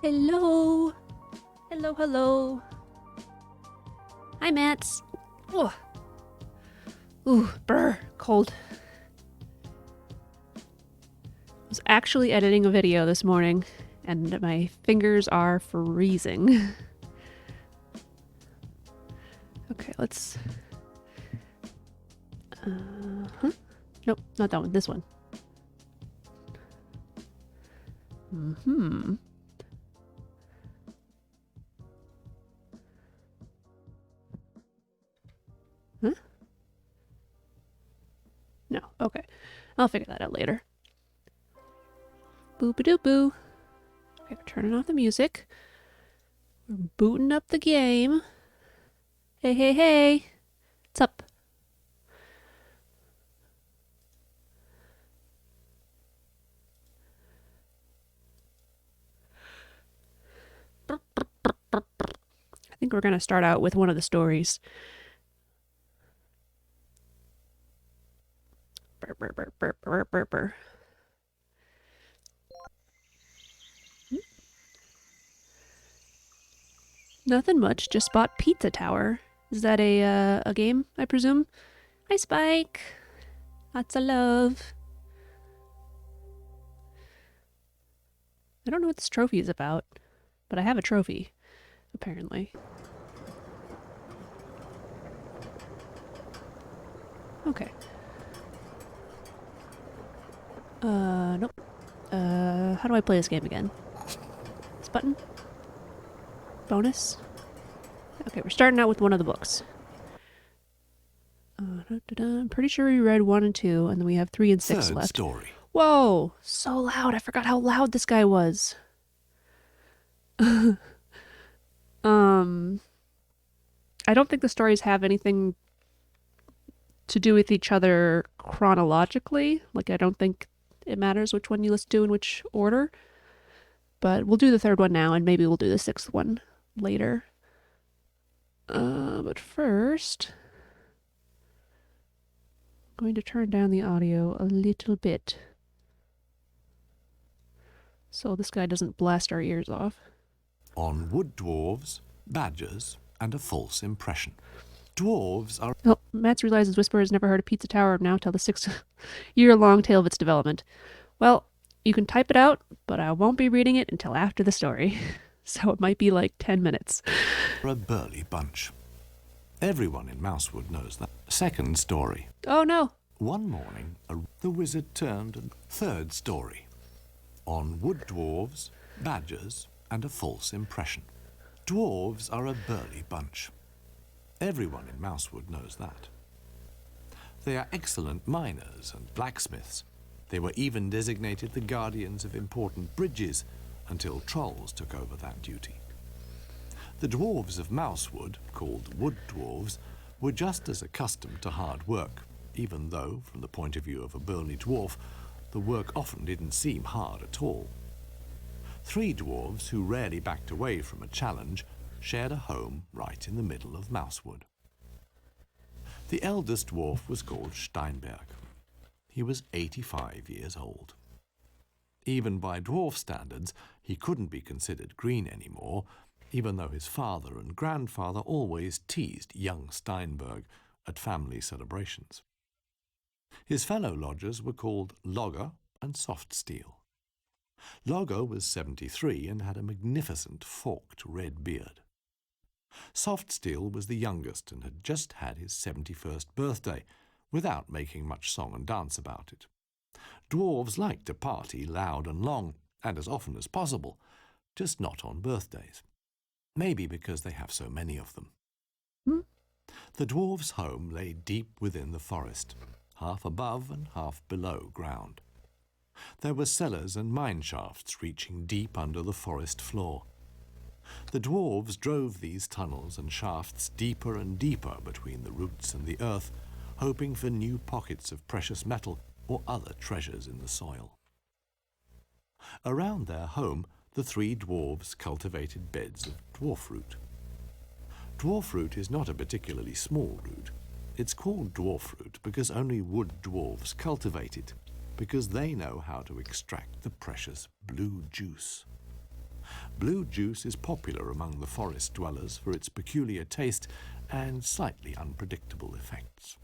Hello. Hello, hello. Hi, Mats. Oh. Ooh, brr, cold. I was actually editing a video this morning, and my fingers are freezing. Okay, let's... Nope, not that one. This one. Huh? No, okay. I'll figure that out later. Boop-a-doop-boo. Okay, we're turning off the music. We're booting up the game. Hey, hey, hey. What's up? I think we're going to start out with one of the stories. Burr, burr, burr, burr, burr, burr, burr. Nothing much, just bought Pizza Tower. Is that a game, I presume? Hi, Spike. Lots of love. I don't know what this trophy is about, but I have a trophy, apparently. Okay. Nope. How do I play this game again? This button? Bonus? Okay, we're starting out with one of the books. I'm pretty sure we read 1 and 2, and then we have 3 and 6 Third left. story. Whoa! So loud, I forgot how loud this guy was. I don't think the stories have anything to do with each other chronologically. Like, I don't think it matters which one you listen to in which order. But we'll do the third one now, and maybe we'll do the 6th one later. But first, I'm going to turn down the audio a little bit, so this guy doesn't blast our ears off. On wood dwarves, badgers, and a false impression. Dwarves are... Oh, Mats realizes Whisper has never heard of Pizza Tower now till the 6-year-long tale of its development. Well, you can type it out, but I won't be reading it until after the story. So it might be like 10 minutes. a burly bunch. Everyone in Mousewood knows that. Second story. Oh no. One morning, the wizard turned and... Third story. On wood dwarves, badgers, and a false impression. Dwarves are a burly bunch. Everyone in Mousewood knows that. They are excellent miners and blacksmiths. They were even designated the guardians of important bridges until trolls took over that duty. The dwarves of Mousewood, called wood dwarves, were just as accustomed to hard work, even though, from the point of view of a burly dwarf, the work often didn't seem hard at all. 3 dwarves who rarely backed away from a challenge shared a home right in the middle of Mousewood. The eldest dwarf was called Steinberg. He was 85 years old. Even by dwarf standards, he couldn't be considered green anymore, even though his father and grandfather always teased young Steinberg at family celebrations. His fellow lodgers were called Logger and Soft Steel. Logger was 73 and had a magnificent forked red beard. Soft Steel was the youngest and had just had his 71st birthday, without making much song and dance about it. Dwarves like to party loud and long, and as often as possible, just not on birthdays. Maybe because they have so many of them. The dwarves' home lay deep within the forest, half above and half below ground. There were cellars and mine shafts reaching deep under the forest floor. The dwarves drove these tunnels and shafts deeper and deeper between the roots and the earth, hoping for new pockets of precious metal or other treasures in the soil. Around their home, the 3 dwarves cultivated beds of dwarf root. Dwarf root is not a particularly small root. It's called dwarf root because only wood dwarves cultivate it, because they know how to extract the precious blue juice. Blue juice is popular among the forest dwellers for its peculiar taste and slightly unpredictable effects.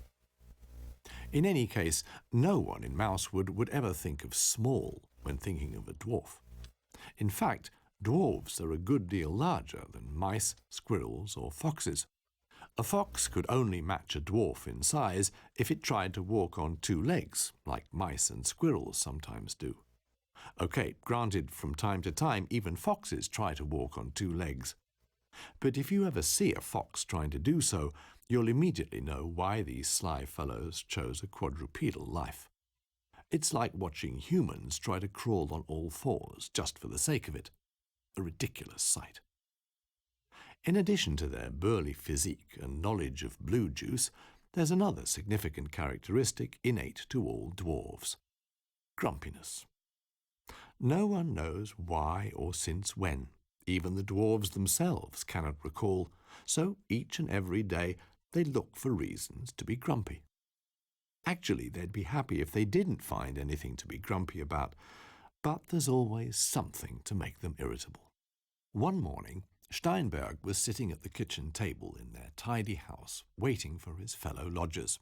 In any case, no one in Mousewood would ever think of small when thinking of a dwarf. In fact, dwarves are a good deal larger than mice, squirrels, or foxes. A fox could only match a dwarf in size if it tried to walk on two legs, like mice and squirrels sometimes do. Okay, granted, from time to time, even foxes try to walk on two legs. But if you ever see a fox trying to do so, you'll immediately know why these sly fellows chose a quadrupedal life. It's like watching humans try to crawl on all fours just for the sake of it. A ridiculous sight. In addition to their burly physique and knowledge of blue juice, there's another significant characteristic innate to all dwarves: grumpiness. No one knows why or since when. Even the dwarves themselves cannot recall, so each and every day they look for reasons to be grumpy. Actually, they'd be happy if they didn't find anything to be grumpy about, but there's always something to make them irritable. One morning, Steinberg was sitting at the kitchen table in their tidy house, waiting for his fellow lodgers.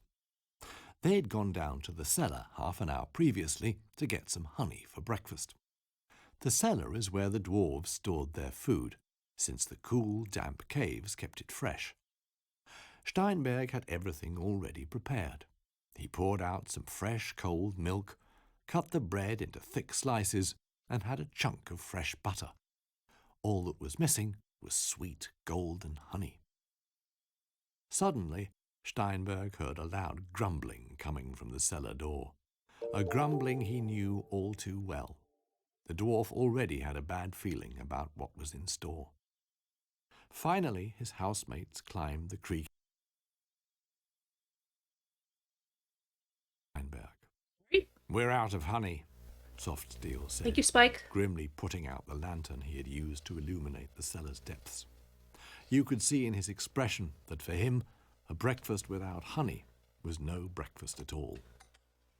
They had gone down to the cellar half an hour previously to get some honey for breakfast. The cellar is where the dwarves stored their food, since the cool, damp caves kept it fresh. Steinberg had everything already prepared. He poured out some fresh, cold milk, cut the bread into thick slices, and had a chunk of fresh butter. All that was missing was sweet, golden honey. Suddenly, Steinberg heard a loud grumbling coming from the cellar door, a grumbling he knew all too well. The dwarf already had a bad feeling about what was in store. Finally, his housemates climbed the creek. Steinberg. "We're out of honey," Soft Steel said, Thank you, Spike. grimly putting out the lantern he had used to illuminate the cellar's depths. You could see in his expression that for him, a breakfast without honey was no breakfast at all.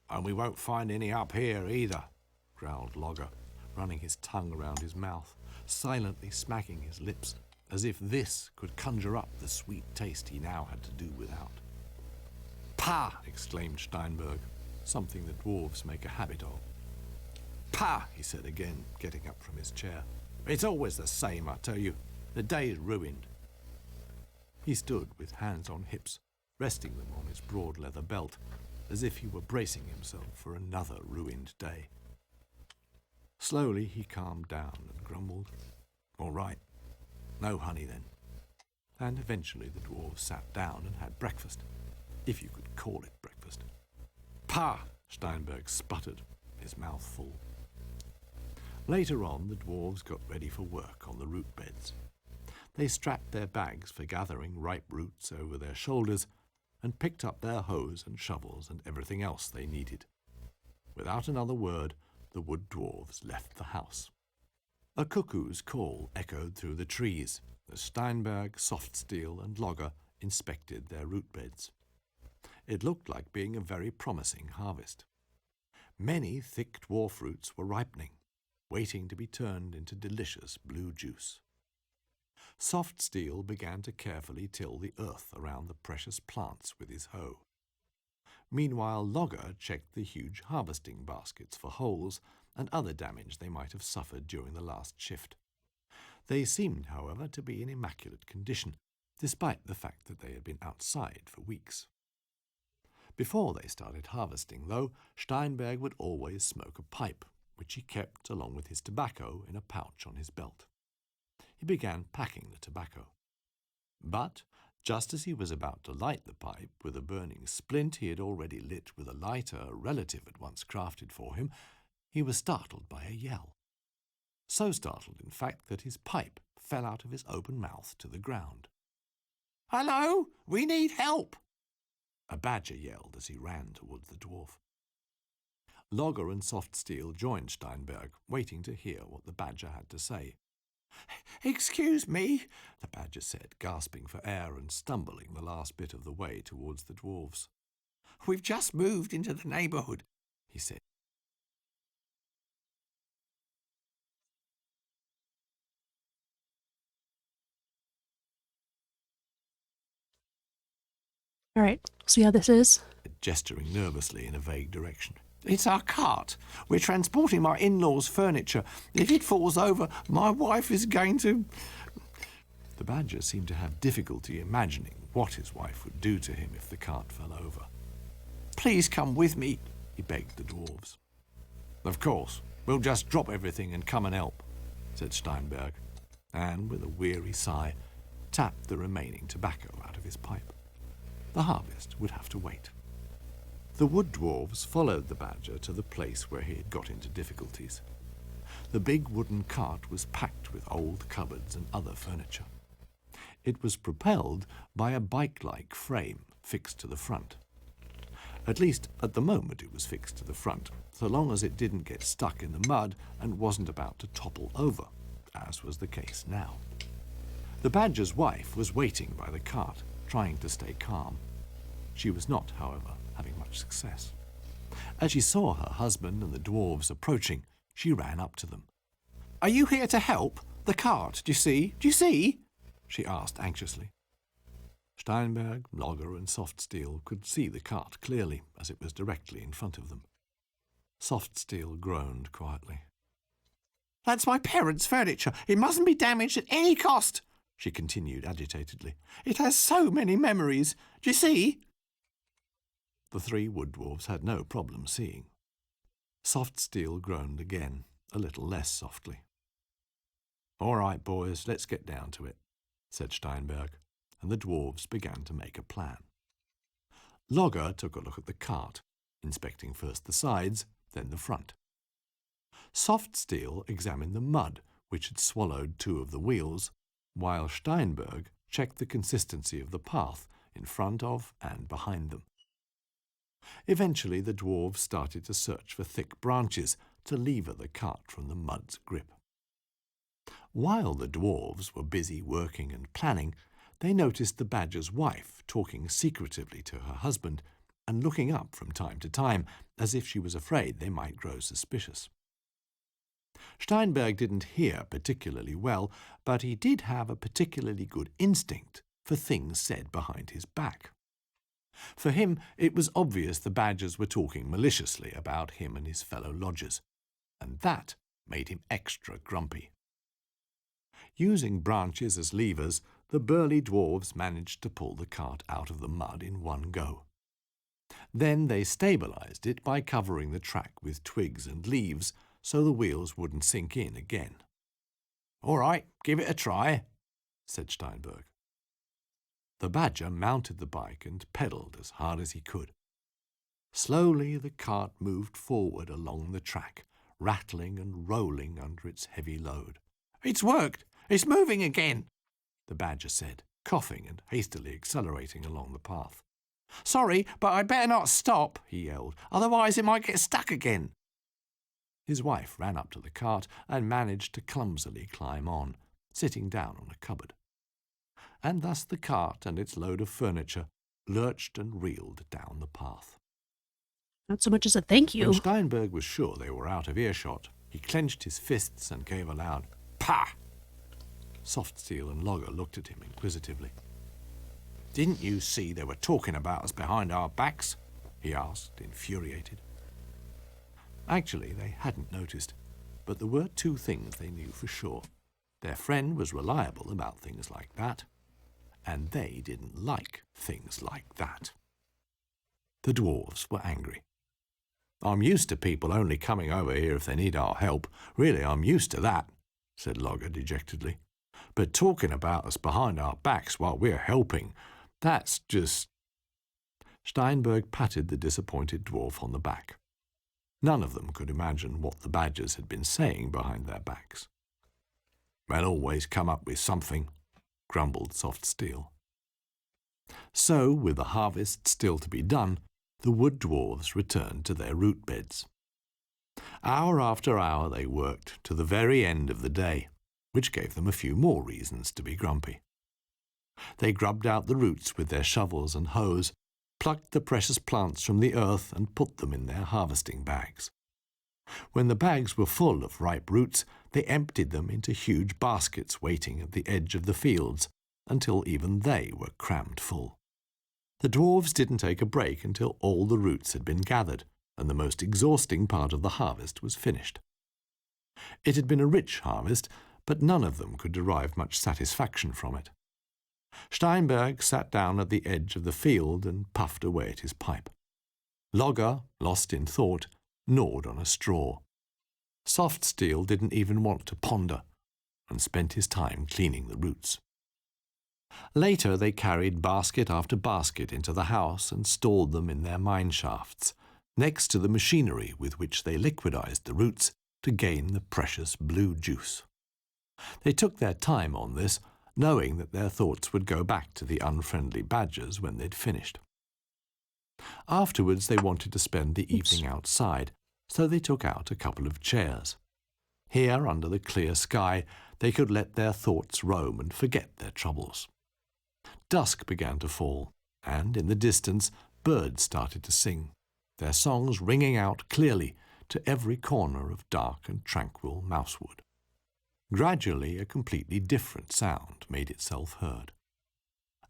"And we won't find any up here either," growled Logger, running his tongue around his mouth, silently smacking his lips, as if this could conjure up the sweet taste he now had to do without. "Pah!" exclaimed Steinberg, something that dwarves make a habit of. "Pah!" he said again, getting up from his chair. "It's always the same, I tell you. The day's ruined." He stood with hands on hips, resting them on his broad leather belt, as if he were bracing himself for another ruined day. Slowly he calmed down and grumbled, "All right, no honey then." And eventually the dwarves sat down and had breakfast, if you could call it breakfast. "Pah!" Steinberg sputtered, his mouth full. Later on, the dwarves got ready for work on the root beds. They strapped their bags for gathering ripe roots over their shoulders and picked up their hoes and shovels and everything else they needed. Without another word, the wood dwarves left the house. A cuckoo's call echoed through the trees as Steinberg, Soft Steel, and Logger inspected their root beds. It looked like being a very promising harvest. Many thick dwarf roots were ripening, waiting to be turned into delicious blue juice. Soft Steel began to carefully till the earth around the precious plants with his hoe. Meanwhile, Logger checked the huge harvesting baskets for holes and other damage they might have suffered during the last shift. They seemed, however, to be in immaculate condition, despite the fact that they had been outside for weeks. Before they started harvesting, though, Steinberg would always smoke a pipe, which he kept along with his tobacco in a pouch on his belt. He began packing the tobacco. But just as he was about to light the pipe with a burning splint he had already lit with a lighter a relative had once crafted for him, he was startled by a yell. So startled, in fact, that his pipe fell out of his open mouth to the ground. "Hello! We need help!" a badger yelled as he ran towards the dwarf. Logger and Soft Steel joined Steinberg, waiting to hear what the badger had to say. "Excuse me," the badger said, gasping for air and stumbling the last bit of the way towards the dwarves. "We've just moved into the neighbourhood," he said. All right, see how this is? Gesturing nervously in a vague direction. It's our cart. We're transporting my in-laws' furniture. If it falls over, my wife is going to... The badger seemed to have difficulty imagining what his wife would do to him if the cart fell over. Please come with me, he begged the dwarves. Of course, we'll just drop everything and come and help, said Steinberg, and with a weary sigh, tapped the remaining tobacco out of his pipe. The harvest would have to wait. The wood dwarves followed the badger to the place where he had got into difficulties. The big wooden cart was packed with old cupboards and other furniture. It was propelled by a bike-like frame fixed to the front. At least, at the moment it was fixed to the front, so long as it didn't get stuck in the mud and wasn't about to topple over, as was the case now. The badger's wife was waiting by the cart, trying to stay calm. She was not, however, having much success. As she saw her husband and the dwarves approaching, she ran up to them. "Are you here to help? The cart, do you see? Do you see?" she asked anxiously. Steinberg, Logger and Soft Steel could see the cart clearly as it was directly in front of them. Soft Steel groaned quietly. "That's my parents' furniture. It mustn't be damaged at any cost," she continued agitatedly. "It has so many memories. Do you see?" The three wood dwarfs had no problem seeing. Soft Steel groaned again, a little less softly. "All right, boys, let's get down to it," said Steinberg, and the dwarves began to make a plan. Logger took a look at the cart, inspecting first the sides, then the front. Soft Steel examined the mud, which had swallowed two of the wheels, while Steinberg checked the consistency of the path in front of and behind them. Eventually the dwarves started to search for thick branches to lever the cart from the mud's grip. While the dwarves were busy working and planning, they noticed the badger's wife talking secretively to her husband and looking up from time to time as if she was afraid they might grow suspicious. Steinberg didn't hear particularly well, but he did have a particularly good instinct for things said behind his back. For him, it was obvious the badgers were talking maliciously about him and his fellow lodgers, and that made him extra grumpy. Using branches as levers, the burly dwarves managed to pull the cart out of the mud in one go. Then they stabilized it by covering the track with twigs and leaves so the wheels wouldn't sink in again. "All right, give it a try," said Steinberg. The badger mounted the bike and pedalled as hard as he could. Slowly the cart moved forward along the track, rattling and rolling under its heavy load. "It's worked! It's moving again!" the badger said, coughing and hastily accelerating along the path. "Sorry, but I'd better not stop," he yelled, "otherwise it might get stuck again." His wife ran up to the cart and managed to clumsily climb on, sitting down on a cupboard. And thus the cart and its load of furniture lurched and reeled down the path. Not so much as a thank you. When Steinberg was sure they were out of earshot, he clenched his fists and gave a loud "Pah!" Soft Steel and Logger looked at him inquisitively. "Didn't you see they were talking about us behind our backs?" he asked, infuriated. Actually, they hadn't noticed, but there were two things they knew for sure. Their friend was reliable about things like that, and they didn't like things like that. The dwarves were angry. "I'm used to people only coming over here if they need our help. Really, I'm used to that," said Logger dejectedly. "But talking about us behind our backs while we're helping, that's just—" Steinberg patted the disappointed dwarf on the back. None of them could imagine what the badgers had been saying behind their backs. "They'll always come up with something," grumbled Soft Steel. So, with the harvest still to be done, the wood dwarves returned to their root beds. Hour after hour they worked to the very end of the day, which gave them a few more reasons to be grumpy. They grubbed out the roots with their shovels and hoes, plucked the precious plants from the earth and put them in their harvesting bags. When the bags were full of ripe roots, they emptied them into huge baskets waiting at the edge of the fields until even they were crammed full. The dwarves didn't take a break until all the roots had been gathered, and the most exhausting part of the harvest was finished. It had been a rich harvest, but none of them could derive much satisfaction from it. Steinberg sat down at the edge of the field and puffed away at his pipe. Logger, lost in thought, gnawed on a straw. Soft Steel didn't even want to ponder, and spent his time cleaning the roots. Later they carried basket after basket into the house and stored them in their mine shafts, next to the machinery with which they liquidized the roots to gain the precious blue juice. They took their time on this, knowing that their thoughts would go back to the unfriendly badgers when they'd finished. Afterwards they wanted to spend the evening outside, so they took out a couple of chairs. Here, under the clear sky, they could let their thoughts roam and forget their troubles. Dusk began to fall, and in the distance birds started to sing, their songs ringing out clearly to every corner of dark and tranquil Mousewood. Gradually a completely different sound made itself heard.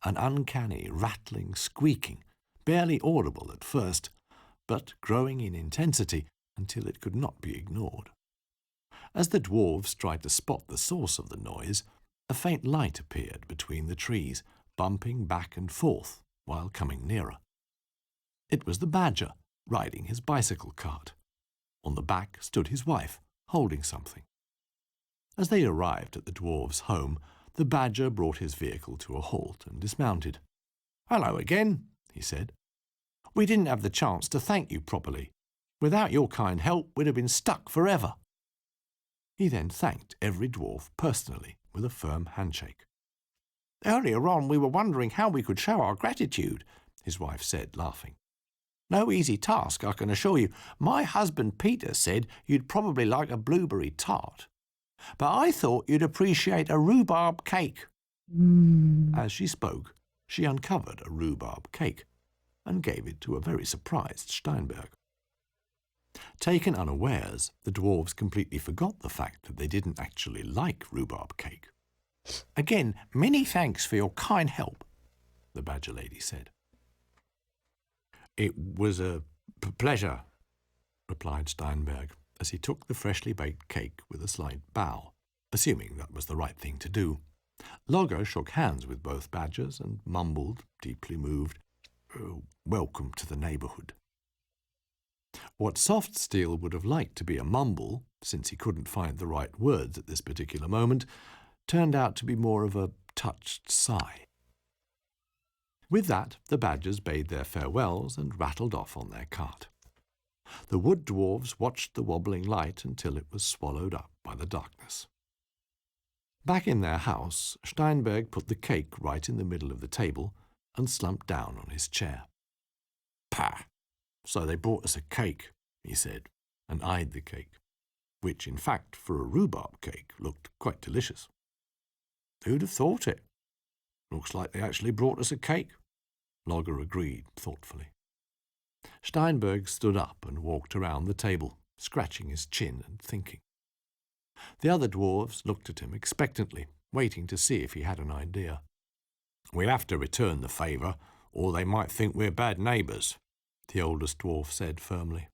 An uncanny, rattling, squeaking, barely audible at first, but growing in intensity until it could not be ignored. As the dwarves tried to spot the source of the noise, a faint light appeared between the trees, bumping back and forth while coming nearer. It was the badger, riding his bicycle cart. On the back stood his wife, holding something. As they arrived at the dwarves' home, the badger brought his vehicle to a halt and dismounted. "Hello again," he said. "We didn't have the chance to thank you properly. Without your kind help, we'd have been stuck forever." He then thanked every dwarf personally with a firm handshake. "Earlier on we were wondering how we could show our gratitude," his wife said, laughing. "No easy task, I can assure you. My husband Peter said you'd probably like a blueberry tart. But I thought you'd appreciate a rhubarb cake." As she spoke, she uncovered a rhubarb cake and gave it to a very surprised Steinberg. Taken unawares, the dwarves completely forgot the fact that they didn't actually like rhubarb cake. "Again, many thanks for your kind help," the badger lady said. "It was a pleasure," replied Steinberg, as he took the freshly baked cake with a slight bow, assuming that was the right thing to do. Logger shook hands with both badgers and mumbled, deeply moved, "Welcome to the neighbourhood." What Soft Steel would have liked to be a mumble, since he couldn't find the right words at this particular moment, turned out to be more of a touched sigh. With that, the badgers bade their farewells and rattled off on their cart. The wood dwarves watched the wobbling light until it was swallowed up by the darkness. Back in their house, Steinberg put the cake right in the middle of the table and slumped down on his chair. "Pah! So they brought us a cake," he said, and eyed the cake, which, in fact, for a rhubarb cake, looked quite delicious. "Who'd have thought it? Looks like they actually brought us a cake," Logger agreed thoughtfully. Steinberg stood up and walked around the table, scratching his chin and thinking. The other dwarves looked at him expectantly, waiting to see if he had an idea. "We'll have to return the favour, or they might think we're bad neighbours," the oldest dwarf said firmly.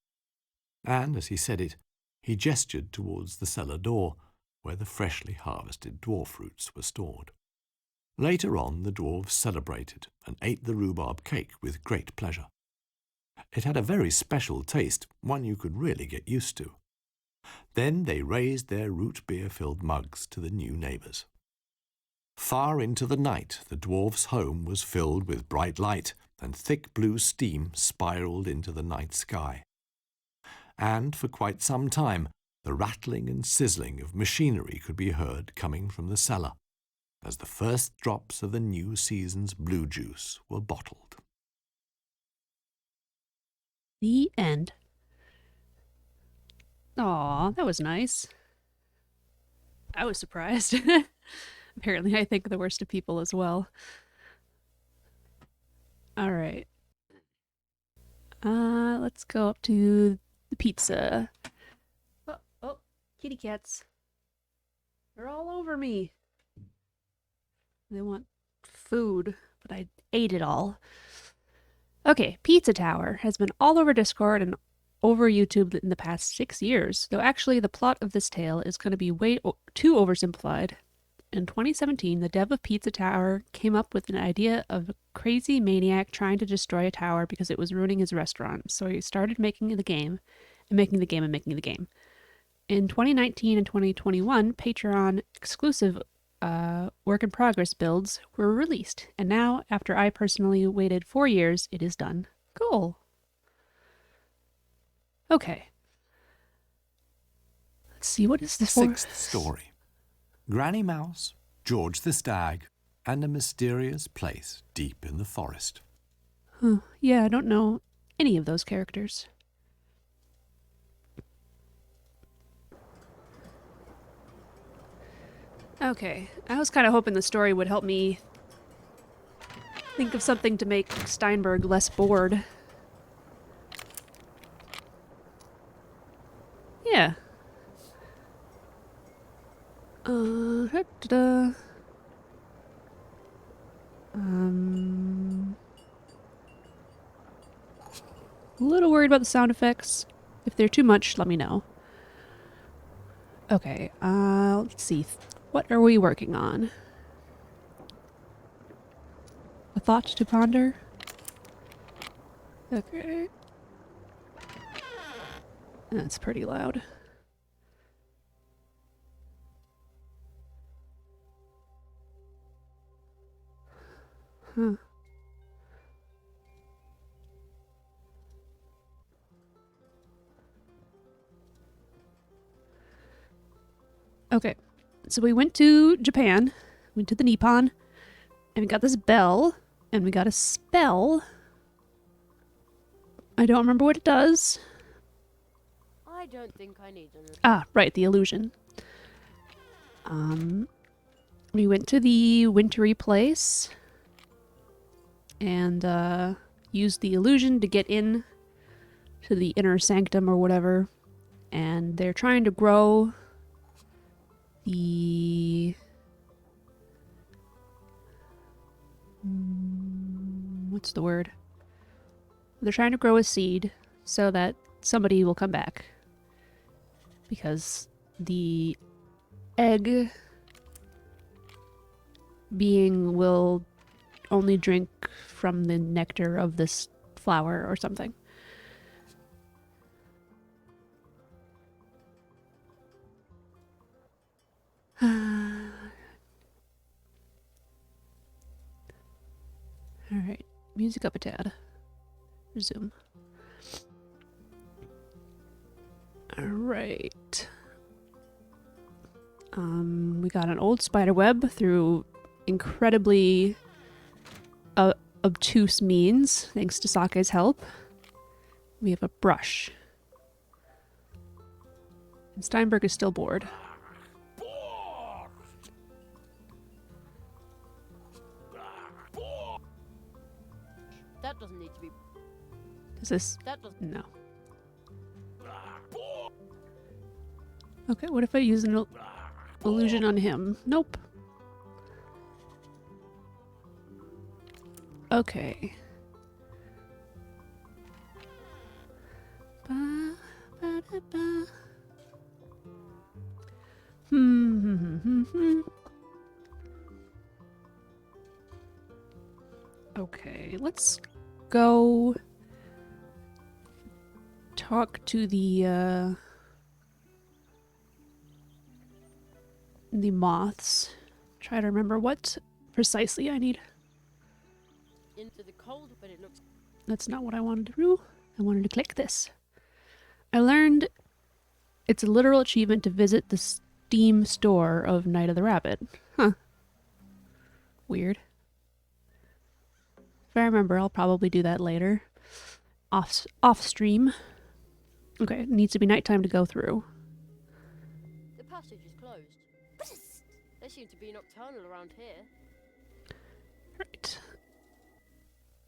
And as he said it, he gestured towards the cellar door, where the freshly harvested dwarf roots were stored. Later on, the dwarves celebrated and ate the rhubarb cake with great pleasure. It had a very special taste, one you could really get used to. Then they raised their root beer-filled mugs to the new neighbours. Far into the night, the dwarf's home was filled with bright light, and thick blue steam spiralled into the night sky. And for quite some time, the rattling and sizzling of machinery could be heard coming from the cellar, as the first drops of the new season's blue juice were bottled. The end. Aw, that was nice. I was surprised. Apparently, I think the worst of people as well. All right. Let's go up to the pizza. Oh, kitty cats. They're all over me. They want food, but I ate it all. Okay, Pizza Tower has been all over Discord and over YouTube in the past 6 years, though actually the plot of this tale is going to be way too oversimplified. In 2017, the dev of Pizza Tower came up with an idea of a crazy maniac trying to destroy a tower because it was ruining his restaurant. So he started making the game and making the game and making the game. In 2019 and 2021, Patreon exclusive work in progress builds were released. And now, after I personally waited 4 years, it is done. Cool. Okay. Let's see, what is this for? Sixth story. Granny Mouse, George the Stag, and a mysterious place deep in the forest. Huh. Yeah, I don't know any of those characters. Okay, I was kind of hoping the story would help me think of something to make Steinberg less bored. Yeah. Da-da-da. A little worried about the sound effects. If they're too much, let me know. Okay, let's see. What are we working on? A thought to ponder? Okay. That's pretty loud. Huh. Okay, so we went to Japan, went to the Nippon, and we got this bell, and we got a spell. I don't remember what it does. I don't think I need an. Ah, right, the illusion. We went to the wintry place and used the illusion to get in to the inner sanctum or whatever. And they're trying to grow the what's the word? They're trying to grow a seed so that somebody will come back. Because the egg being will only drink from the nectar of this flower or something. Alright, music up a tad. Resume. Alright. We got an old spider web through incredibly obtuse means, thanks to Sake's help. We have a brush. And Steinberg is still bored. That doesn't need to be. Is this... That doesn't. No. Okay, what if I use an illusion on him? Nope. Okay. Ba, ba, da, ba. Okay, let's go talk to the moths. Try to remember what precisely I need. Into the cold, but it looks. That's not what I wanted to do. I wanted to click this. I learned it's a literal achievement to visit the Steam store of Night of the Rabbit. Huh. Weird. If I remember, I'll probably do that later. Off stream. Okay, it needs to be nighttime to go through. The passage is closed. They seem to be nocturnal around here. Right.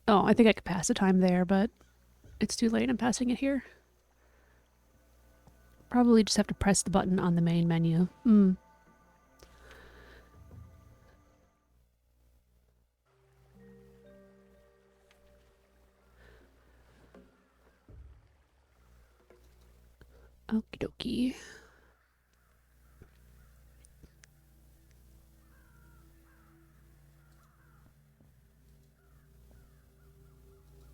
Oh, I think I could pass the time there, but it's too late. I'm passing it here. Probably just have to press the button on the main menu. Okie dokie.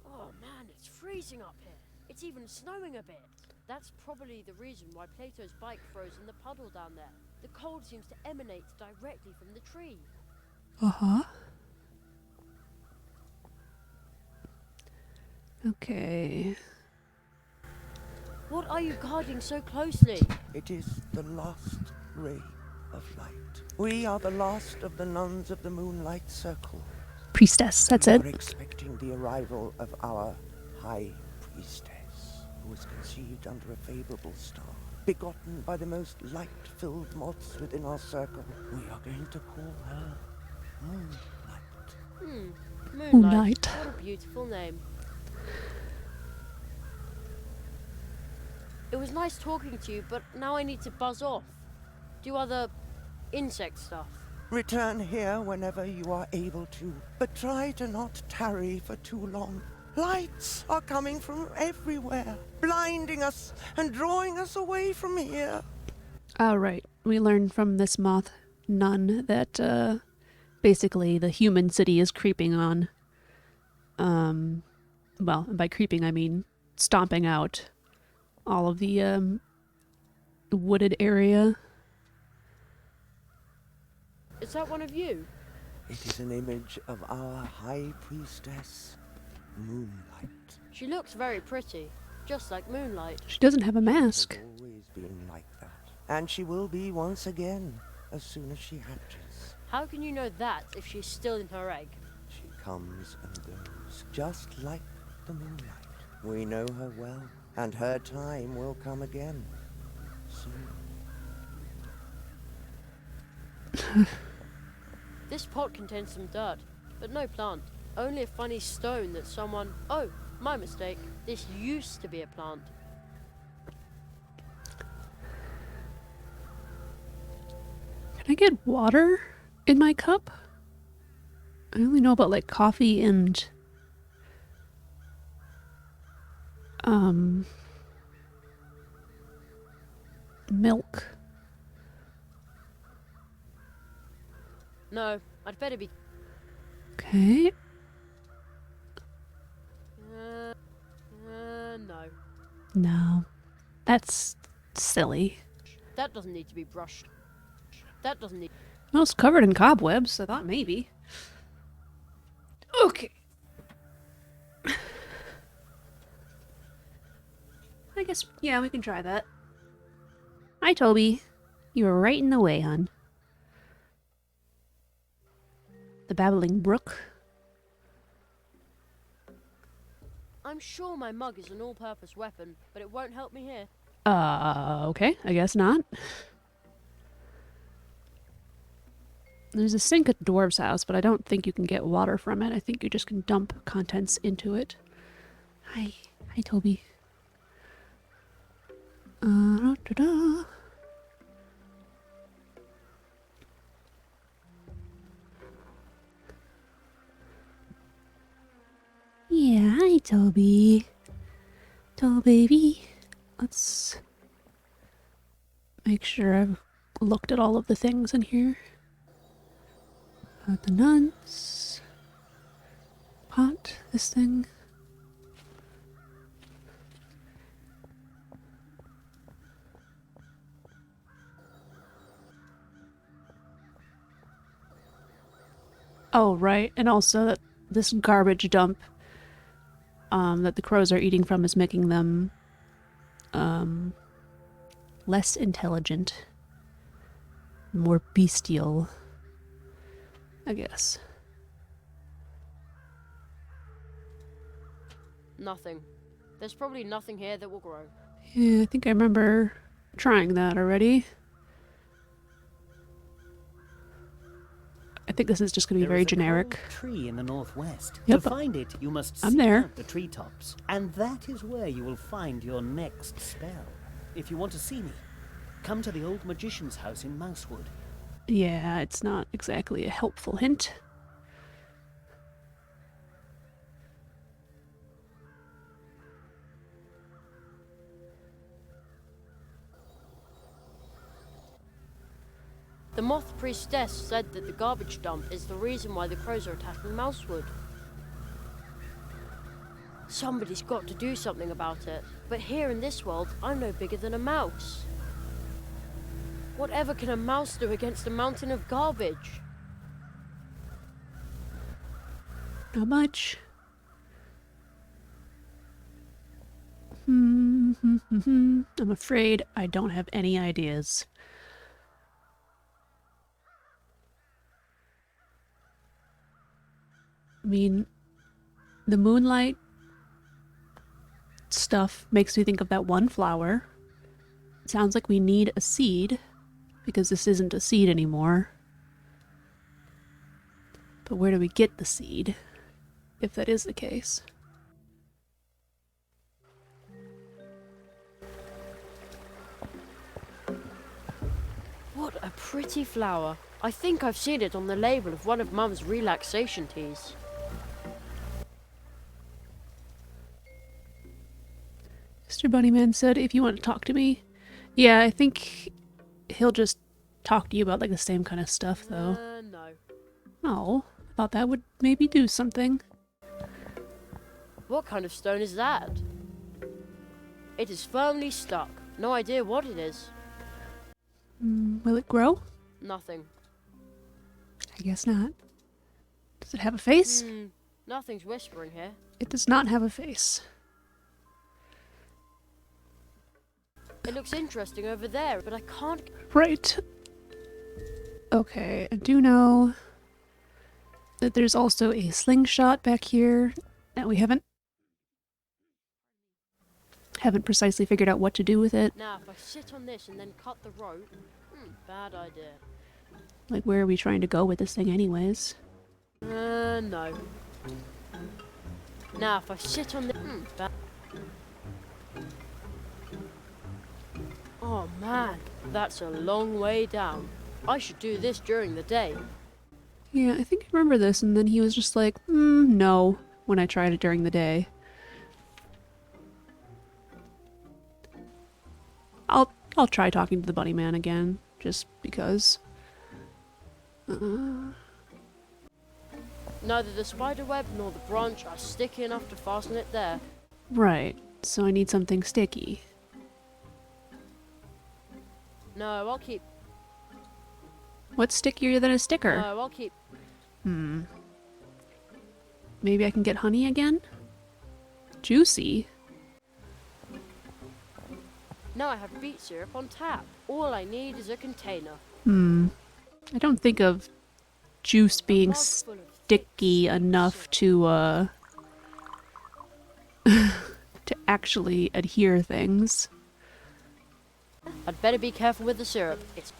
Oh man, it's freezing up here. It's even snowing a bit. That's probably the reason why Plato's bike froze in the puddle down there. The cold seems to emanate directly from the tree. Uh-huh. Okay. What are you guarding so closely? It is the last ray of light. We are the last of the nuns of the Moonlight Circle. Priestess, that's We it. are expecting the arrival of our High Priestess, who was conceived under a favorable star, begotten by the most light-filled moths within our circle. We are going to call her Moonlight. Moonlight. Moonlight. What a beautiful name. It was nice talking to you, but now I need to buzz off. Do other insect stuff. Return here whenever you are able to, but try to not tarry for too long. Lights are coming from everywhere, blinding us and drawing us away from here. All right. We learned from this moth nun that basically the human city is creeping on. Well, and by creeping I mean stomping out all of the wooded area. Is that one of you? It is an image of our High Priestess, Moonlight. She looks very pretty, just like Moonlight. She doesn't have a mask. Has always been like that. And she will be once again, as soon as she hatches. How can you know that if she's still in her egg? She comes and goes, just like the moonlight. We know her well, and her time will come again. Soon. This pot contains some dirt, but no plant. Only a funny stone that someone... Oh, my mistake. This used to be a plant. Can I get water in my cup? I only know about like coffee and milk. No, I'd better be... Okay. No. No. That's silly. That doesn't need to be brushed. That doesn't need... Well, it's covered in cobwebs. I thought maybe. Okay. I guess, yeah, we can try that. Hi, Toby. You were right in the way, hon. The babbling brook. I'm sure my mug is an all-purpose weapon, but it won't help me here. Okay, I guess not. There's a sink at the dwarf's house, but I don't think you can get water from it. I think you just can dump contents into it. Hi. Hi, Toby. Da-da. Yeah, hi, Toby. Baby. Let's make sure I've looked at all of the things in here. The nuts. Pot. This thing. Oh, right. And also that this garbage dump that the crows are eating from is making them less intelligent, more bestial, I guess. Nothing. There's probably nothing here that will grow. Yeah, I think I remember trying that already. I think this is just going to be very generic. There is a tree in the northwest. Yep. To find it, you must I'm seek there. out the treetops, and that is where you will find your next spell. If you want to see me, come to the old magician's house in Mousewood. Yeah, it's not exactly a helpful hint. The moth priestess said that the garbage dump is the reason why the crows are attacking Mousewood. Somebody's got to do something about it. But here in this world, I'm no bigger than a mouse. Whatever can a mouse do against a mountain of garbage? Not much. I'm afraid I don't have any ideas. I mean, the moonlight stuff makes me think of that one flower. It sounds like we need a seed, because this isn't a seed anymore. But where do we get the seed, if that is the case? What a pretty flower. I think I've seen it on the label of one of Mum's relaxation teas. Mr. Bunnyman said, if you want to talk to me. Yeah, I think he'll just talk to you about like the same kind of stuff, though. No. Oh, I thought that would maybe do something. What kind of stone is that? It is firmly stuck. No idea what it is. Will it grow? Nothing. I guess not. Does it have a face? Nothing's whispering here. It does not have a face. It looks interesting over there, but I can't... Right. Okay, I do know that there's also a slingshot back here that we haven't precisely figured out what to do with it. Now, if I sit on this and then cut the rope... bad idea. Like, where are we trying to go with this thing anyways? No. Now, if I sit on the... Oh man, that's a long way down. I should do this during the day. Yeah, I think I remember this, and then he was just like, no, when I tried it during the day. I'll try talking to the bunny man again, just because. Neither the spider web nor the branch are sticky enough to fasten it there. Right, so I need something sticky. No, I'll keep... What's stickier than a sticker? No, I'll keep... Maybe I can get honey again? Juicy? Now I have beet syrup on tap. All I need is a container. I don't think of juice being Mug full of thick, sticky enough to, to actually adhere things. I'd better be careful with the syrup. It's...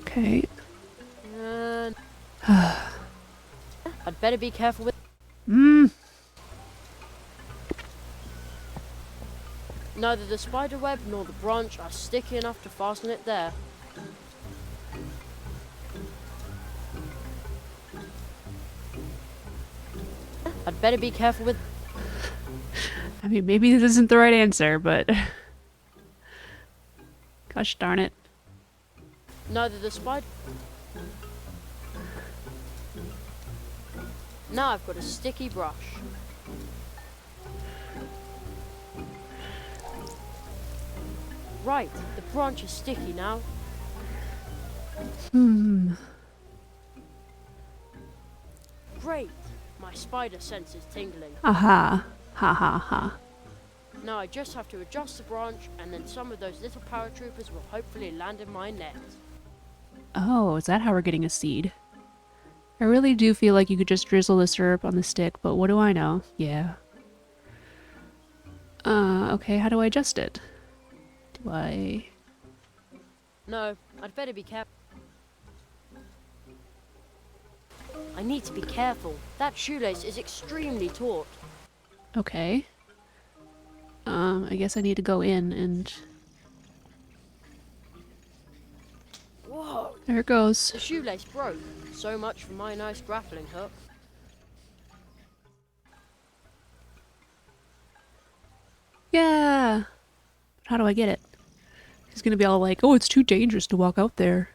Okay. I'd better be careful with... Neither the spider web nor the branch are sticky enough to fasten it there. I'd better be careful with... I mean, maybe this isn't the right answer, but... Gosh darn it. Neither the spider... Now I've got a sticky brush. Right, the branch is sticky now. Great, my spider sense is tingling. Aha. Ha ha ha. Now I just have to adjust the branch and then some of those little paratroopers will hopefully land in my net. Oh, is that how we're getting a seed? I really do feel like you could just drizzle the syrup on the stick, but what do I know? Yeah. Okay, how do I adjust it? Do I... No, I'd better be careful. I need to be careful. That shoelace is extremely taut. Okay. I guess I need to go in and... Whoa! There it goes. The shoelace broke. So much for my nice grappling hook. Yeah! How do I get it? He's gonna be all like, oh, it's too dangerous to walk out there.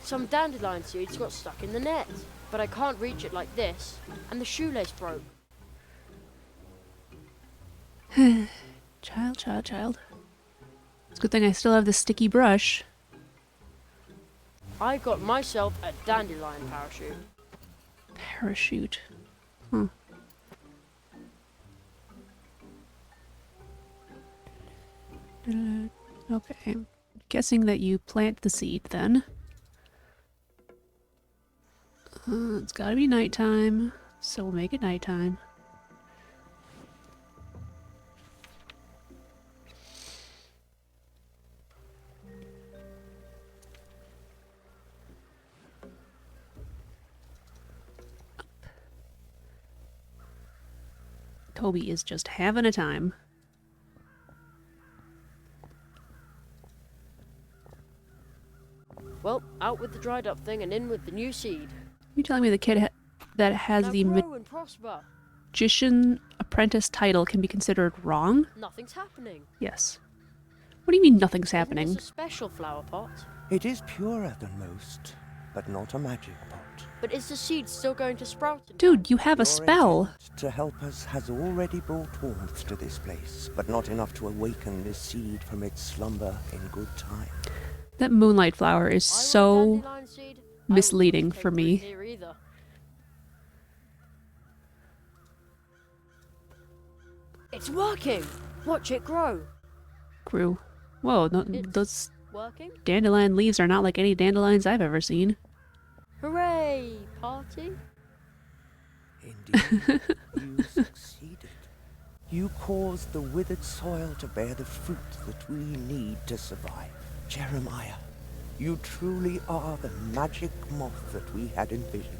Some dandelion seeds got stuck in the net, but I can't reach it like this, and the shoelace broke. Child. It's a good thing I still have the sticky brush. I got myself a dandelion parachute. Parachute. Huh. Okay. Guessing that you plant the seed then. It's gotta be nighttime, so we'll make it nighttime. Toby is just having a time. Well, out with the dried up thing and in with the new seed. You telling me the kid that has Now the grow and prosper. magician apprentice title can be considered wrong? Nothing's happening. Yes. What do you mean nothing's Isn't happening? this a special flower pot? It is purer than most, but not a magic pot. But is the seed still going to sprout? in Dude, you have a Your spell. intent to help us has already brought warmth to this place, but not enough to awaken this seed from its slumber in good time. That moonlight flower is time? I want a so dandelion seed. I wouldn't want misleading to for take me. root here either. It's working! Watch it grow. Grew. Whoa, It's those working? dandelion leaves are not like any dandelions I've ever seen. Hooray! Party? Indeed, you succeeded. You caused the withered soil to bear the fruit that we need to survive. Jeremiah, you truly are the magic moth that we had envisioned.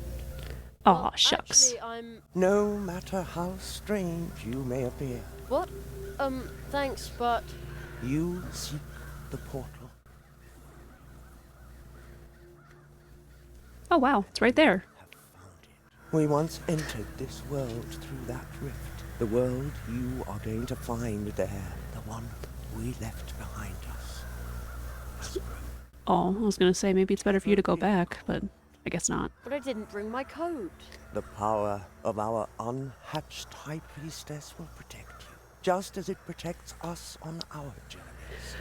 Aw, Well, shucks. Actually, I'm... No matter how strange you may appear, What? Thanks, but... you seek the portal. Oh wow, it's right there. Have found it. We once entered this world through that rift. The world you are going to find there, the one we left behind us. Has grown. Oh, I was gonna say maybe it's better for you to go back, but I guess not. But I didn't bring my coat. The power of our unhatched high priestess will protect you, just as it protects us on our journeys.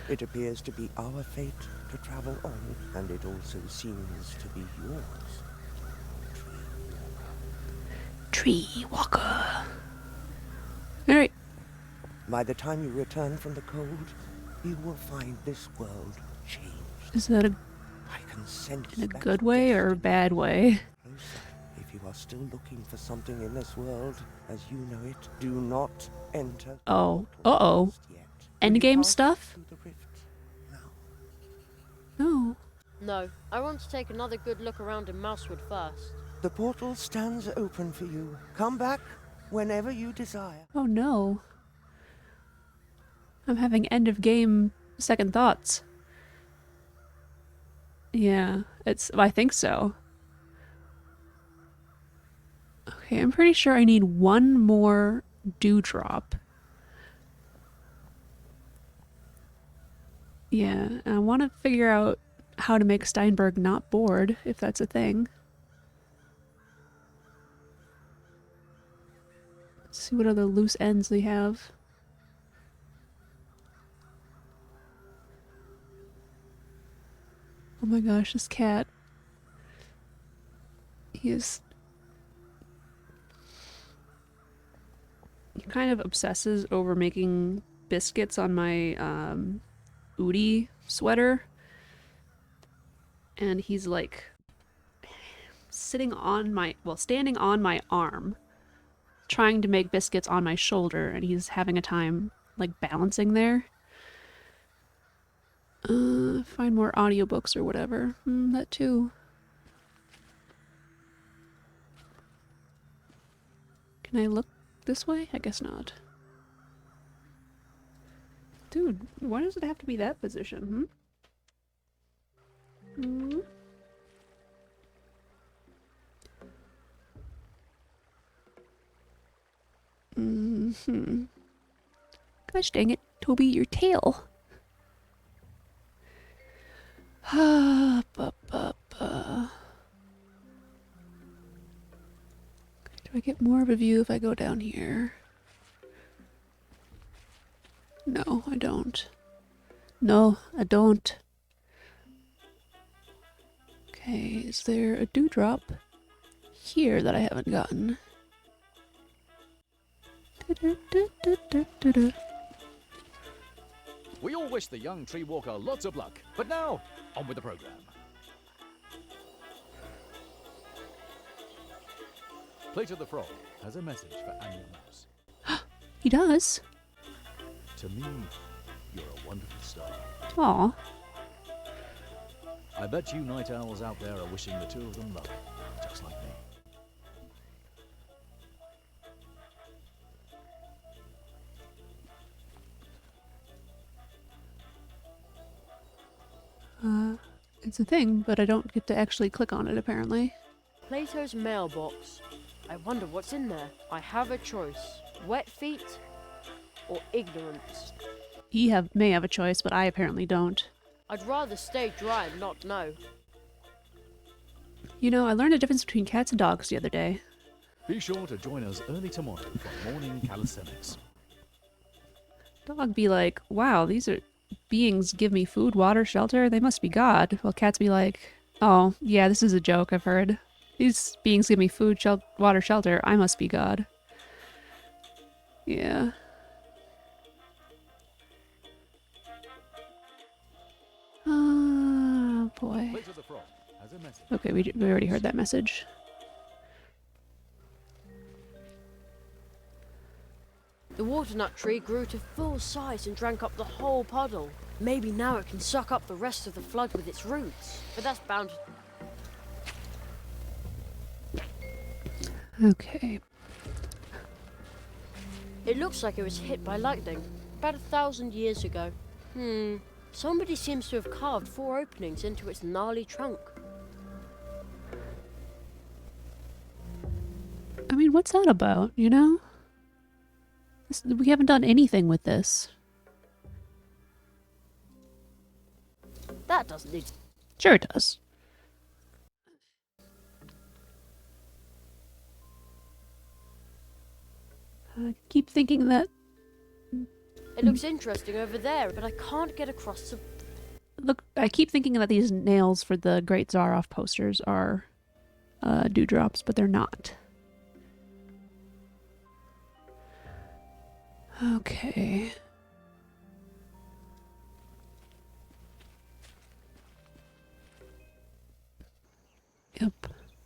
It appears to be our fate to travel on, and it also seems to be yours. Tree walker. Alright. By the time you return from the cold, you will find this world changed. Is that I can sense in a that good way or a destiny bad way? closer. If you are still looking for something in this world, as you know it, do not enter. the Oh. portal Uh-oh. just yet. Will you Endgame pass stuff? through the rift now? No. No, I want to take another good look around in Mousewood first. The portal stands open for you. Come back whenever you desire. Oh no. I'm having end of game second thoughts. Yeah, I think so. Okay, I'm pretty sure I need one more dewdrop. Yeah, and I want to figure out how to make Steinberg not bored, if that's a thing. Let's see what other loose ends they have. Oh my gosh, this cat. He kind of obsesses over making biscuits on my Udi sweater. And he's like standing on my arm, trying to make biscuits on my shoulder, and he's having a time like balancing there. Find more audiobooks or whatever. That too. Can I look this way? I guess not. Dude, why does it have to be that position, Gosh dang it, Toby, your tail. I get more of a view if I go down here? No, I don't. No, I don't. Okay, is there a dewdrop here that I haven't gotten? We all wish the young tree walker lots of luck. But now, on with the program. Plato the Frog has a message for Annual Mouse. He does. To me, you're a wonderful star. Aw. I bet you night owls out there are wishing the two of them luck, just like me. It's a thing, but I don't get to actually click on it apparently. Plato's mailbox. I wonder what's in there. I have a choice. Wet feet or ignorance. He may have a choice, but I apparently don't. I'd rather stay dry and not know. You know, I learned the difference between cats and dogs the other day. Be sure to join us early tomorrow for morning calisthenics. Dog be like, wow, these are beings give me food, water, shelter. They must be God. While cats be like, oh, yeah, this is a joke I've heard. These beings give me food, water, shelter. I must be God. Yeah. Oh, boy. Plato the Frog has a message. Okay, we already heard that message. The water-nut tree grew to full size and drank up the whole puddle. Maybe now it can suck up the rest of the flood with its roots. But that's bound to... Okay. It looks like it was hit by lightning about 1,000 years ago. Somebody seems to have carved 4 openings into its gnarly trunk. I mean, what's that about, you know? We haven't done anything with this. That doesn't need... Sure it does. I keep thinking that... It looks interesting over there, but I can't get across the... Look, I keep thinking that these nails for the Great Zaroff posters are dewdrops, but they're not. Okay.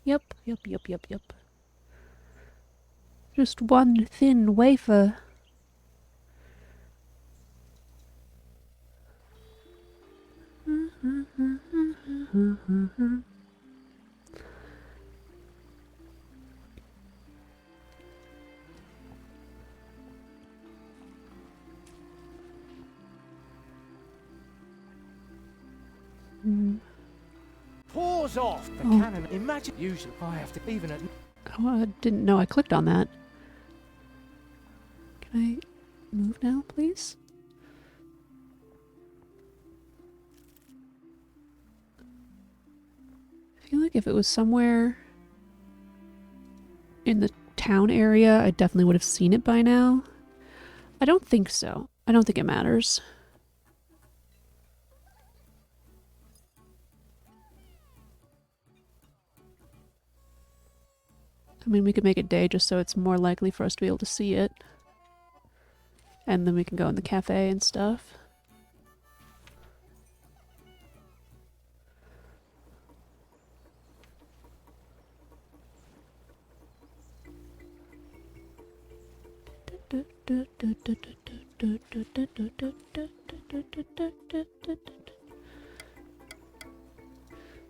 Yep. Just one thin wafer. Paws off the Oh. cannon. Imagine usually I have to even at Oh, I didn't know I clicked on that. Can I move now, please? I feel like if it was somewhere in the town area, I definitely would have seen it by now. I don't think so. I don't think it matters. I mean, we could make it day just so it's more likely for us to be able to see it. And then we can go in the cafe and stuff.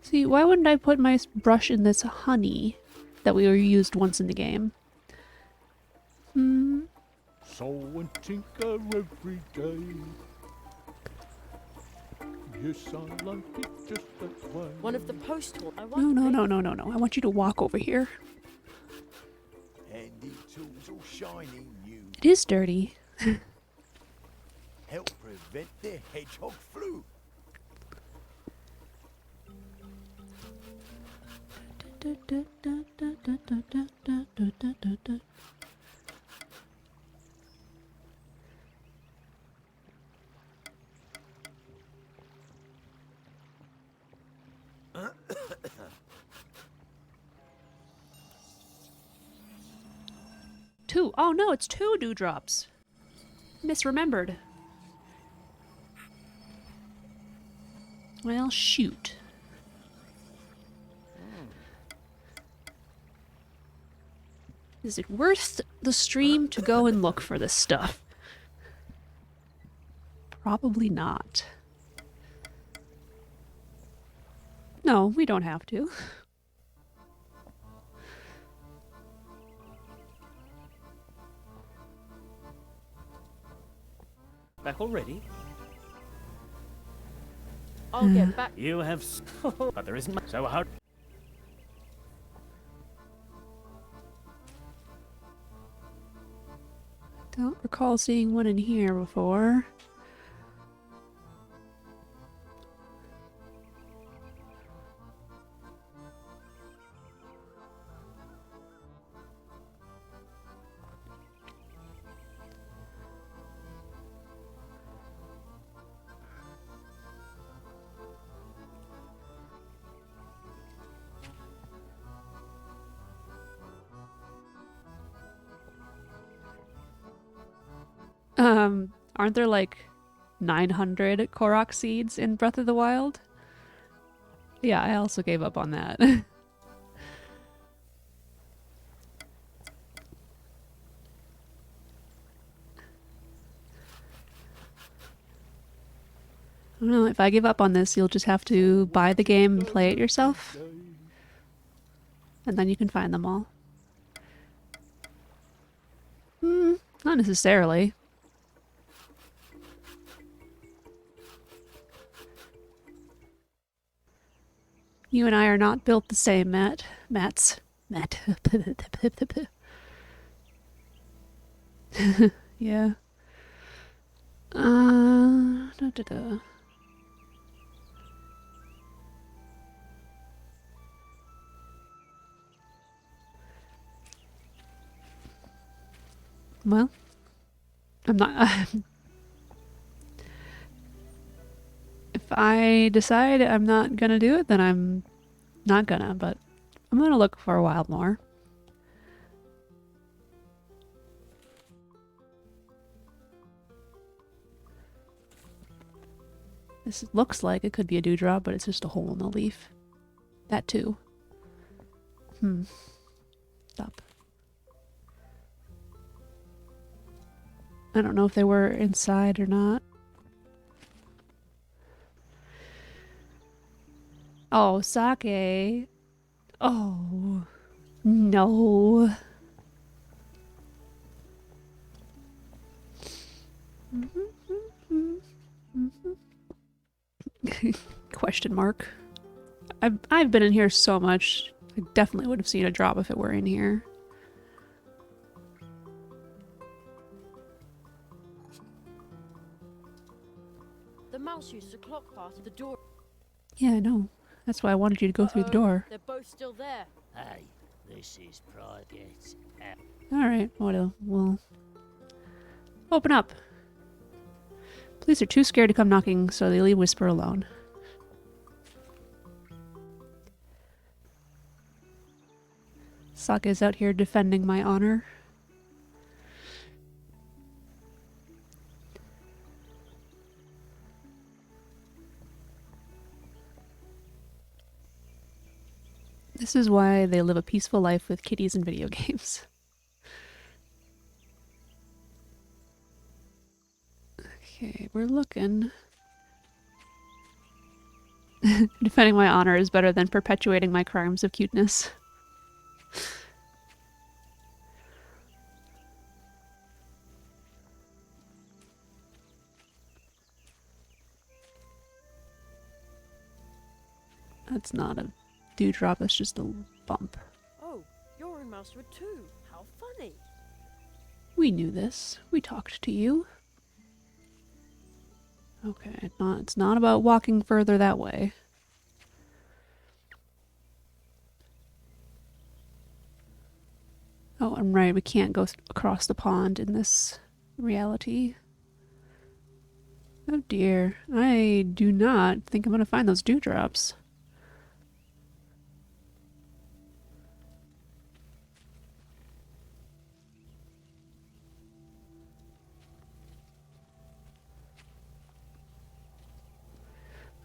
See, why wouldn't I put my brush in this honey that we used once in the game? so and tinker every day. Yes, I like it just that way. One of the post tools. I No. wonder I want you to walk over here. Handy tools all shiny new. It is dirty. Help prevent the hedgehog flu. Two. Oh no, it's two dewdrops. Misremembered. Well, shoot. Is it worth the stream to go and look for this stuff? Probably not. No, we don't have to. Back already? I'll get back. You have... but there isn't much. So how... Don't recall seeing one in here before. Aren't there like 900 Korok seeds in Breath of the Wild? Yeah, I also gave up on that. I don't know, if I give up on this, you'll just have to buy the game and play it yourself. And then you can find them all. Not necessarily. You and I are not built the same, Matt. Matt. Yeah. Da. Well, I'm not... if I decide I'm not gonna do it, then I'm not gonna, but I'm gonna look for a while more. This looks like it could be a dewdrop, but it's just a hole in the leaf. That too. Stop. I don't know if they were inside or not. Oh, sake. Oh, no. Question mark. I've been in here so much. I definitely would have seen a drop if it were in here. The mouse used to clock past the door. Yeah, I know. That's why I wanted you to go through the door. They're both still there. Hey, this is private. Alright, we'll open up. Police are too scared to come knocking, so they leave Whisper alone. Saka's out here defending my honor. This is why they live a peaceful life with kitties and video games. Okay, we're looking. Defending my honor is better than perpetuating my crimes of cuteness. That's not a dewdrop, that's just a bump. Oh, you're in Mousewood too. How funny. We knew this. We talked to you. Okay, it's not about walking further that way. Oh, I'm right. We can't go across the pond in this reality. Oh dear. I do not think I'm going to find those dewdrops.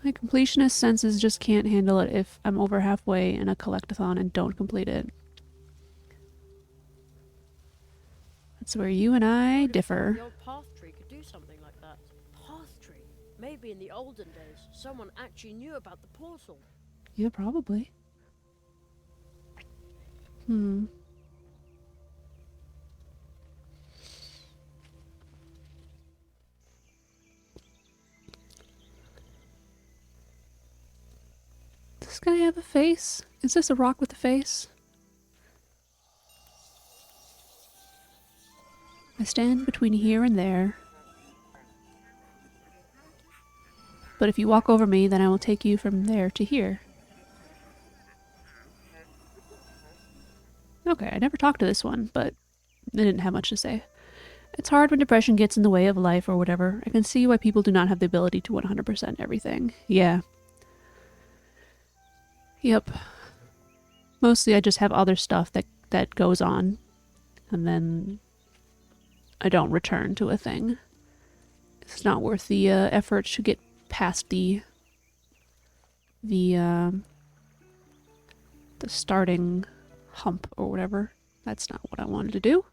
My completionist senses just can't handle it if I'm over halfway in a collectathon and don't complete it. That's where you and I differ. The old path tree could do something like that. Path tree? Maybe in the olden days, someone actually knew about the portal. Yeah, probably. Hmm. Does this guy have a face? Is this a rock with a face? I stand between here and there. But if you walk over me, then I will take you from there to here. Okay, I never talked to this one, but they didn't have much to say. It's hard when depression gets in the way of life or whatever. I can see why people do not have the ability to 100% everything. Yeah. Yep. Mostly I just have other stuff that goes on, and then I don't return to a thing. It's not worth the effort to get past the starting hump or whatever. That's not what I wanted to do.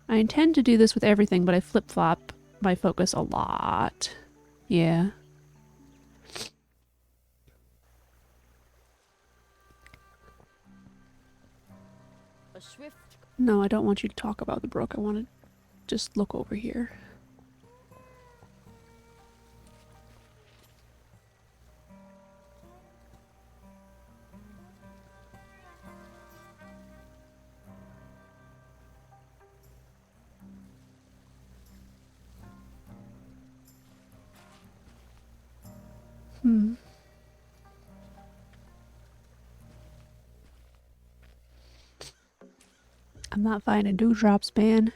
I intend to do this with everything, but I flip-flop my focus a lot. Yeah. A swift... No, I don't want you to talk about the brook. I want to just look over here. Hmm. I'm not finding dewdrops, man.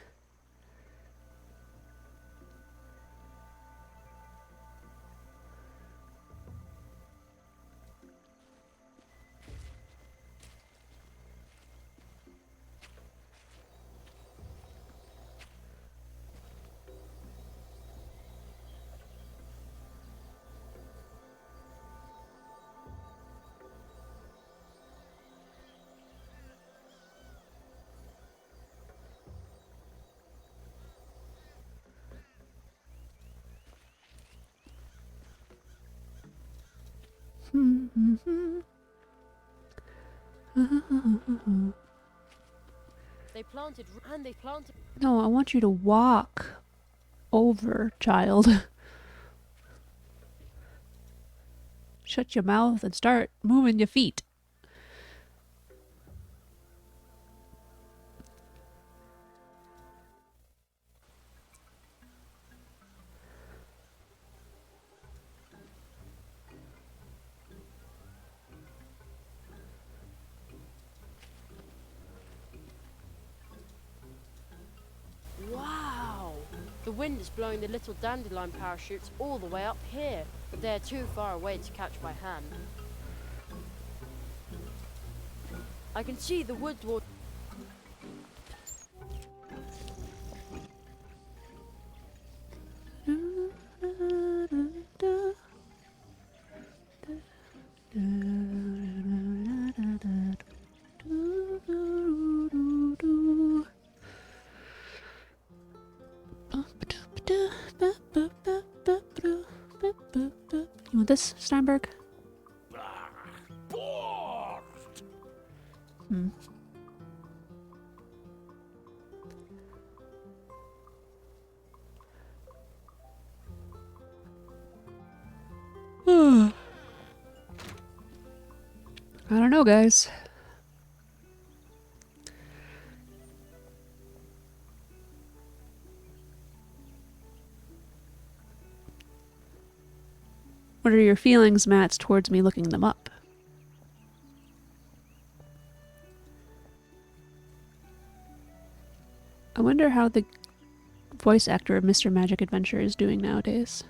They planted... And they planted... No, I want you to walk over, child. Shut your mouth and start moving your feet. Wow! The wind is blowing the little dandelion parachutes all the way up here, but they're too far away to catch my hand. I can see the wood dwarf... You want this, Steinberg? Hmm. I don't know, guys. What are your feelings, Matt, towards me looking them up? I wonder how the voice actor of Mr. Magic Adventure is doing nowadays.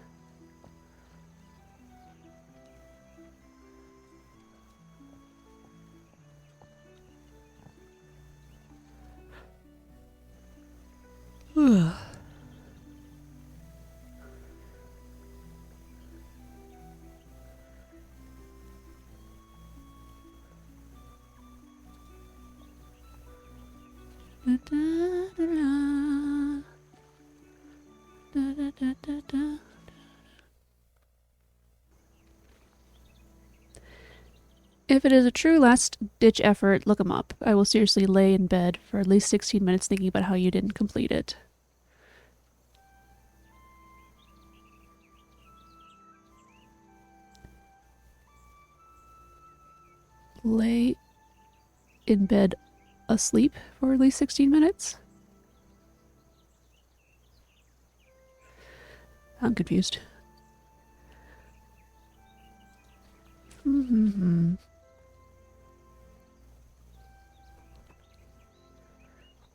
If it is a true last-ditch effort, look them up. I will seriously lay in bed for at least 16 minutes thinking about how you didn't complete it. Lay in bed asleep for at least 16 minutes? I'm confused.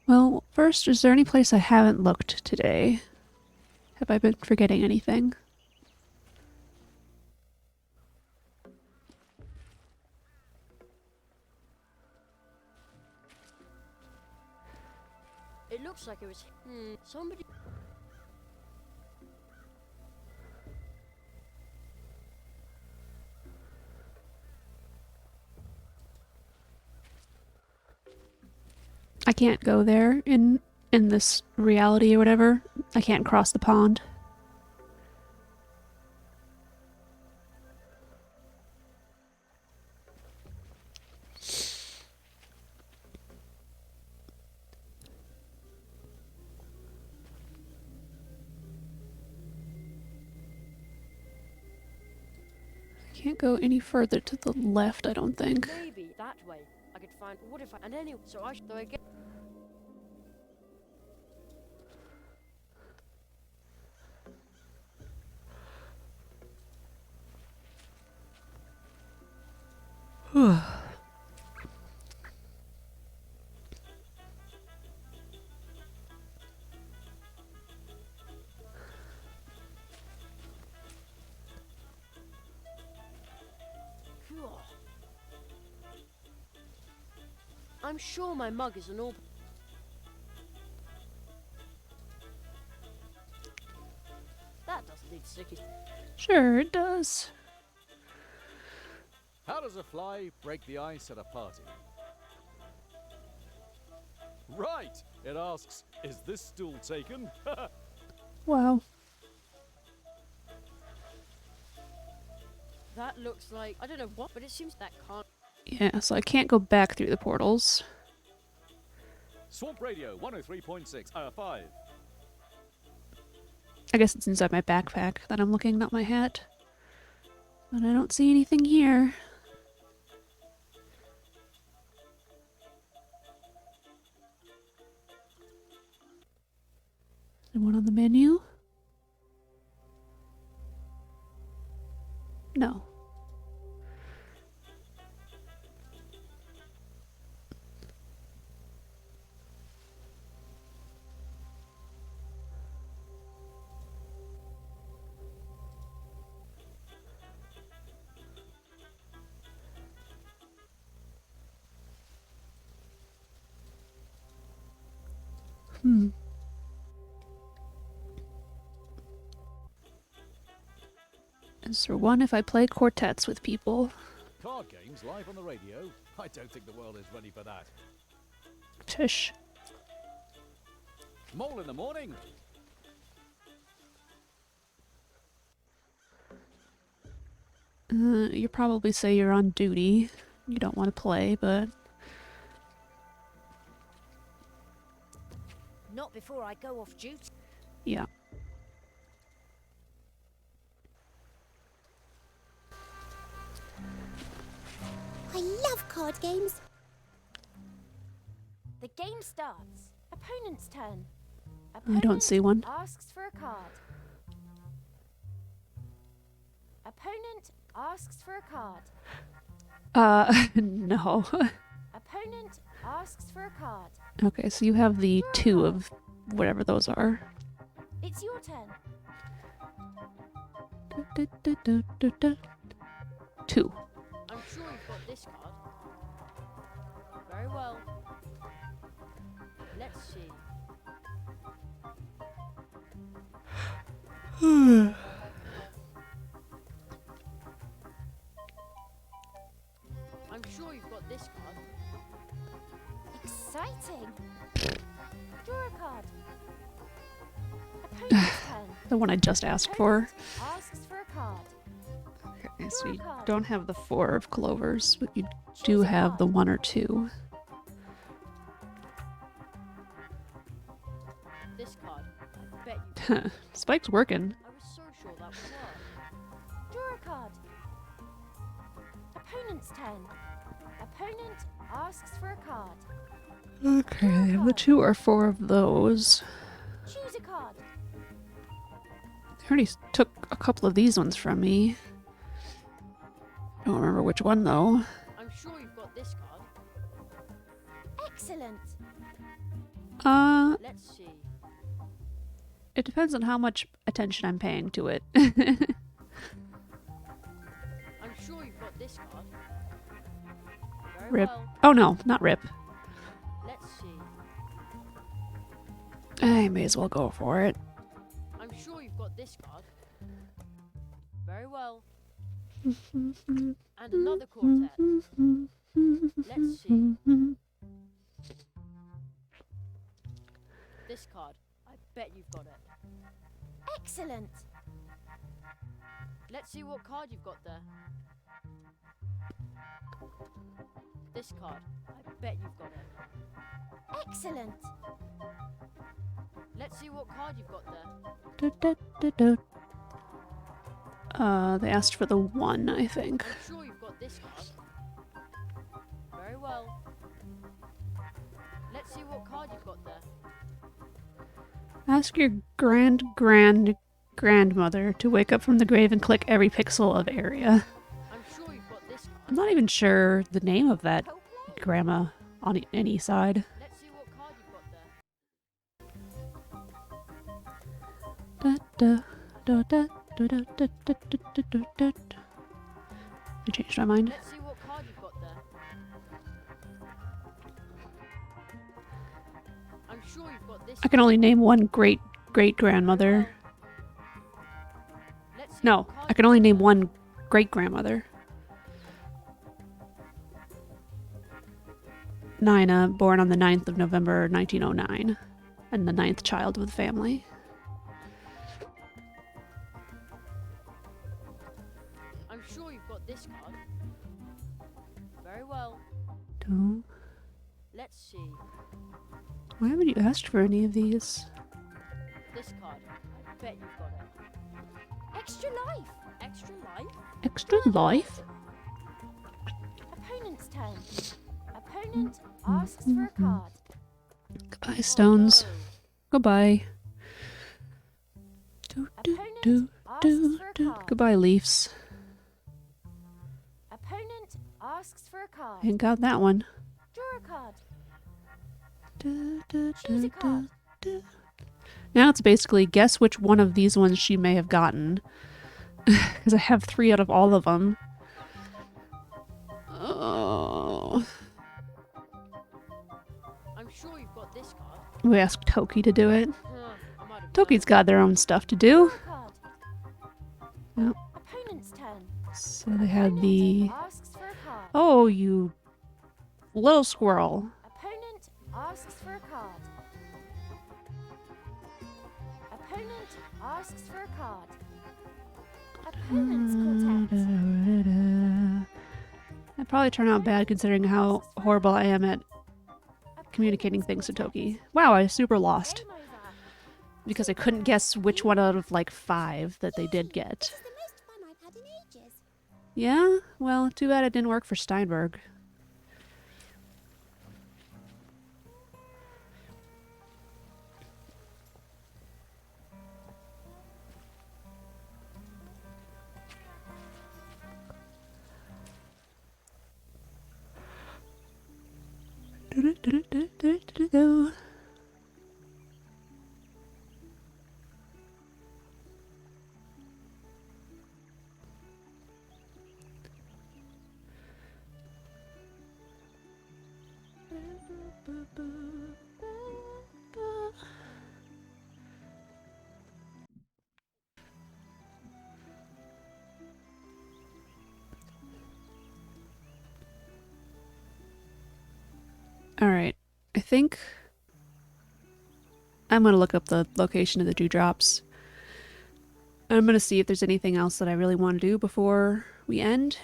Well, first, is there any place I haven't looked today? Have I been forgetting anything? It looks like it was. Somebody. I can't go there in this reality or whatever. I can't cross the pond. I can't go any further to the left, I don't think. Maybe that way. I could find. What if I. And anyway, so I. So I get. I'm sure my mug is an all. That doesn't need sticky. Sure, it does. How does a fly break the ice at a party? Right! It asks, is this stool taken? Wow. That looks like. I don't know what, but it seems that can't. Yeah, so I can't go back through the portals. Swamp Radio 103.6, 5. I guess it's inside my backpack that I'm looking, not my hat. But I don't see anything here. Is there one on the menu? No. Is there one if I play quartets with people? Card games live on the radio? I don't think the world is ready for that. Tish. Mole in the morning. You probably say you're on duty. You don't want to play, but... Not before I go off duty. yeah. I love card games. The game starts. Opponent's turn. I don't see one. Asks for a card. Opponent asks for a card. No. Opponent Opponent asks for a card. Okay, so you have the 2 of whatever those are. It's your turn. 2. I'm sure you've got this card. Very well. Let's see. I'm sure you've got this card. Exciting. Draw a card. Opponent's turn. The one I just asked for. Asks for a card. Okay, so you don't have the 4 of clovers, but you do have the 1 or 2. This card. I bet you. Spike's working. I was so sure that would work. Draw a card. Opponent's turn. Opponent asks for a card. Okay, I have the 2 or 4 of those. Choose a card. They already took a couple of these ones from me. Don't remember which one though. I'm sure you've got this card. Excellent. Let's see. It depends on how much attention I'm paying to it. I'm sure you've got this card. Very Rip. well. Oh no, not Rip. Let's see. I may as well go for it. I'm sure you've got this card. Very well. And another quartet. Let's see. This card. I bet you've got it. Excellent. Let's see what card you've got there. This card. I bet you've got it. Excellent. Let's see what card you've got there. They asked for the 1, I think. I'm sure you've got this card. Very well. Let's see what card you've got there. Ask your grandmother to wake up from the grave and click every pixel of area. I'm sure you've got this card. I'm not even sure the name of that grandma on any side. Let's see what card you've got there. I changed my mind. Let's see what card you've got there. I'm sure you've got this. I can only name one great-grandmother. Let's see No, what card I can only name one great-grandmother. Nina, born on the 9th of November 1909, and the 9th child of the family. I'm sure you've got this card. Very well. No. Let's see. Why haven't you asked for any of these? This card. I bet you've got it. Extra life. Extra life? Extra life? Opponent's turn. Opponent asks for a card. Goodbye, stones. Goodbye. Opponent asks for a card. Goodbye, leaves. Opponent asks for a card. Ain't got that one. Draw a card. Choose a card. Now it's basically guess which one of these ones she may have gotten. Because I have 3 out of all of them. Oh. I'm sure you've got this card. We asked Toki to do it. I might have Toki's got their own stuff to do. Draw a card. Yep. Opponent's turn. So they had the... Asks for a card. Oh, you little squirrel. Opponent asks for a card. Opponent asks for a card. Opponent's quartet. That'd probably turn out bad considering how horrible I am at communicating things to Toki. Wow, I super lost. Game over. Because I couldn't guess which one out of like 5 that they did get. This is the most fun I've had in ages. Yeah? Well, too bad it didn't work for Steinberg. All right. I think I'm going to look up the location of the dewdrops. I'm going to see if there's anything else that I really want to do before we end.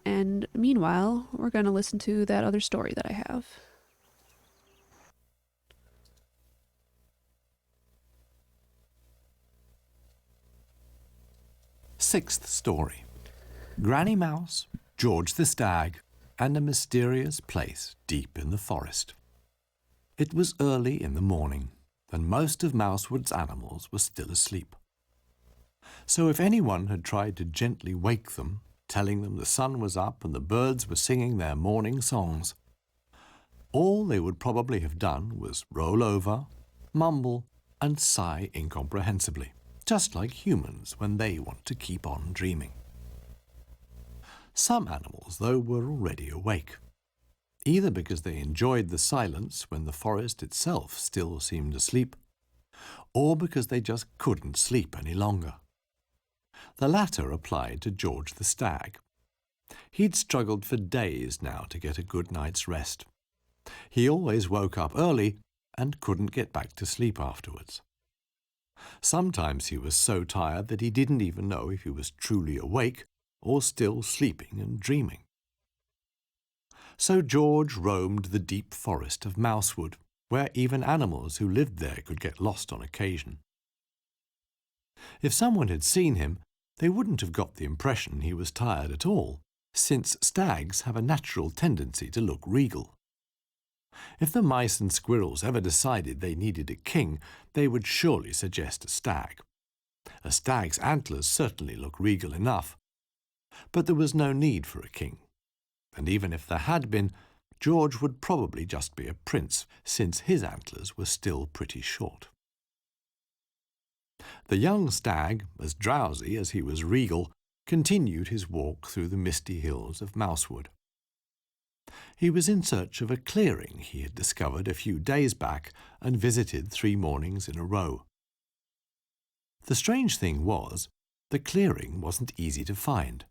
And meanwhile, we're going to listen to that other story that I have. Sixth story. Granny Mouse, George the Stag, and a mysterious place deep in the forest. It was early in the morning, and most of Mousewood's animals were still asleep. So if anyone had tried to gently wake them, telling them the sun was up and the birds were singing their morning songs, all they would probably have done was roll over, mumble, and sigh incomprehensibly, just like humans when they want to keep on dreaming. Some animals, though, were already awake, either because they enjoyed the silence when the forest itself still seemed asleep, or because they just couldn't sleep any longer. The latter applied to George the Stag. He'd struggled for days now to get a good night's rest. He always woke up early and couldn't get back to sleep afterwards. Sometimes he was so tired that he didn't even know if he was truly awake or still sleeping and dreaming. So George roamed the deep forest of Mousewood, where even animals who lived there could get lost on occasion. If someone had seen him, they wouldn't have got the impression he was tired at all, since stags have a natural tendency to look regal. If the mice and squirrels ever decided they needed a king, they would surely suggest a stag. A stag's antlers certainly look regal enough. But there was no need for a king. And even if there had been, George would probably just be a prince, since his antlers were still pretty short. The young stag, as drowsy as he was regal, continued his walk through the misty hills of Mousewood. He was in search of a clearing he had discovered a few days back and visited 3 mornings in a row. The strange thing was, the clearing wasn't easy to find.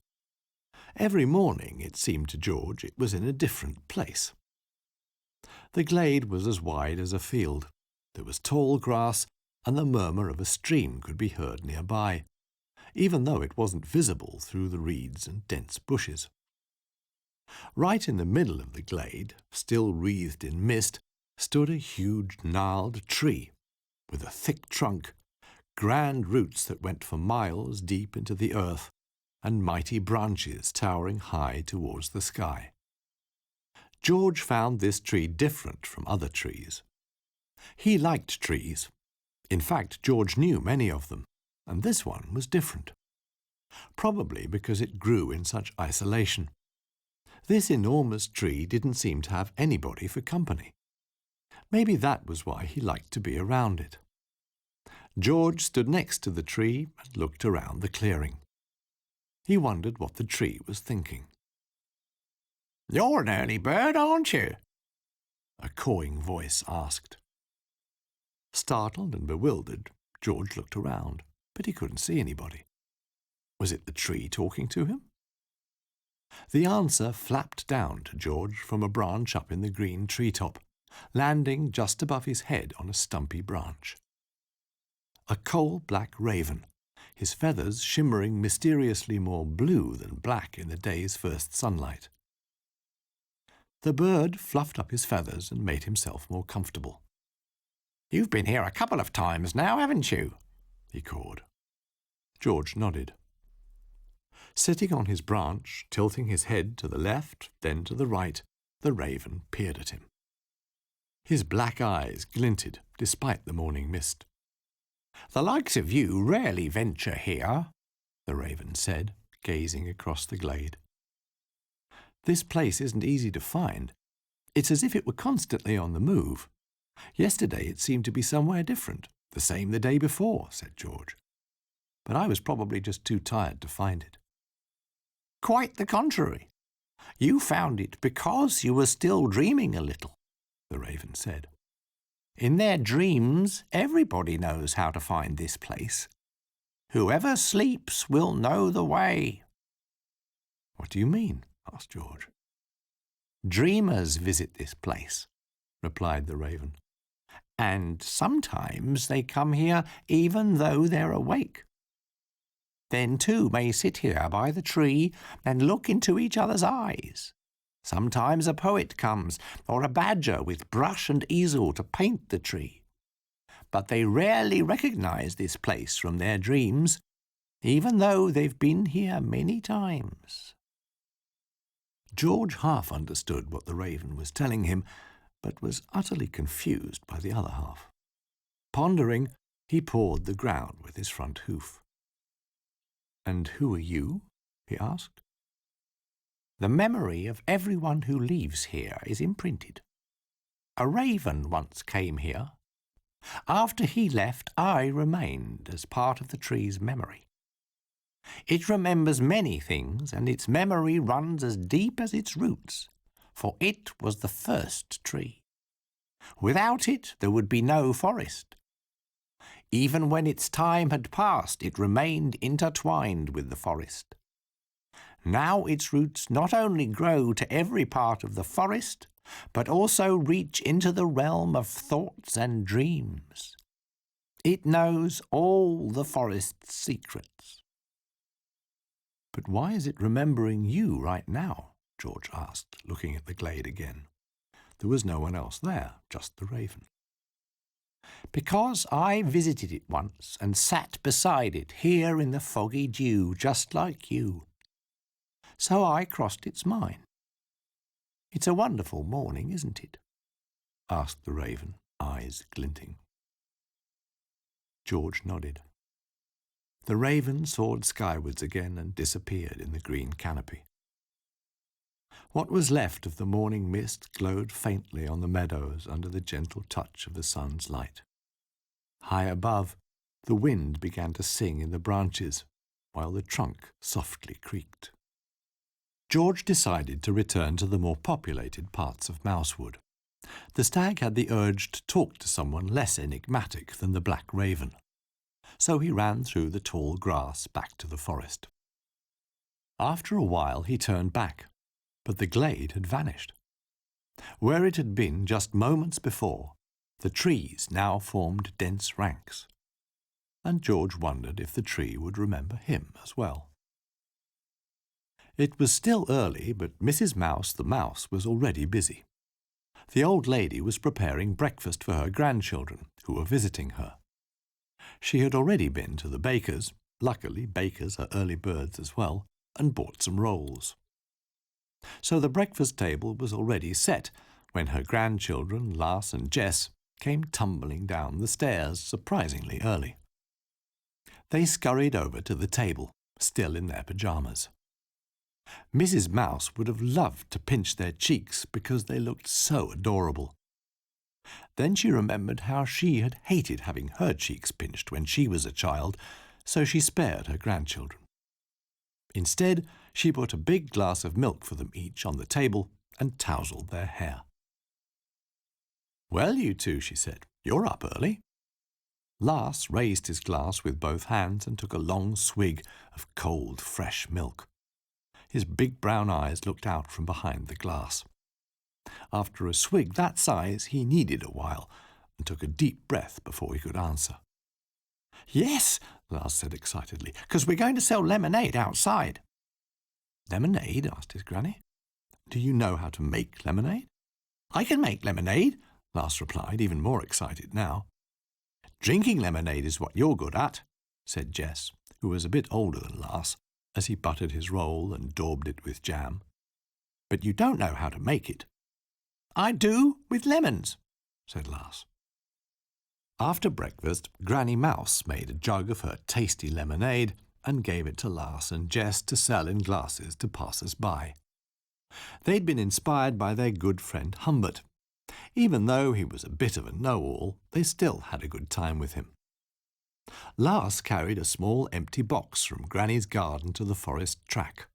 Every morning, it seemed to George, it was in a different place. The glade was as wide as a field. There was tall grass, and the murmur of a stream could be heard nearby, even though it wasn't visible through the reeds and dense bushes. Right in the middle of the glade, still wreathed in mist, stood a huge gnarled tree, with a thick trunk, grand roots that went for miles deep into the earth, and mighty branches towering high towards the sky. George found this tree different from other trees. He liked trees. In fact, George knew many of them, and this one was different. Probably because it grew in such isolation. This enormous tree didn't seem to have anybody for company. Maybe that was why he liked to be around it. George stood next to the tree and looked around the clearing. He wondered what the tree was thinking. "You're an early bird, aren't you?" a cawing voice asked. Startled and bewildered, George looked around, but he couldn't see anybody. Was it the tree talking to him? The answer flapped down to George from a branch up in the green treetop, landing just above his head on a stumpy branch. A coal-black raven, his feathers shimmering mysteriously more blue than black in the day's first sunlight. The bird fluffed up his feathers and made himself more comfortable. "You've been here a couple of times now, haven't you?" he cawed. George nodded. Sitting on his branch, tilting his head to the left, then to the right, the raven peered at him. His black eyes glinted despite the morning mist. "The likes of you rarely venture here," the raven said, gazing across the glade. "This place isn't easy to find. It's as if it were constantly on the move. Yesterday it seemed to be somewhere different, the same the day before, said George. But I was probably just too tired to find it. Quite the contrary. You found it because you were still dreaming a little, the raven said. In their dreams, everybody knows how to find this place. Whoever sleeps will know the way. What do you mean? Asked George. Dreamers visit this place, replied the raven. And sometimes they come here even though they're awake. Then two may sit here by the tree and look into each other's eyes. Sometimes a poet comes, or a badger with brush and easel to paint the tree. But they rarely recognize this place from their dreams, even though they've been here many times. George half understood what the raven was telling him, but was utterly confused by the other half. Pondering, he pawed the ground with his front hoof. "And who are you?" he asked. "The memory of everyone who leaves here is imprinted. A raven once came here. After he left, I remained as part of the tree's memory. It remembers many things, and its memory runs as deep as its roots, for it was the first tree. Without it, there would be no forest. Even when its time had passed, it remained intertwined with the forest. Now its roots not only grow to every part of the forest, but also reach into the realm of thoughts and dreams. It knows all the forest's secrets." "But why is it remembering you right now?" George asked, looking at the glade again. There was no one else there, just the raven. "Because I visited it once and sat beside it here in the foggy dew, just like you. So I crossed its mind. It's a wonderful morning, isn't it?" asked the raven, eyes glinting. George nodded. The raven soared skywards again and disappeared in the green canopy. What was left of the morning mist glowed faintly on the meadows under the gentle touch of the sun's light. High above, the wind began to sing in the branches, while the trunk softly creaked. George decided to return to the more populated parts of Mousewood. The stag had the urge to talk to someone less enigmatic than the black raven, so he ran through the tall grass back to the forest. After a while he turned back, but the glade had vanished. Where it had been just moments before, the trees now formed dense ranks, and George wondered if the tree would remember him as well. It was still early, but Mrs. Mouse the mouse was already busy. The old lady was preparing breakfast for her grandchildren, who were visiting her. She had already been to the baker's, luckily bakers are early birds as well, and bought some rolls. So the breakfast table was already set when her grandchildren, Lars and Jess, came tumbling down the stairs surprisingly early. They scurried over to the table, still in their pyjamas. Mrs. Mouse would have loved to pinch their cheeks because they looked so adorable. Then she remembered how she had hated having her cheeks pinched when she was a child, so she spared her grandchildren. Instead, she put a big glass of milk for them each on the table and tousled their hair. "Well, you two," she said, "you're up early." Lars raised his glass with both hands and took a long swig of cold, fresh milk. His big brown eyes looked out from behind the glass. After a swig that size, he needed a while and took a deep breath before he could answer. "Yes," Lars said excitedly, "'cause we're going to sell lemonade outside." "Lemonade?" asked his granny. "Do you know how to make lemonade?" "I can make lemonade," Lars replied, even more excited now. "Drinking lemonade is what you're good at," said Jess, who was a bit older than Lars, as he buttered his roll and daubed it with jam. "But you don't know how to make it." "I do, with lemons," said Lars. After breakfast, Granny Mouse made a jug of her tasty lemonade and gave it to Lars and Jess to sell in glasses to passers-by. They'd been inspired by their good friend Humbert. Even though he was a bit of a know-all, they still had a good time with him. Lars carried a small empty box from Granny's garden to the forest track,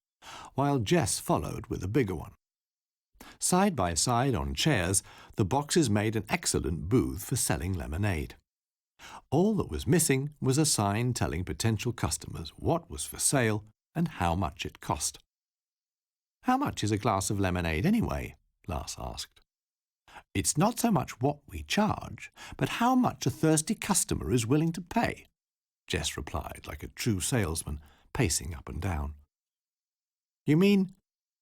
while Jess followed with a bigger one. Side by side on chairs, the boxes made an excellent booth for selling lemonade. All that was missing was a sign telling potential customers what was for sale and how much it cost. "How much is a glass of lemonade anyway?" Lars asked. "It's not so much what we charge, but how much a thirsty customer is willing to pay," Jess replied like a true salesman, pacing up and down. "You mean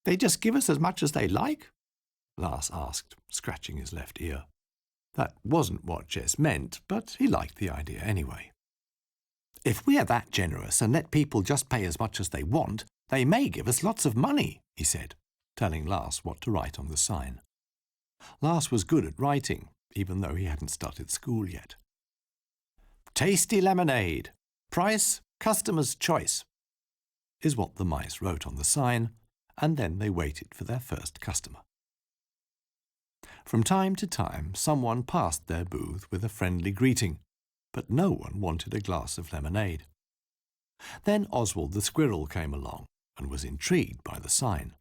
they just give us as much as they like?" Lars asked, scratching his left ear. That wasn't what Jess meant, but he liked the idea anyway. "If we're that generous and let people just pay as much as they want, they may give us lots of money," he said, telling Lars what to write on the sign. Lars was good at writing, even though he hadn't started school yet. "Tasty lemonade. Price, customer's choice," is what the mice wrote on the sign, and then they waited for their first customer. From time to time, someone passed their booth with a friendly greeting, but no one wanted a glass of lemonade. Then Oswald the squirrel came along and was intrigued by the sign.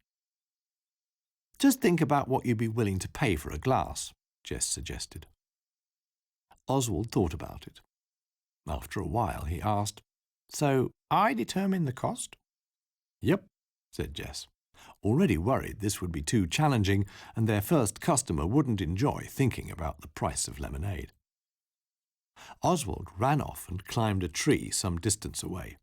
"Just think about what you'd be willing to pay for a glass," Jess suggested. Oswald thought about it. After a while, he asked, "So I determine the cost?" "Yep," said Jess, already worried this would be too challenging and their first customer wouldn't enjoy thinking about the price of lemonade. Oswald ran off and climbed a tree some distance away.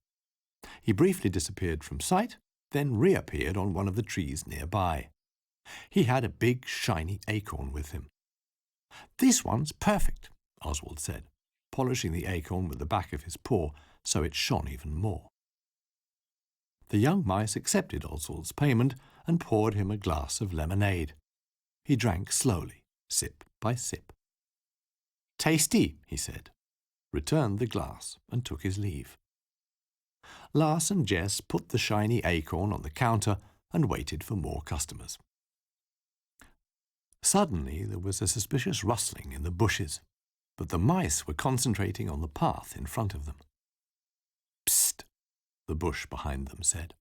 He briefly disappeared from sight, then reappeared on one of the trees nearby. He had a big, shiny acorn with him. "This one's perfect," Oswald said, polishing the acorn with the back of his paw so it shone even more. The young mice accepted Oswald's payment and poured him a glass of lemonade. He drank slowly, sip by sip. "Tasty," he said, returned the glass and took his leave. Lars and Jess put the shiny acorn on the counter and waited for more customers. Suddenly there was a suspicious rustling in the bushes, but the mice were concentrating on the path in front of them. "Psst," the bush behind them said.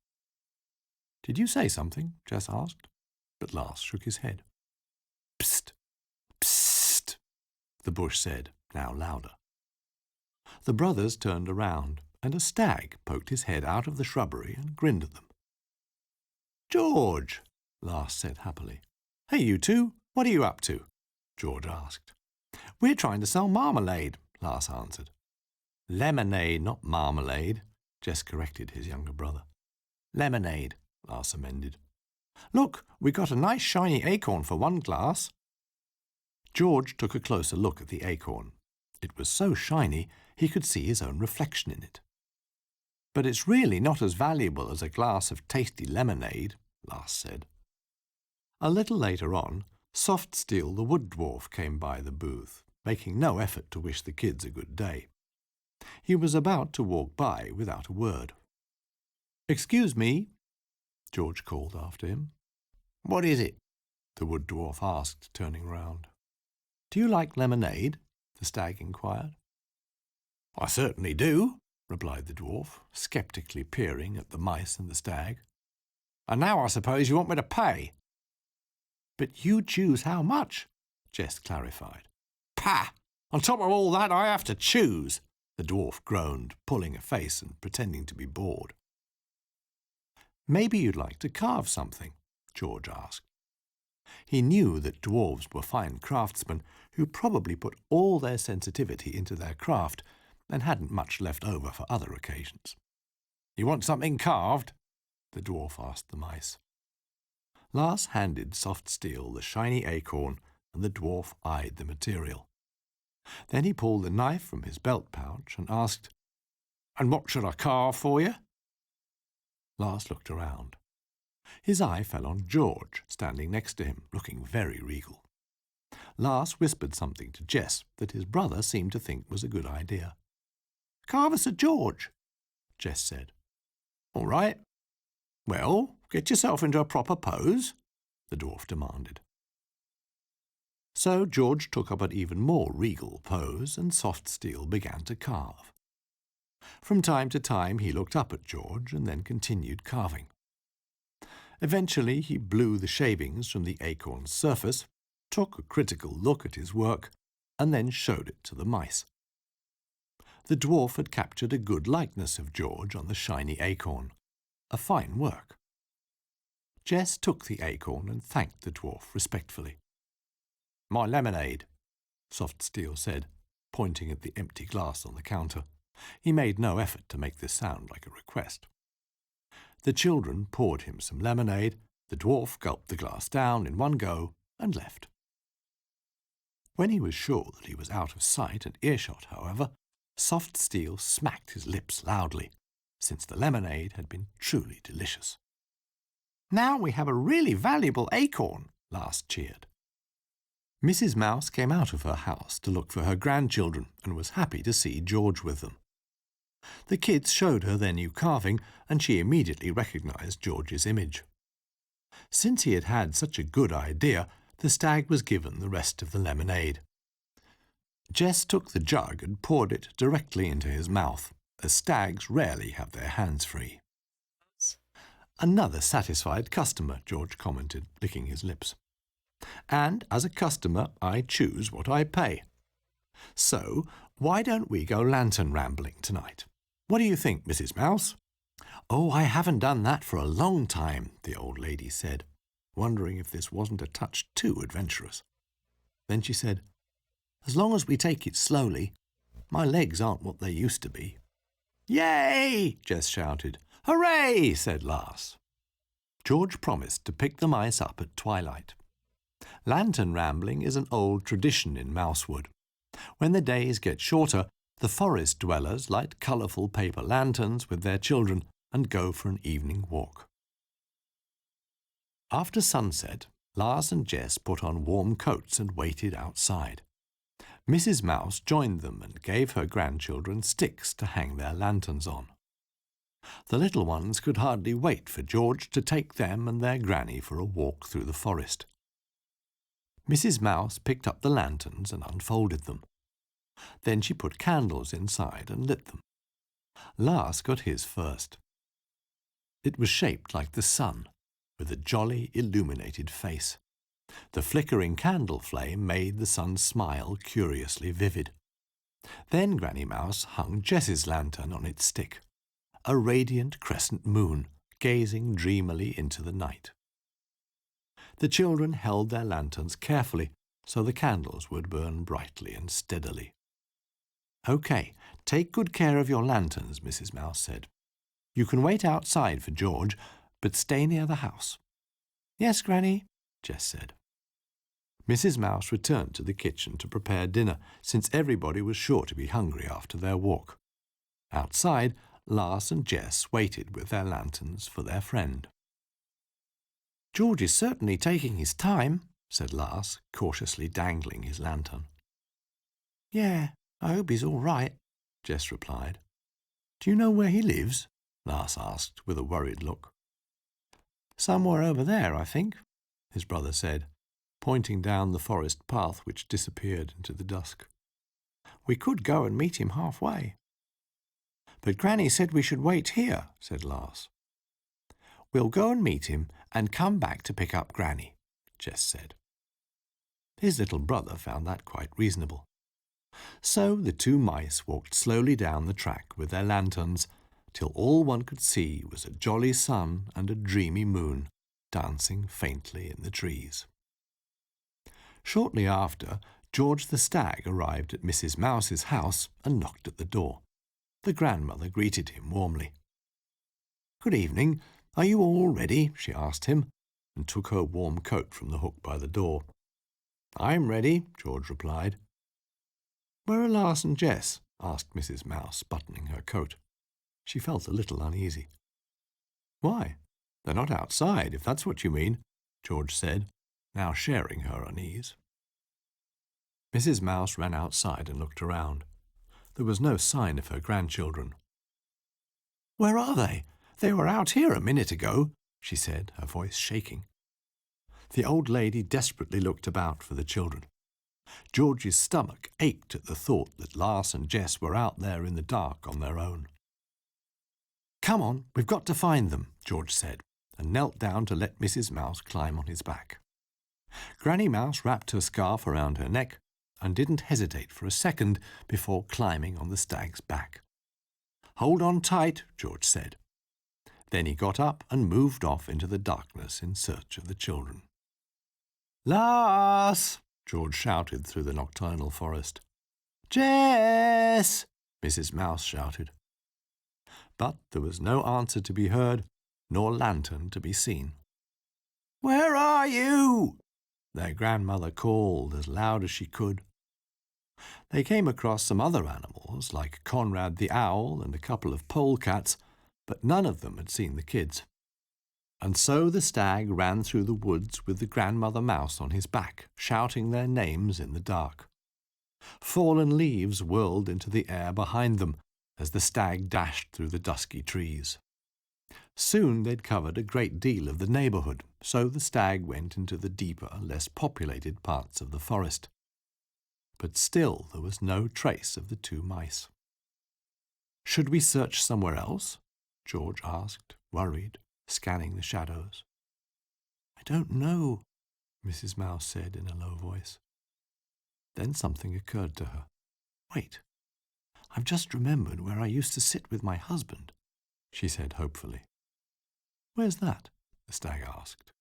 "Did you say something?" Jess asked, but Lars shook his head. "Psst, psst," the bush said, now louder. The brothers turned around, and a stag poked his head out of the shrubbery and grinned at them. "George," Lars said happily. "Hey, you two, what are you up to?" George asked. "We're trying to sell marmalade," Lars answered. "Lemonade, not marmalade," Jess corrected his younger brother. "Lemonade," Lars amended. "Look, we got a nice shiny acorn for one glass." George took a closer look at the acorn. It was so shiny he could see his own reflection in it. "But it's really not as valuable as a glass of tasty lemonade," Lars said. A little later on, Soft Steel the wood dwarf came by the booth, making no effort to wish the kids a good day. He was about to walk by without a word. "Excuse me," George called after him. "What is it?" the wood dwarf asked, turning round. "Do you like lemonade?" the stag inquired. "I certainly do," replied the dwarf, sceptically peering at the mice and the stag. "And now I suppose you want me to pay." "But you choose how much," Jess clarified. "Pah! On top of all that, I have to choose," the dwarf groaned, pulling a face and pretending to be bored. "Maybe you'd like to carve something?" George asked. He knew that dwarves were fine craftsmen who probably put all their sensitivity into their craft and hadn't much left over for other occasions. "You want something carved?" the dwarf asked the mice. Lars handed Soft Steel the shiny acorn, and the dwarf eyed the material. Then he pulled a knife from his belt pouch and asked, "And what should I carve for you?" Lars looked around. His eye fell on George, standing next to him, looking very regal. Lars whispered something to Jess that his brother seemed to think was a good idea. "Carve us a George," Jess said. "All right. Well, get yourself into a proper pose," the dwarf demanded. So George took up an even more regal pose, and Soft Steel began to carve. From time to time he looked up at George and then continued carving. Eventually he blew the shavings from the acorn's surface, took a critical look at his work, and then showed it to the mice. The dwarf had captured a good likeness of George on the shiny acorn. A fine work. Jess took the acorn and thanked the dwarf respectfully. "My lemonade," Soft Steel said, pointing at the empty glass on the counter. He made no effort to make this sound like a request. The children poured him some lemonade, the dwarf gulped the glass down in one go and left. When he was sure that he was out of sight and earshot, however, Soft Steel smacked his lips loudly, since the lemonade had been truly delicious. "Now we have a really valuable acorn," Lars cheered. Mrs. Mouse came out of her house to look for her grandchildren and was happy to see George with them. The kids showed her their new carving, and she immediately recognized George's image. Since he had had such a good idea, the stag was given the rest of the lemonade. Jess took the jug and poured it directly into his mouth, as stags rarely have their hands free. "Another satisfied customer," George commented, licking his lips. "And as a customer, I choose what I pay. So, why don't we go lantern rambling tonight? What do you think, Mrs. Mouse?" "Oh, I haven't done that for a long time," the old lady said, wondering if this wasn't a touch too adventurous. Then she said, "As long as we take it slowly, my legs aren't what they used to be." "Yay!" Jess shouted. "Hooray!" said Lars. George promised to pick the mice up at twilight. Lantern rambling is an old tradition in Mousewood. When the days get shorter, the forest dwellers light colourful paper lanterns with their children and go for an evening walk. After sunset, Lars and Jess put on warm coats and waited outside. Mrs. Mouse joined them and gave her grandchildren sticks to hang their lanterns on. The little ones could hardly wait for George to take them and their granny for a walk through the forest. Mrs. Mouse picked up the lanterns and unfolded them. Then she put candles inside and lit them. Lars got his first. It was shaped like the sun, with a jolly, illuminated face. The flickering candle flame made the sun's smile curiously vivid. Then Granny Mouse hung Jess's lantern on its stick, a radiant crescent moon gazing dreamily into the night. The children held their lanterns carefully so the candles would burn brightly and steadily. "Okay, take good care of your lanterns," Mrs. Mouse said. "You can wait outside for George, but stay near the house." "Yes, Granny," Jess said. Mrs. Mouse returned to the kitchen to prepare dinner, since everybody was sure to be hungry after their walk. Outside, Lars and Jess waited with their lanterns for their friend. "George is certainly taking his time," said Lars, cautiously dangling his lantern. "Yeah, I hope he's all right," Jess replied. "Do you know where he lives?" Lars asked with a worried look. "Somewhere over there, I think," his brother said, pointing down the forest path which disappeared into the dusk. "We could go and meet him halfway." "But Granny said we should wait here," said Lars. "We'll go and meet him and come back to pick up Granny," Jess said. His little brother found that quite reasonable. So the two mice walked slowly down the track with their lanterns, till all one could see was a jolly sun and a dreamy moon dancing faintly in the trees. Shortly after, George the Stag arrived at Mrs. Mouse's house and knocked at the door. The grandmother greeted him warmly. "Good evening. Are you all ready?" she asked him, and took her warm coat from the hook by the door. "I'm ready," George replied. "Where are Lars and Jess?" asked Mrs. Mouse, buttoning her coat. She felt a little uneasy. "Why, they're not outside, if that's what you mean," George said, now sharing her unease. Mrs. Mouse ran outside and looked around. There was no sign of her grandchildren. "Where are they? They were out here a minute ago," she said, her voice shaking. The old lady desperately looked about for the children. George's stomach ached at the thought that Lars and Jess were out there in the dark on their own. "Come on, we've got to find them," George said, and knelt down to let Mrs. Mouse climb on his back. Granny Mouse wrapped her scarf around her neck and didn't hesitate for a second before climbing on the stag's back. "Hold on tight," George said. Then he got up and moved off into the darkness in search of the children. "Lars!" George shouted through the nocturnal forest. "Jess!" Mrs. Mouse shouted. But there was no answer to be heard, nor lantern to be seen. "Where are you?" their grandmother called as loud as she could. They came across some other animals, like Conrad the owl and a couple of polecats, but none of them had seen the kids. And so the stag ran through the woods with the grandmother mouse on his back, shouting their names in the dark. Fallen leaves whirled into the air behind them as the stag dashed through the dusky trees. Soon they'd covered a great deal of the neighbourhood, so the stag went into the deeper, less populated parts of the forest. But still there was no trace of the two mice. "Should we search somewhere else?" George asked, worried, scanning the shadows. "I don't know," Mrs. Mouse said in a low voice. Then something occurred to her. "Wait, I've just remembered where I used to sit with my husband," she said hopefully. "Where's that?" the stag asked.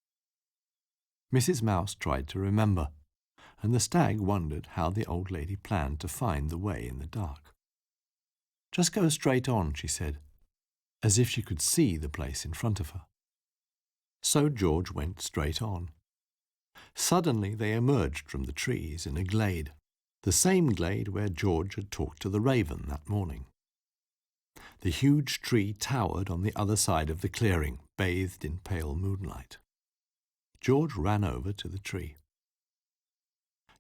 Mrs. Mouse tried to remember, and the stag wondered how the old lady planned to find the way in the dark. "Just go straight on," she said, as if she could see the place in front of her. So George went straight on. Suddenly they emerged from the trees in a glade, the same glade where George had talked to the raven that morning. The huge tree towered on the other side of the clearing, bathed in pale moonlight. George ran over to the tree.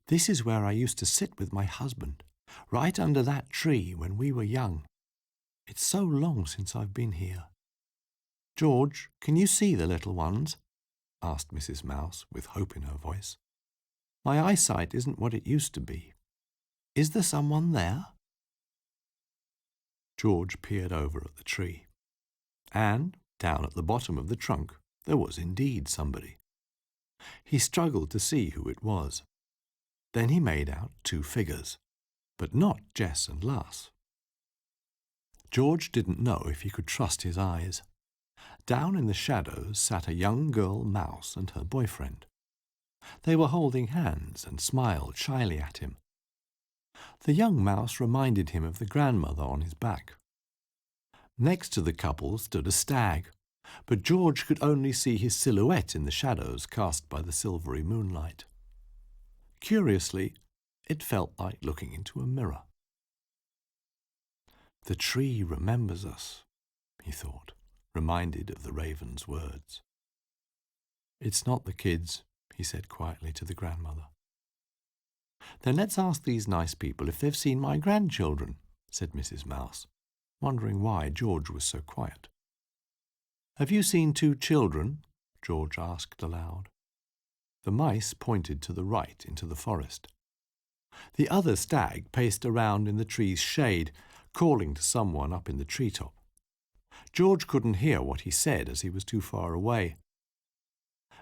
"This is where I used to sit with my husband, right under that tree when we were young. It's so long since I've been here." "George, can you see the little ones?" asked Mrs. Mouse with hope in her voice. "My eyesight isn't what it used to be. Is there someone there?" George peered over at the tree, and down at the bottom of the trunk there was indeed somebody. He struggled to see who it was. Then he made out two figures, but not Jess and Lars. George didn't know if he could trust his eyes. Down in the shadows sat a young girl mouse and her boyfriend. They were holding hands and smiled shyly at him. The young mouse reminded him of the grandmother on his back. Next to the couple stood a stag, but George could only see his silhouette in the shadows cast by the silvery moonlight. Curiously, it felt like looking into a mirror. "The tree remembers us," he thought, reminded of the raven's words. "It's not the kids," he said quietly to the grandmother. "Then let's ask these nice people if they've seen my grandchildren," said Mrs. Mouse, wondering why George was so quiet. "Have you seen two children?" George asked aloud. The mice pointed to the right into the forest. The other stag paced around in the tree's shade, calling to someone up in the treetop. George couldn't hear what he said as he was too far away.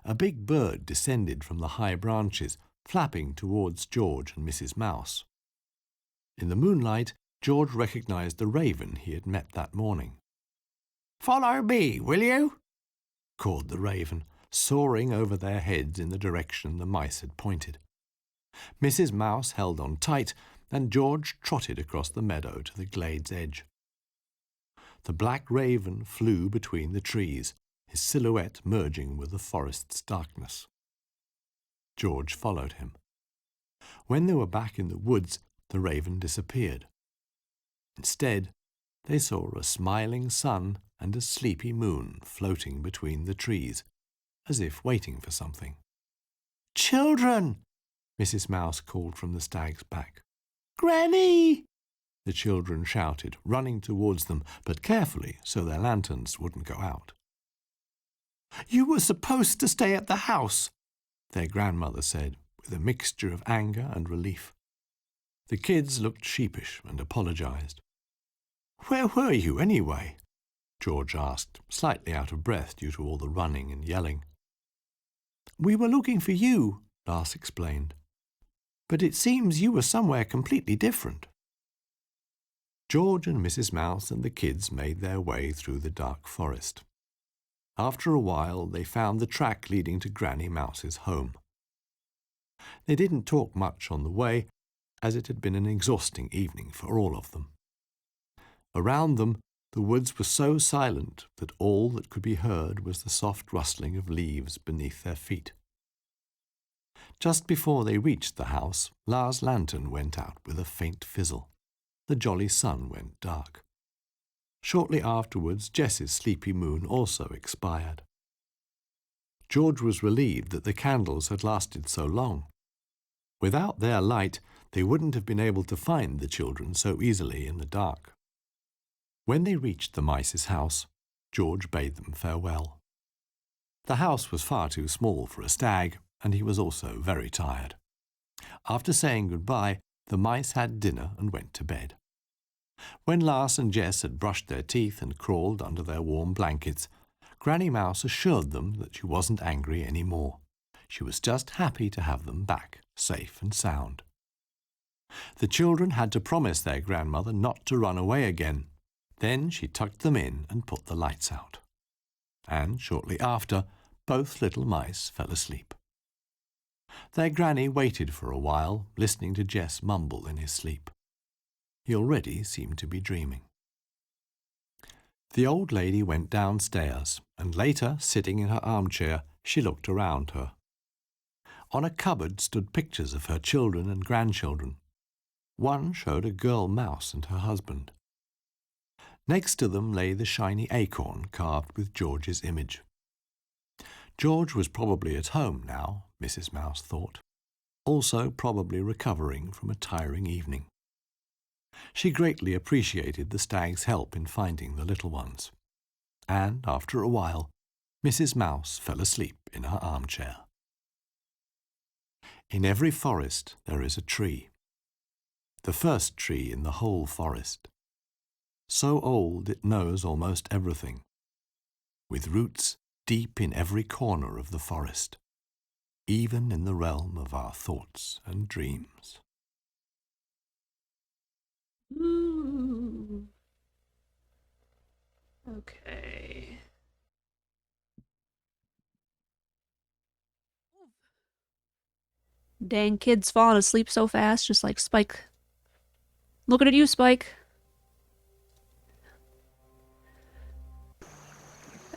A big bird descended from the high branches, flapping towards George and Mrs. Mouse. In the moonlight, George recognized the raven he had met that morning. "Follow me, will you?" called the raven, soaring over their heads in the direction the mice had pointed. Mrs. Mouse held on tight, and George trotted across the meadow to the glade's edge. The black raven flew between the trees, his silhouette merging with the forest's darkness. George followed him. When they were back in the woods, the raven disappeared. Instead, they saw a smiling sun and a sleepy moon floating between the trees, as if waiting for something. "Children!" Mrs. Mouse called from the stag's back. "Granny!" the children shouted, running towards them, but carefully so their lanterns wouldn't go out. "You were supposed to stay at the house," their grandmother said, with a mixture of anger and relief. The kids looked sheepish and apologized. "Where were you, anyway?" George asked, slightly out of breath due to all the running and yelling. "We were looking for you," Lars explained. "But it seems you were somewhere completely different." George and Mrs. Mouse and the kids made their way through the dark forest. After a while, they found the track leading to Granny Mouse's home. They didn't talk much on the way, as it had been an exhausting evening for all of them. Around them, the woods were so silent that all that could be heard was the soft rustling of leaves beneath their feet. Just before they reached the house, Lars' lantern went out with a faint fizzle. The jolly sun went dark. Shortly afterwards, Jess's sleepy moon also expired. George was relieved that the candles had lasted so long. Without their light, they wouldn't have been able to find the children so easily in the dark. When they reached the mice's house, George bade them farewell. The house was far too small for a stag, and he was also very tired. After saying goodbye, the mice had dinner and went to bed. When Lars and Jess had brushed their teeth and crawled under their warm blankets, Granny Mouse assured them that she wasn't angry any more. She was just happy to have them back, safe and sound. The children had to promise their grandmother not to run away again. Then she tucked them in and put the lights out. And shortly after, both little mice fell asleep. Their granny waited for a while, listening to Jess mumble in his sleep. He already seemed to be dreaming. The old lady went downstairs, and later, sitting in her armchair, she looked around her. On a cupboard stood pictures of her children and grandchildren. One showed a girl mouse and her husband. Next to them lay the shiny acorn carved with George's image. George was probably at home now, Mrs. Mouse thought, also probably recovering from a tiring evening. She greatly appreciated the stag's help in finding the little ones. And after a while, Mrs. Mouse fell asleep in her armchair. In every forest there is a tree. The first tree in the whole forest. So old it knows almost everything, with roots deep in every corner of the forest, even in the realm of our thoughts and dreams. Ooh. Okay. Dang kid's falling asleep so fast, just like Spike. Looking at you, Spike.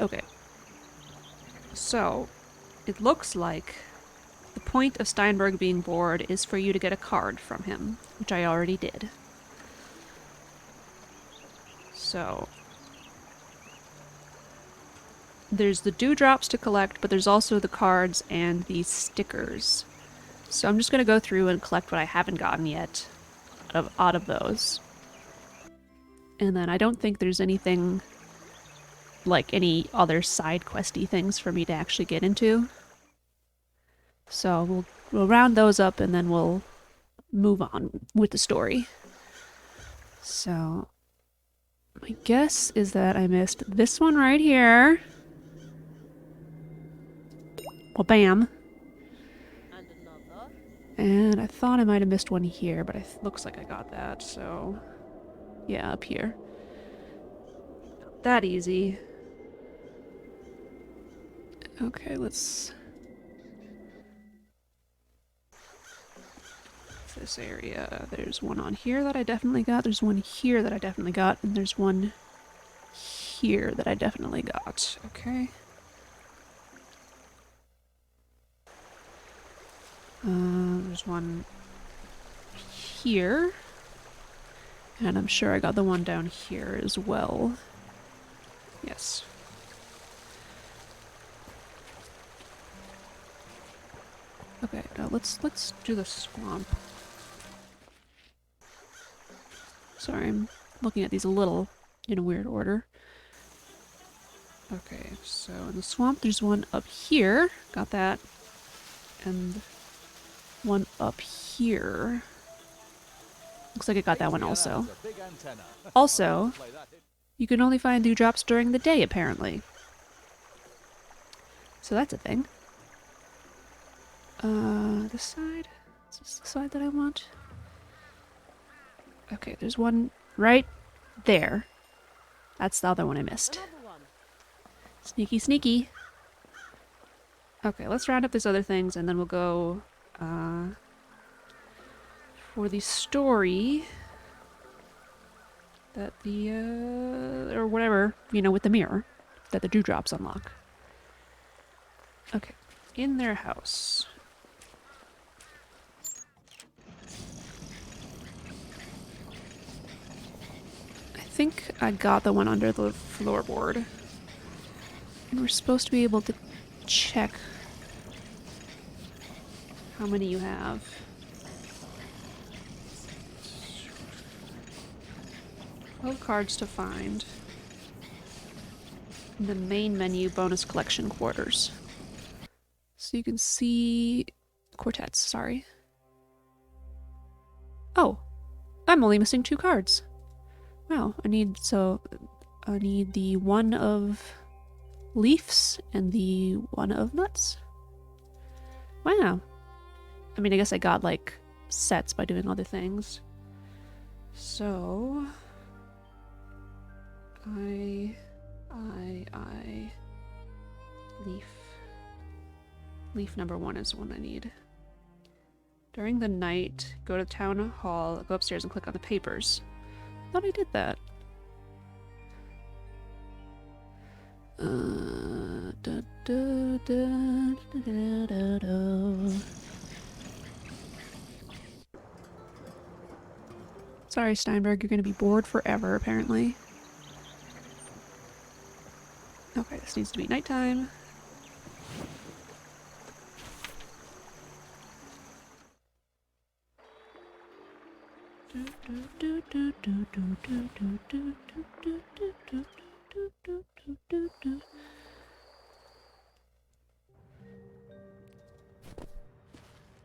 Okay. So, it looks like the point of Steinberg being bored is for you to get a card from him, which I already did. So, there's the dewdrops to collect, but there's also the cards and these stickers. So I'm just going to go through and collect what I haven't gotten yet out of those. And then I don't think there's anything like any other side questy things for me to actually get into. So we'll round those up and then we'll move on with the story. So my guess is that I missed this one right here. Well, bam. And another. And I thought I might have missed one here, but it looks like I got that, so yeah, up here. Not that easy. Okay, let's... this area. There's one on here that I definitely got, there's one here that I definitely got, and there's one here that I definitely got. Okay. There's one here. And I'm sure I got the one down here as well. Yes. Okay, now let's do the swamp. Sorry, I'm looking at these a little in a weird order. Okay, so in the swamp there's one up here. Got that. And one up here. Looks like I got that one also. Also, you can only find dewdrops during the day, apparently. So that's a thing. This side? Is this the side that I want? Okay, there's one right there. That's the other one I missed. Sneaky, sneaky. Okay, let's round up these other things and then we'll go for the story that the, or whatever, you know, with the mirror that the dewdrops unlock. Okay, in their house. I think I got the one under the floorboard. And we're supposed to be able to check how many you have. Twelve cards to find. In the main menu, bonus collection quarters. So you can see quartets, sorry. Oh, I'm only missing 2 cards. Wow, I need the one of leaves and the one of nuts. Wow. I mean, I guess I got like sets by doing other things. So leaf number 1 is the one I need. During the night, go to town hall, go upstairs and click on the papers. I thought I did that. Sorry, Steinberg, you're gonna be bored forever, apparently. Okay, this needs to be nighttime.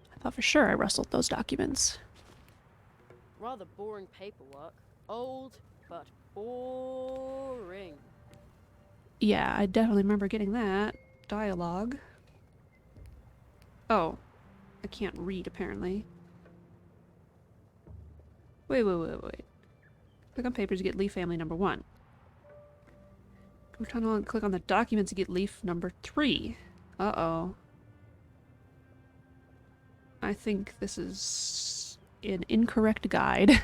I thought for sure I rustled those documents. Rather boring paperwork. Old, but boring. Yeah, I definitely remember getting that. Dialogue. Oh. I can't read, apparently. Wait. Click on papers to get leaf family number 1. Go to tunnel and click on the documents to get leaf number 3. Uh-oh. I think this is an incorrect guide.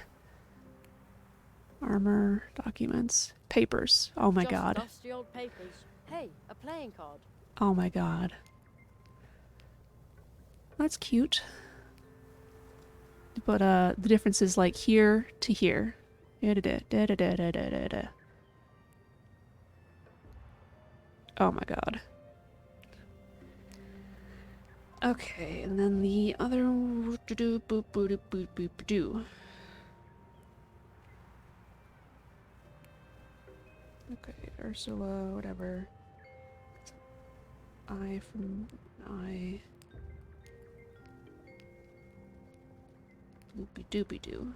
Armor, documents, papers. Oh my god. Dusty old papers. Hey, a playing card. Oh my god. That's cute. But the difference is like here to here. Oh my god. Okay, and then the other Okay, Ursula, whatever. I from I. Loopy doopy doo.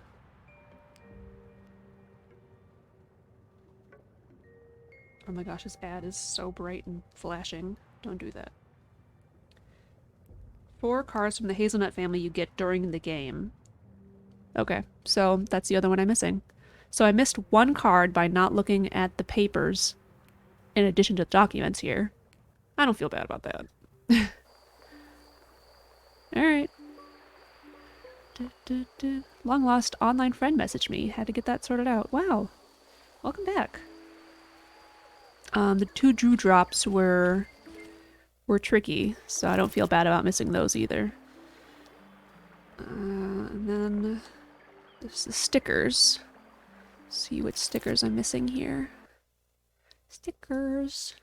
Oh my gosh, this ad is so bright and flashing. Don't do that. 4 cards from the hazelnut family you get during the game. Okay, so that's the other one I'm missing. So I missed 1 card by not looking at the papers in addition to the documents here. I don't feel bad about that. Alright. Long lost online friend messaged me. Had to get that sorted out. Wow. Welcome back. The 2 dewdrops were tricky, so I don't feel bad about missing those either. And then there's the stickers. See what stickers I'm missing here. Stickers.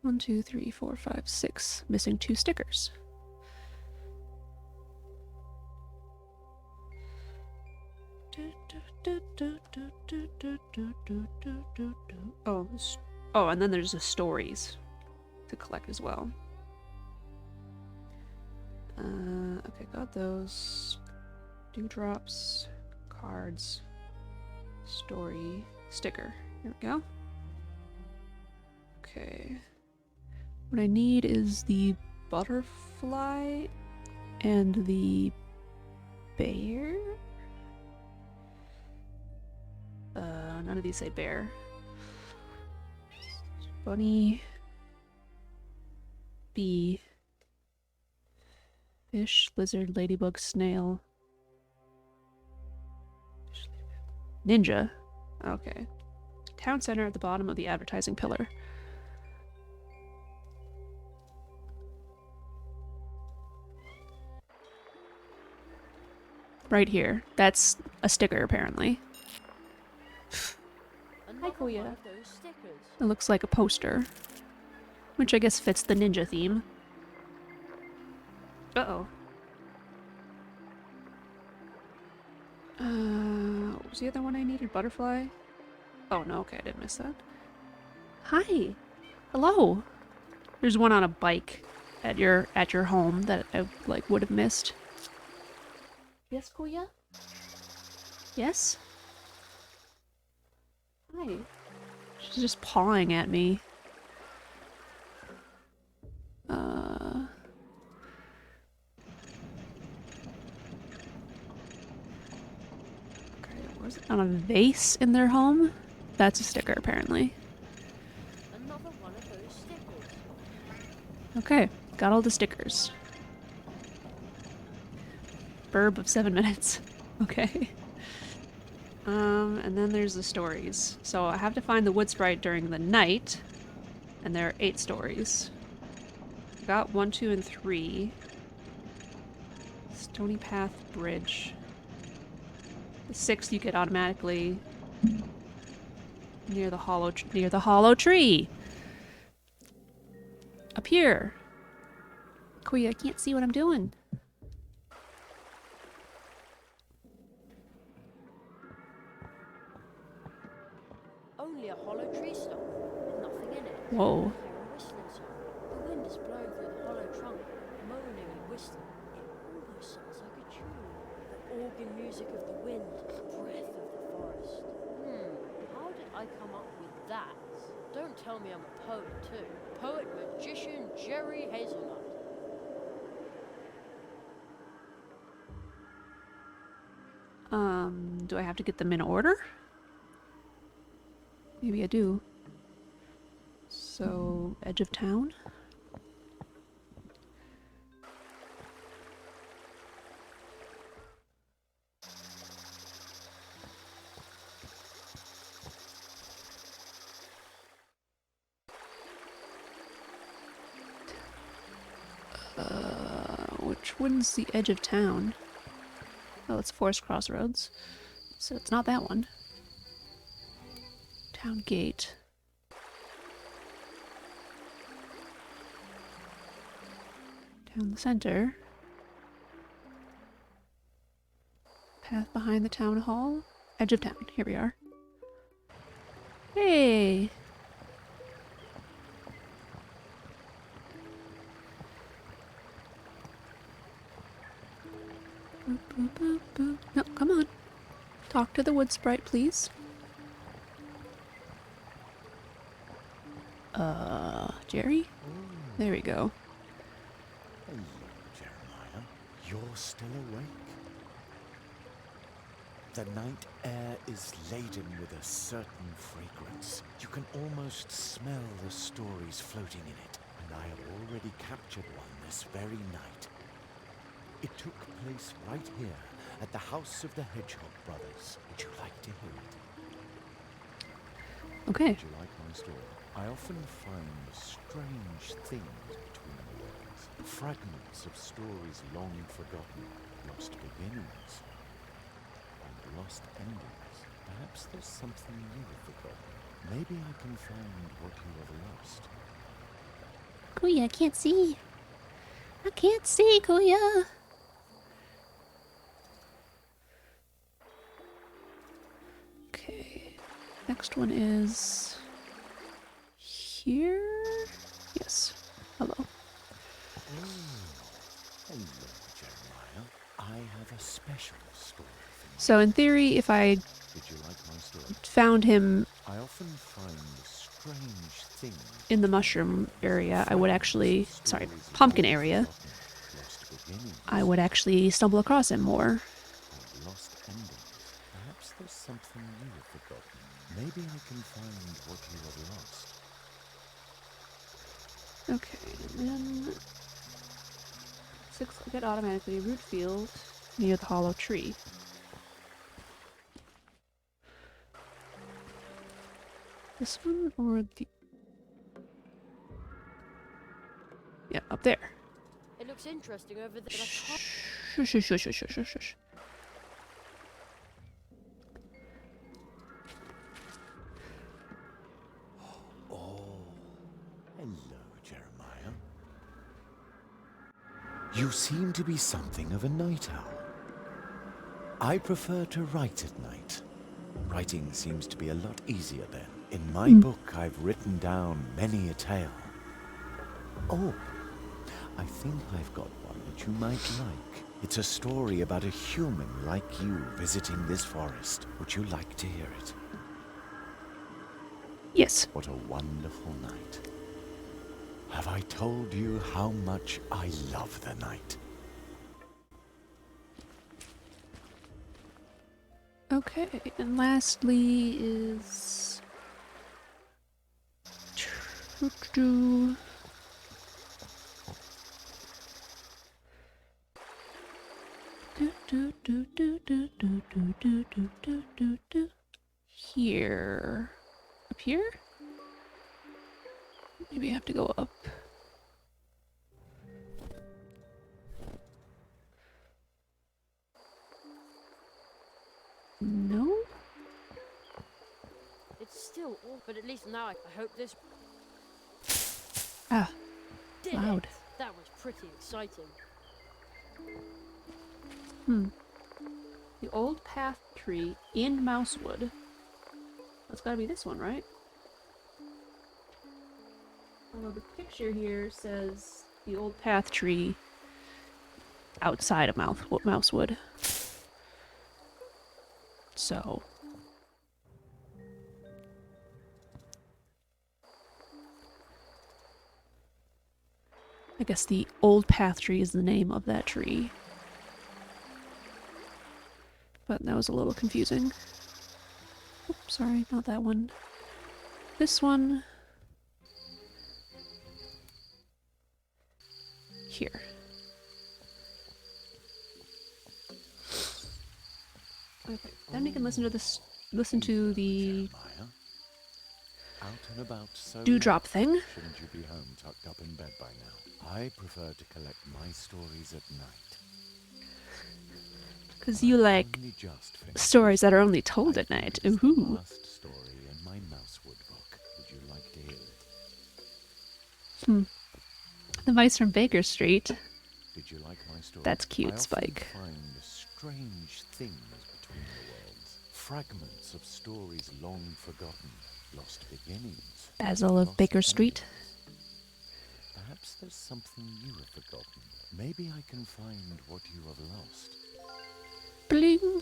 1, 2, 3, 4, 5, 6. Missing 2 stickers. Oh, and then there's the stories to collect as well. Okay, got those. Dewdrops, cards, story, sticker. Here we go. Okay. What I need is the butterfly and the bear. None of these say bear. Bunny, bee, fish, lizard, ladybug, snail, ninja. Okay. Town center at the bottom of the advertising pillar. Right here. That's a sticker, apparently. Hi, Kuya. It looks like a poster. Which I guess fits the ninja theme. Uh-oh. What was the other one I needed? Butterfly? Oh, no, okay, I didn't miss that. Hi! Hello! There's one on a bike at your home that I, like, would have missed. Yes, Kuya? Yes? Hi. She's just pawing at me. Okay, was it on a vase in their home? That's a sticker, apparently. Another one of those stickers. Okay, got all the stickers. Burb of 7 minutes. Okay. And then there's the stories. So I have to find the wood sprite during the night, and there are 8 stories. I got 1, 2, and 3. Stony Path Bridge. The 6th you get automatically near the hollow tree. Up here. Koya, I can't see what I'm doing. Only a hollow tree stump, with nothing in it. Whoa. I hear a whistling sound. The wind is blowing through the hollow trunk, moaning and whistling. It almost sounds like a tune. The organ music of the wind, breath of the forest. How did I come up with that? Don't tell me I'm a poet too. Poet magician Jerry Hazelnut. Do I have to get them in order? Maybe I do. So, edge of town? Which one's the edge of town? Oh, it's Forest Crossroads. So it's not that one. Town Gate. Town Center. Path behind the town hall. Edge of town. Here we are. Hey! Boop, boop, boop, boop. No, come on. Talk to the wood sprite, please. Jerry? There we go. Hello, Jeremiah. You're still awake? The night air is laden with a certain fragrance. You can almost smell the stories floating in it, and I have already captured one this very night. It took place right here at the house of the Hedgehog brothers. Would you like to hear it? Okay. Would you like my story? I often find strange things between the words. Fragments of stories long forgotten, lost beginnings, and lost endings. Perhaps there's something you have forgotten. Maybe I can find what you have lost. Kuya, I can't see. I can't see, Kuya. Okay. Next one is here. Yes. Hello. Hello. a special story for me. So in theory, if I Did you like my story? found him I often find strange things in the mushroom area, I would actually, sorry, pumpkin area, I would actually stumble across him more. Lost endings. Perhaps there's something you have forgotten. Maybe I can find what you have lost. Okay, and then 6 get automatically root field near the hollow tree. This one or the... Yeah, up there. It looks interesting over there. Shush, shush, shush, shush, shush, shush, shush. Hello, Jeremiah. You seem to be something of a night owl. I prefer to write at night. Writing seems to be a lot easier then. In my book, I've written down many a tale. Oh, I think I've got one that you might like. It's a story about a human like you visiting this forest. Would you like to hear it? Yes. What a wonderful night. Have I told you how much I love the night? Okay, and lastly is... Here. Up here? Maybe I have to go up. No? It's still all, but at least now I hope this Ah, did loud. it. That was pretty exciting. The old path tree in Mousewood. That's gotta be this one, right? Although the picture here says the old path tree outside of Mousewood. So. I guess the old path tree is the name of that tree. But that was a little confusing. Oops, sorry, not that one. This one. Here. Okay, then we can listen to this. Listen to the Jeremiah? Out and about so dewdrop thing. Shouldn't you be home tucked up in bed by now? I prefer to collect my stories at night. Because you like Only just finished. stories that are only told I at think night. it's the Ooh. last story in my Mousewood book. Would you like to hear it? The mice from Baker Street. Did you like my story? That's cute, I often Spike. find strange things between the worlds. Fragments of stories long forgotten. Lost beginnings. Basil of lost Baker Street. endings. Perhaps there's something you have forgotten. Maybe I can find what you have lost. Bling.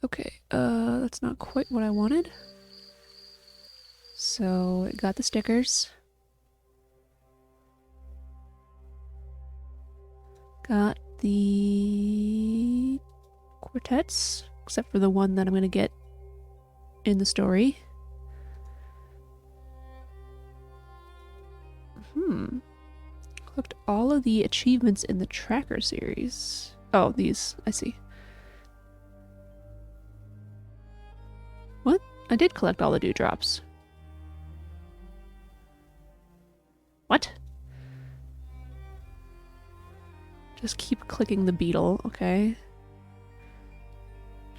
Okay, that's not quite what I wanted. So, got the stickers. Got the quartets, except for the one that I'm gonna get in the story. Collect all of the achievements in the tracker series. Oh, these. I see. What? I did collect all the dewdrops. What? Just keep clicking the beetle, okay?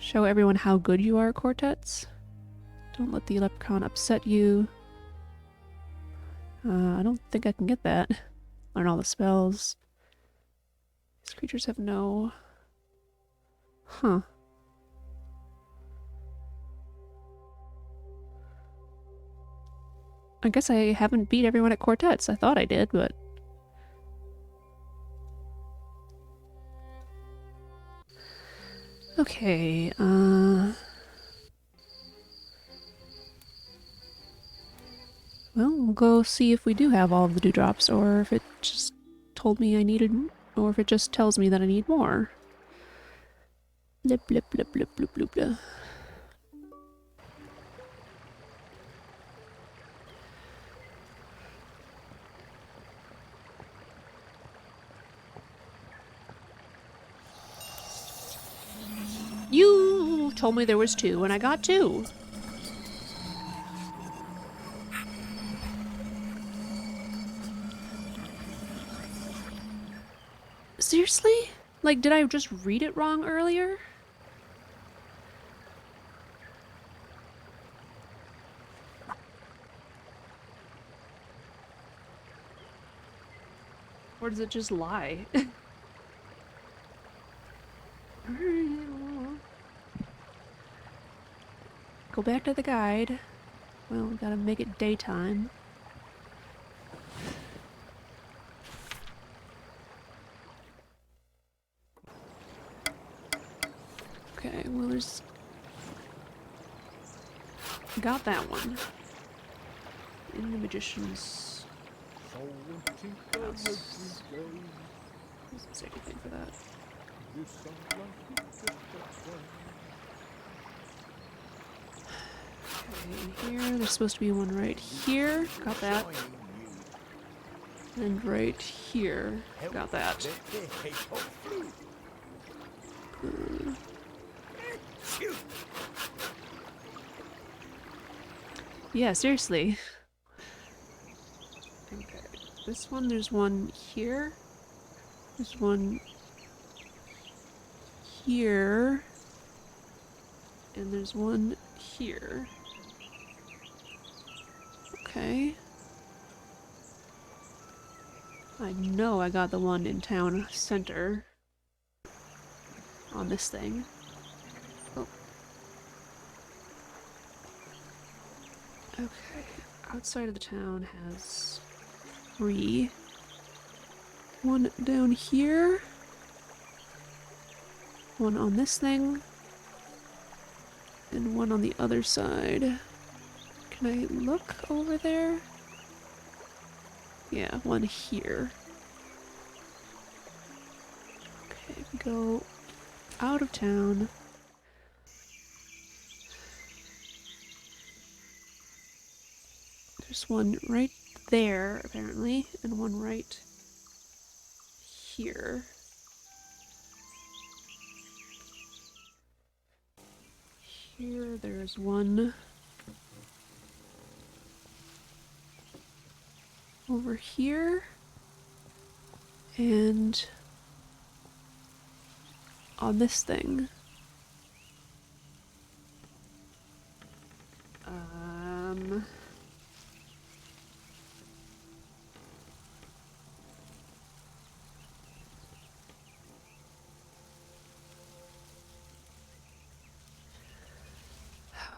Show everyone how good you are at quartets. Don't let the leprechaun upset you. I don't think I can get that. Learn all the spells. These creatures have no... Huh. I guess I haven't beat everyone at quartets. I thought I did, but... Okay, well, we'll go see if we do have all of the dewdrops, or if it just told me I needed, or if it just tells me that I need more. Blip, blip, blip, blip, blip, blip, blip. You told me there was 2, and I got 2. Seriously? Like, did I just read it wrong earlier? Or does it just lie? Go back to the guide. Well, we gotta make it daytime. Okay, well there's... Got that one. In the magician's house. Doesn't say anything for that. Okay, in here, there's supposed to be one right here. Got that. And right here. Got that. Yeah, seriously. Okay. This one, there's one here. There's one here. And there's one here. Okay. I know I got the one in town center. On this thing. Oh. Okay. Outside of the town has 3. One down here. One on this thing. And one on the other side. Can I look over there? Yeah, one here. Okay, we go out of town. There's one right there, apparently, and one right here. Here, there's one over here, and on this thing.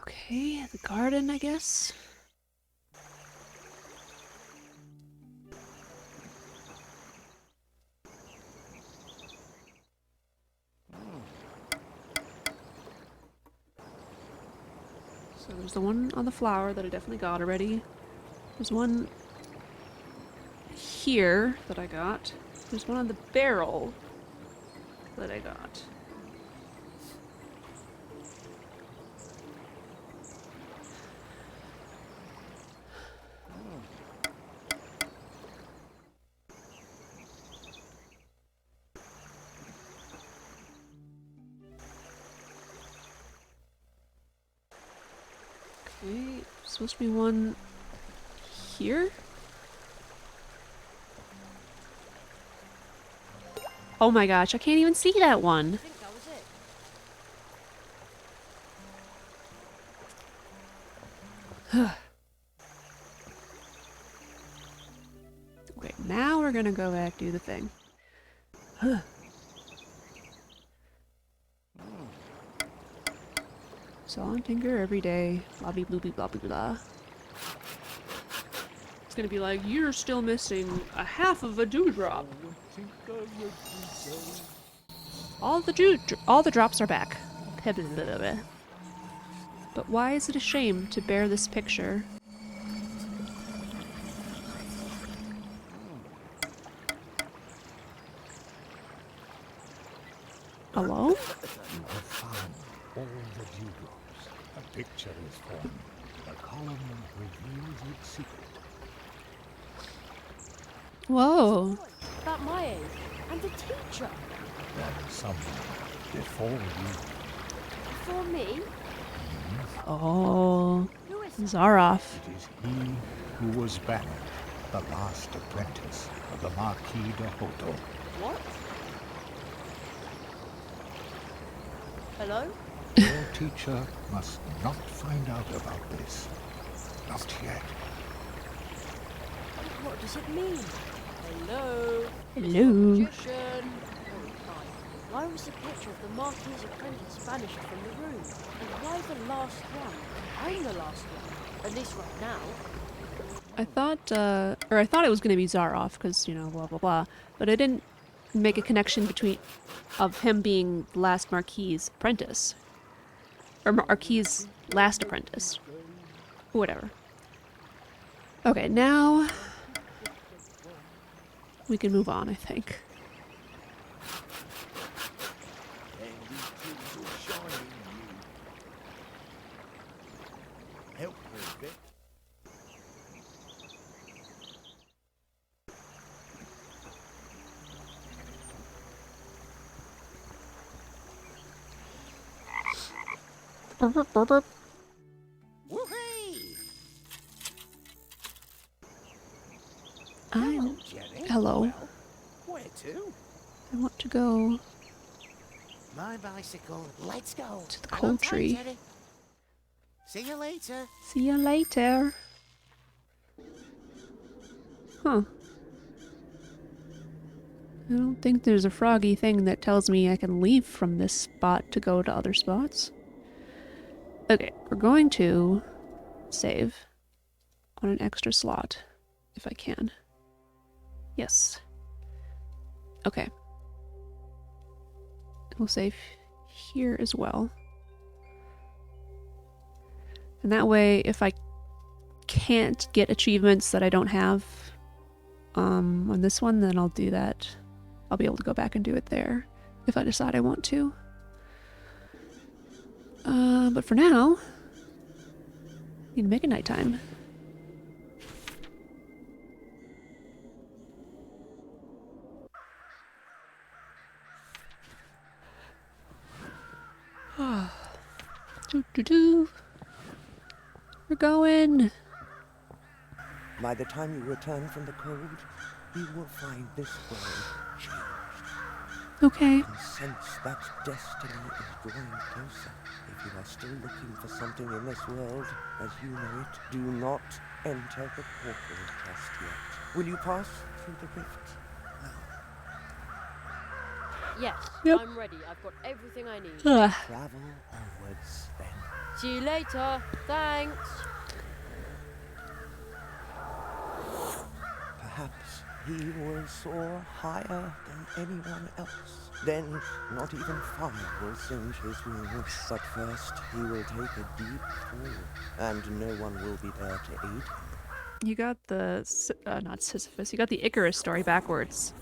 Okay, the garden, I guess. So there's the one on the flower that I definitely got already. There's one here that I got. There's one on the barrel that I got. Okay, supposed to be one here? Oh my gosh, I can't even see that one. I think that was it. Okay, now we're gonna go back do the thing. Saw and tinker every day. Blah blah blah blah blah blah. It's gonna be like, you're still missing a half of a dewdrop. All the drops are back. But why is it a shame to bear this picture? Hello? You have found all the dewdrops. A picture is formed. The column reveals its secret. Whoa. About my age. And the teacher. That someone before you. Before me? Oh. Who is Zaroff. It is he who was banished, the last apprentice of the Marquis de Hoto. What? Hello? Your teacher must not find out about this. Not yet. What does it mean? Hello? Hello. Magician. Oh, fine. Why was the picture of the Marquis' apprentice banished from the room? And why the last one? I'm the last one. At least right now. I thought it was going to be Zaroff, because, you know, blah, blah, blah. But I didn't make a connection of him being the last Marquis' apprentice. Or Marquis' last apprentice. Whatever. Okay, now we can move on, I think. And these kids are shining you. Help her, Vic. Burp, burp, burp, burp. Woohoo! I'm... Jenny. Hello. Well, where to? I want to go My bicycle. Let's go. to the Hang on cold tight, tree. Jenny. See you later. See you later. Huh. I don't think there's a froggy thing that tells me I can leave from this spot to go to other spots. Okay, we're going to save on an extra slot, if I can. Yes. Okay. We'll save here as well. And that way, if I can't get achievements that I don't have on this one, then I'll do that. I'll be able to go back and do it there if I decide I want to. But for now, need to make it nighttime. Doo-doo-doo. We're going. By the time you return from the cold, you will find this world changed. Okay. You can sense that destiny is drawing closer. If you are still looking for something in this world, as you know it, do not enter the portal just yet. Will you pass through the rift now? Yes, Yep. I'm ready. I've got everything I need. Ugh. Travel onwards, then. See you later. Thanks. Perhaps he will soar higher than anyone else. Then not even fire will singe his wings. But first he will take a deep fall, and no one will be there to aid him. You got the, not Sisyphus, you got the Icarus story backwards.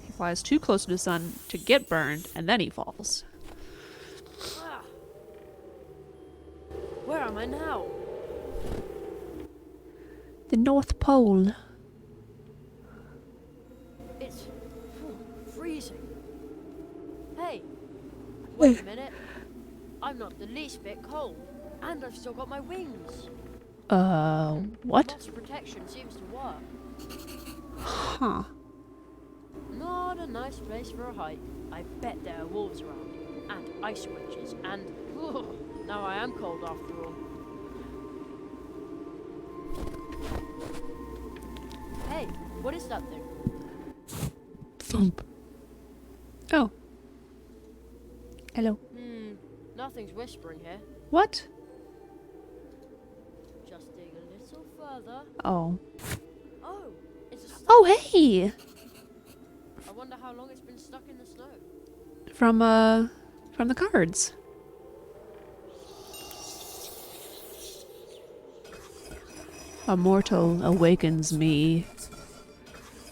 He flies too close to the sun to get burned, and then he falls. Ah. Where am I now? The North Pole. It's freezing. Hey, wait a minute. I'm not the least bit cold, and I've still got my wings. What? Loss protection seems to work. Huh. Not a nice place for a hike. I bet there are wolves around, and ice witches, and now I am cold after all. Hey, what is that thing? Thump. Oh. Hello. Nothing's whispering here. What? Just dig a little further. Oh. Oh, it's a star. Oh, hey! I wonder how long it's been stuck in the snow. From the cards. A mortal awakens me.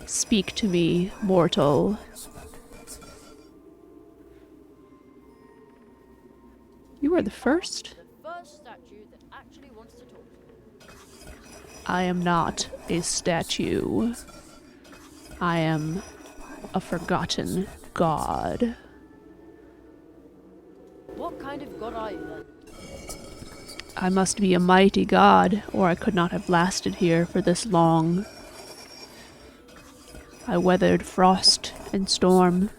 Speak to me, mortal. You are the first? The first statue that actually wants to talk to me. I am not a statue. I am a forgotten god. What kind of god are you then? I must be a mighty god, or I could not have lasted here for this long. I weathered frost and storm.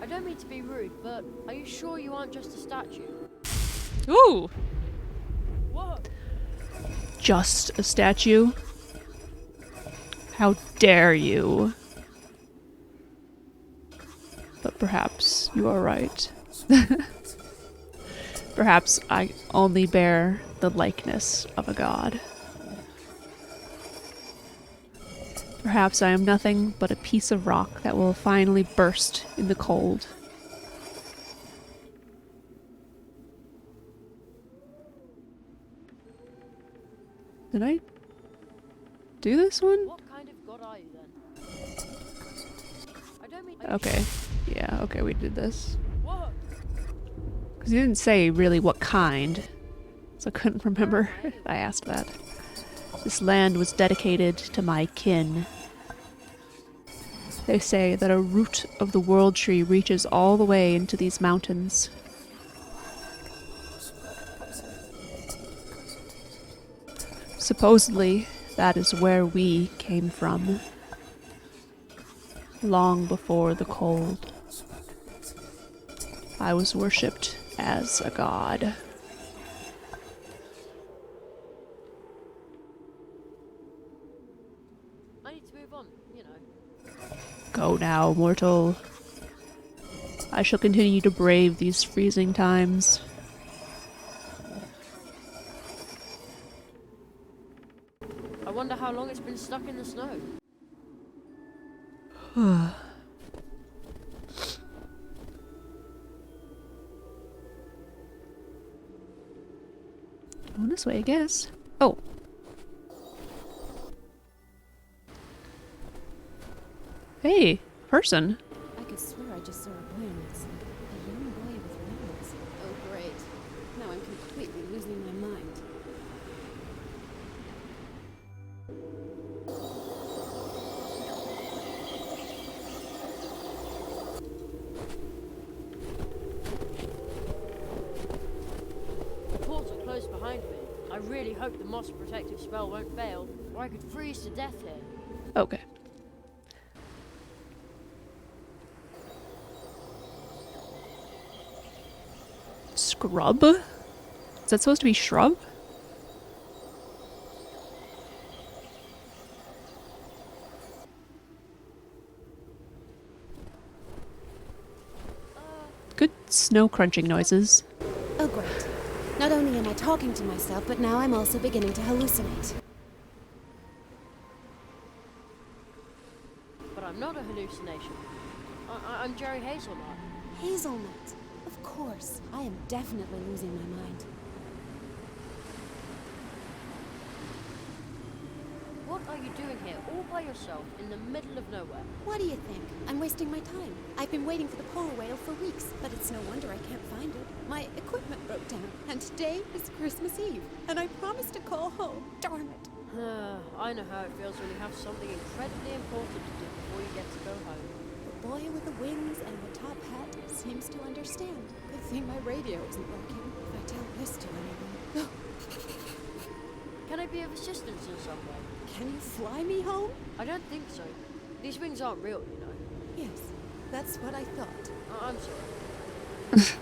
I don't mean to be rude, but are you sure you aren't just a statue? Ooh! What? Just a statue? How dare you? But perhaps you are right. Perhaps I only bear the likeness of a god. Perhaps I am nothing but a piece of rock that will finally burst in the cold. Did I do this one? What kind of god are you then? I don't mean. Okay. Yeah, okay, we did this. What? Because you didn't say really what kind, so I couldn't remember if I asked that. This land was dedicated to my kin. They say that a root of the world tree reaches all the way into these mountains. Supposedly, that is where we came from. Long before the cold. I was worshipped as a god. I need to move on, you know. Go now, mortal. I shall continue to brave these freezing times. I wonder how long it's been stuck in the snow. Going this way, I guess. Oh. Hey, person. I could swear I just saw a boy on that side. A young boy with wings. Oh, great. Now I'm completely losing my mind. The portal closed behind me. I really hope the moss protective spell won't fail, or I could freeze to death here. Okay. Scrub? Is that supposed to be shrub? Good snow crunching noises. Oh, great. Not only am I talking to myself, but now I'm also beginning to hallucinate. But I'm not a hallucination. I'm Jerry Hazelnut. Hazelnut. Of course. I am definitely losing my mind. What are you doing here, all by yourself, in the middle of nowhere? What do you think? I'm wasting my time. I've been waiting for the polar whale for weeks, but it's no wonder I can't find it. My equipment broke down, and today is Christmas Eve, and I promised to call home. Darn it. I know how it feels when you have something incredibly important to do before you get to go home. The boy with the wings and the top hat seems to understand. Good thing my radio isn't working. If I tell this to anyone... Can I be of assistance in some way? Can you fly me home? I don't think so. These wings aren't real, you know. Yes, that's what I thought. I'm sorry.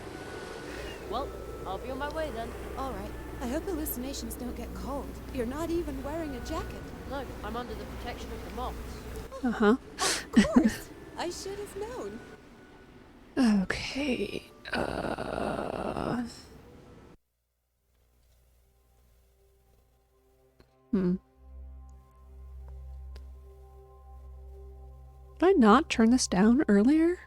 Well, I'll be on my way then. All right. I hope hallucinations don't get cold. You're not even wearing a jacket. No, I'm under the protection of the moths. Uh-huh. Of course. I should have known. Okay. Did I not turn this down earlier?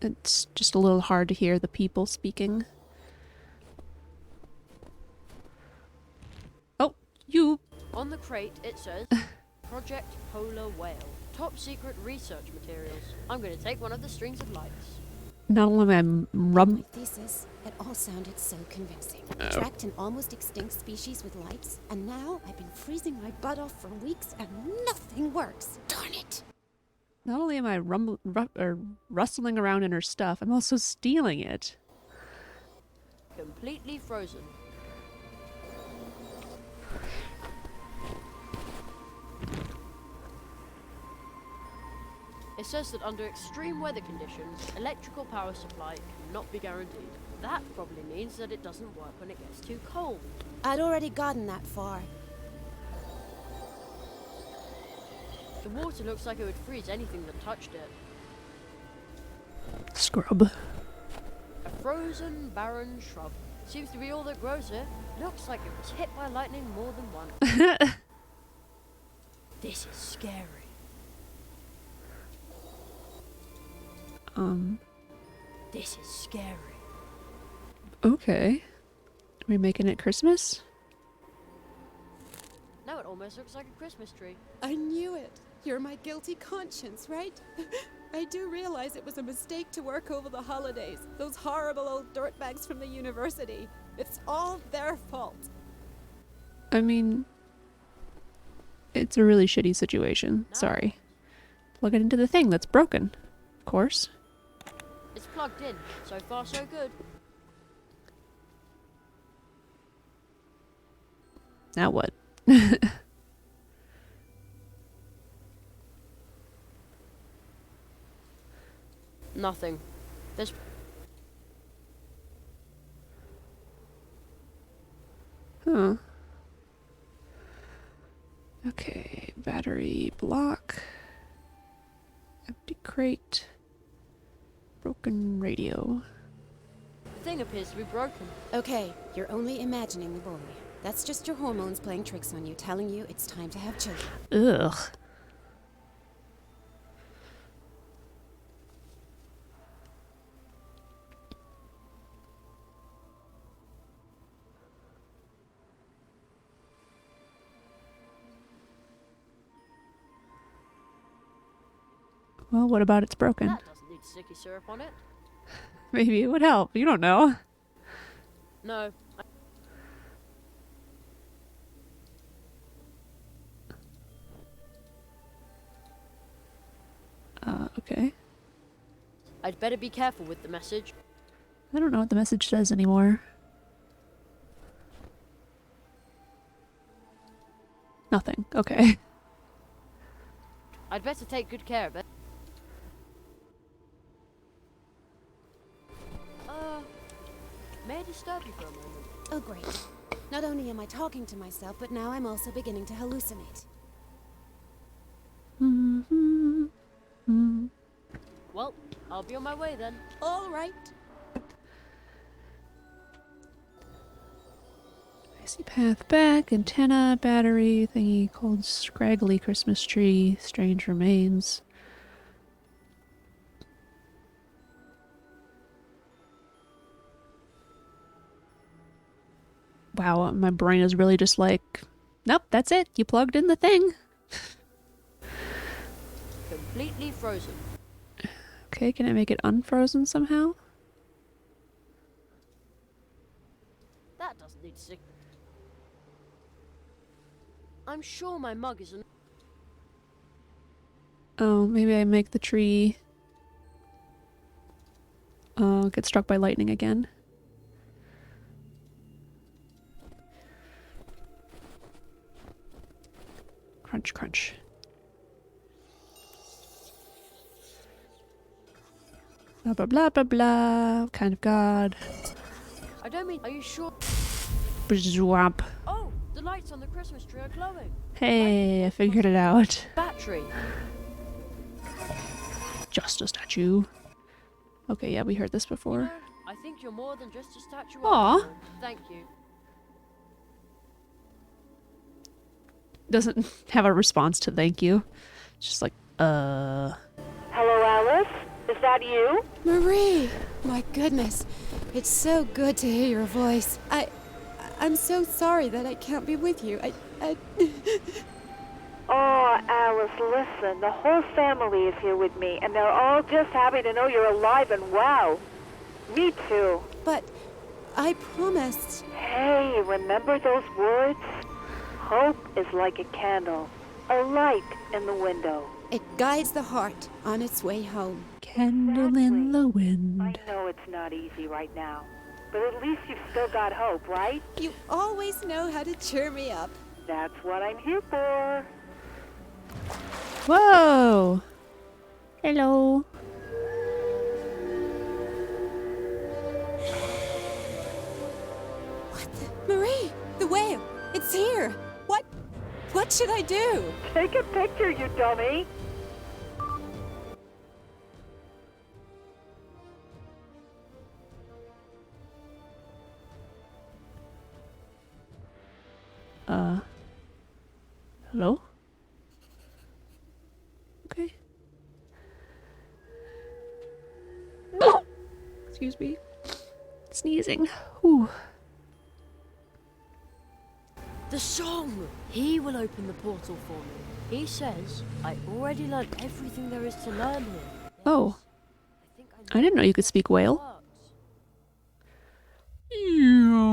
It's just a little hard to hear the people speaking. Oh, you. On the crate, it says Project Polar Whale. Top secret research materials. I'm going to take one of the strings of lights. Not only am I My thesis, it all sounded so convincing. Tracked an almost extinct species with lights, and now I've been freezing my butt off for weeks and nothing works. Darn it! Not only am I rustling around in her stuff, I'm also stealing it. Completely frozen. It says that under extreme weather conditions, electrical power supply cannot be guaranteed. That probably means that it doesn't work when it gets too cold. I'd already gotten that far. The water looks like it would freeze anything that touched it. Scrub. A frozen, barren shrub. Seems to be all that grows here. Looks like it was hit by lightning more than once. This is scary. This is scary. Okay. Are we making it Christmas? Now it almost looks like a Christmas tree. I knew it. You're my guilty conscience, right? I do realize it was a mistake to work over the holidays. Those horrible old dirtbags from the university. It's all their fault. I mean, it's a really shitty situation. Sorry. Plug it into the thing that's broken. Of course. It's plugged in. So far, so good. Now what? Nothing. There's... Huh. Okay, battery block. Empty crate. Broken radio. The thing appears to be broken. Okay, you're only imagining the boy. That's just your hormones playing tricks on you, telling you it's time to have children. Ugh. Well, what about it's broken? That doesn't need sticky syrup on it. Maybe it would help. You don't know. No. Okay. I'd better be careful with the message. I don't know what the message says anymore. Nothing. Okay. I'd better take good care of it. May I disturb you for a moment? Oh, great. Not only am I talking to myself, but now I'm also beginning to hallucinate. Well, I'll be on my way then. All right. Icy path back, antenna, battery, thingy called scraggly Christmas tree, strange remains. Wow, my brain is really just like, nope, that's it. You plugged in the thing. Completely frozen. Okay, can I make it unfrozen somehow? That doesn't need stick. I'm sure my mug isn't. Oh, maybe I make the tree get struck by lightning again. Crunch, crunch. Blah, blah, blah, blah, blah. Kind of God. I don't mean. Are you sure? Bzwap. Oh, the lights on the Christmas tree are glowing. Hey, I figured it out. Battery. Just a statue. Okay, yeah, we heard this before. You know, I think you're more than just a statue. Aw. Thank you. Doesn't have a response to thank you. It's just like, Hello, Alice? Is that you? Marie! My goodness. It's so good to hear your voice. I'm so sorry that I can't be with you. Oh, Alice, listen. The whole family is here with me, and they're all just happy to know you're alive and well. Me too. But I promised. Hey, remember those words? Hope is like a candle, a light in the window. It guides the heart on its way home. Candle in the wind. I know it's not easy right now, but at least you've still got hope, right? You always know how to cheer me up. That's what I'm here for. Whoa! Hello. Marie, the whale. It's here. What should I do? Take a picture, you dummy. Hello? Okay. Excuse me. Sneezing. Ooh. The song! He will open the portal for me. He says, I already learned everything there is to learn here. Oh. I didn't know you could speak whale. Yeah.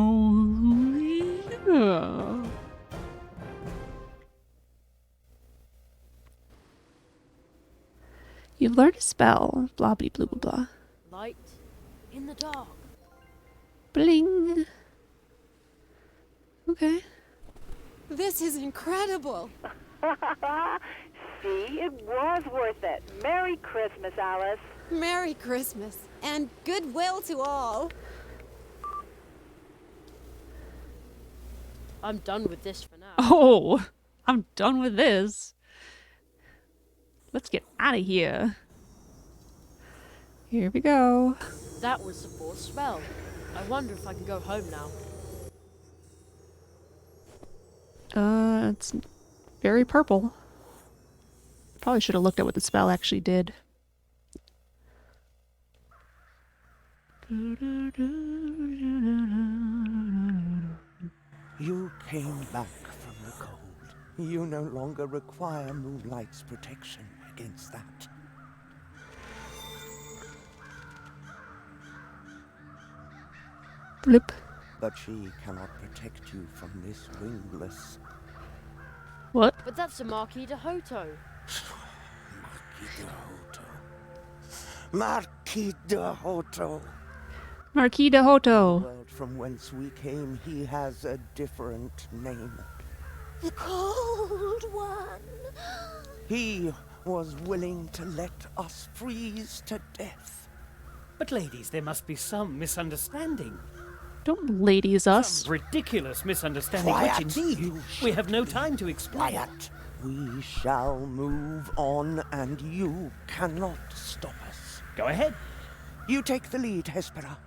You've learned a spell. Blah blah blah blah blah. Light in the dark. Bling. Okay. This is incredible. See, it was worth it. Merry Christmas, Alice. Merry Christmas and goodwill to all. I'm done with this for now. Oh, I'm done with this. Let's get out of here. Here we go. That was the fourth spell. I wonder if I can go home now. It's very purple. Probably should have looked at what the spell actually did. You came back from the cold. You no longer require Moonlight's protection against that. Blip. But she cannot protect you from this wingless. What? But that's a Marquis de Hoto. Marquis de Hoto. Marquis de Hoto. The world from whence we came, he has a different name. The Cold One. He was willing to let us freeze to death. But ladies, there must be some misunderstanding. Don't ladies us. Some ridiculous misunderstanding, Quiet, which indeed we have no time to explain. Quiet. We shall move on, and you cannot stop us. Go ahead. You take the lead, Hespera.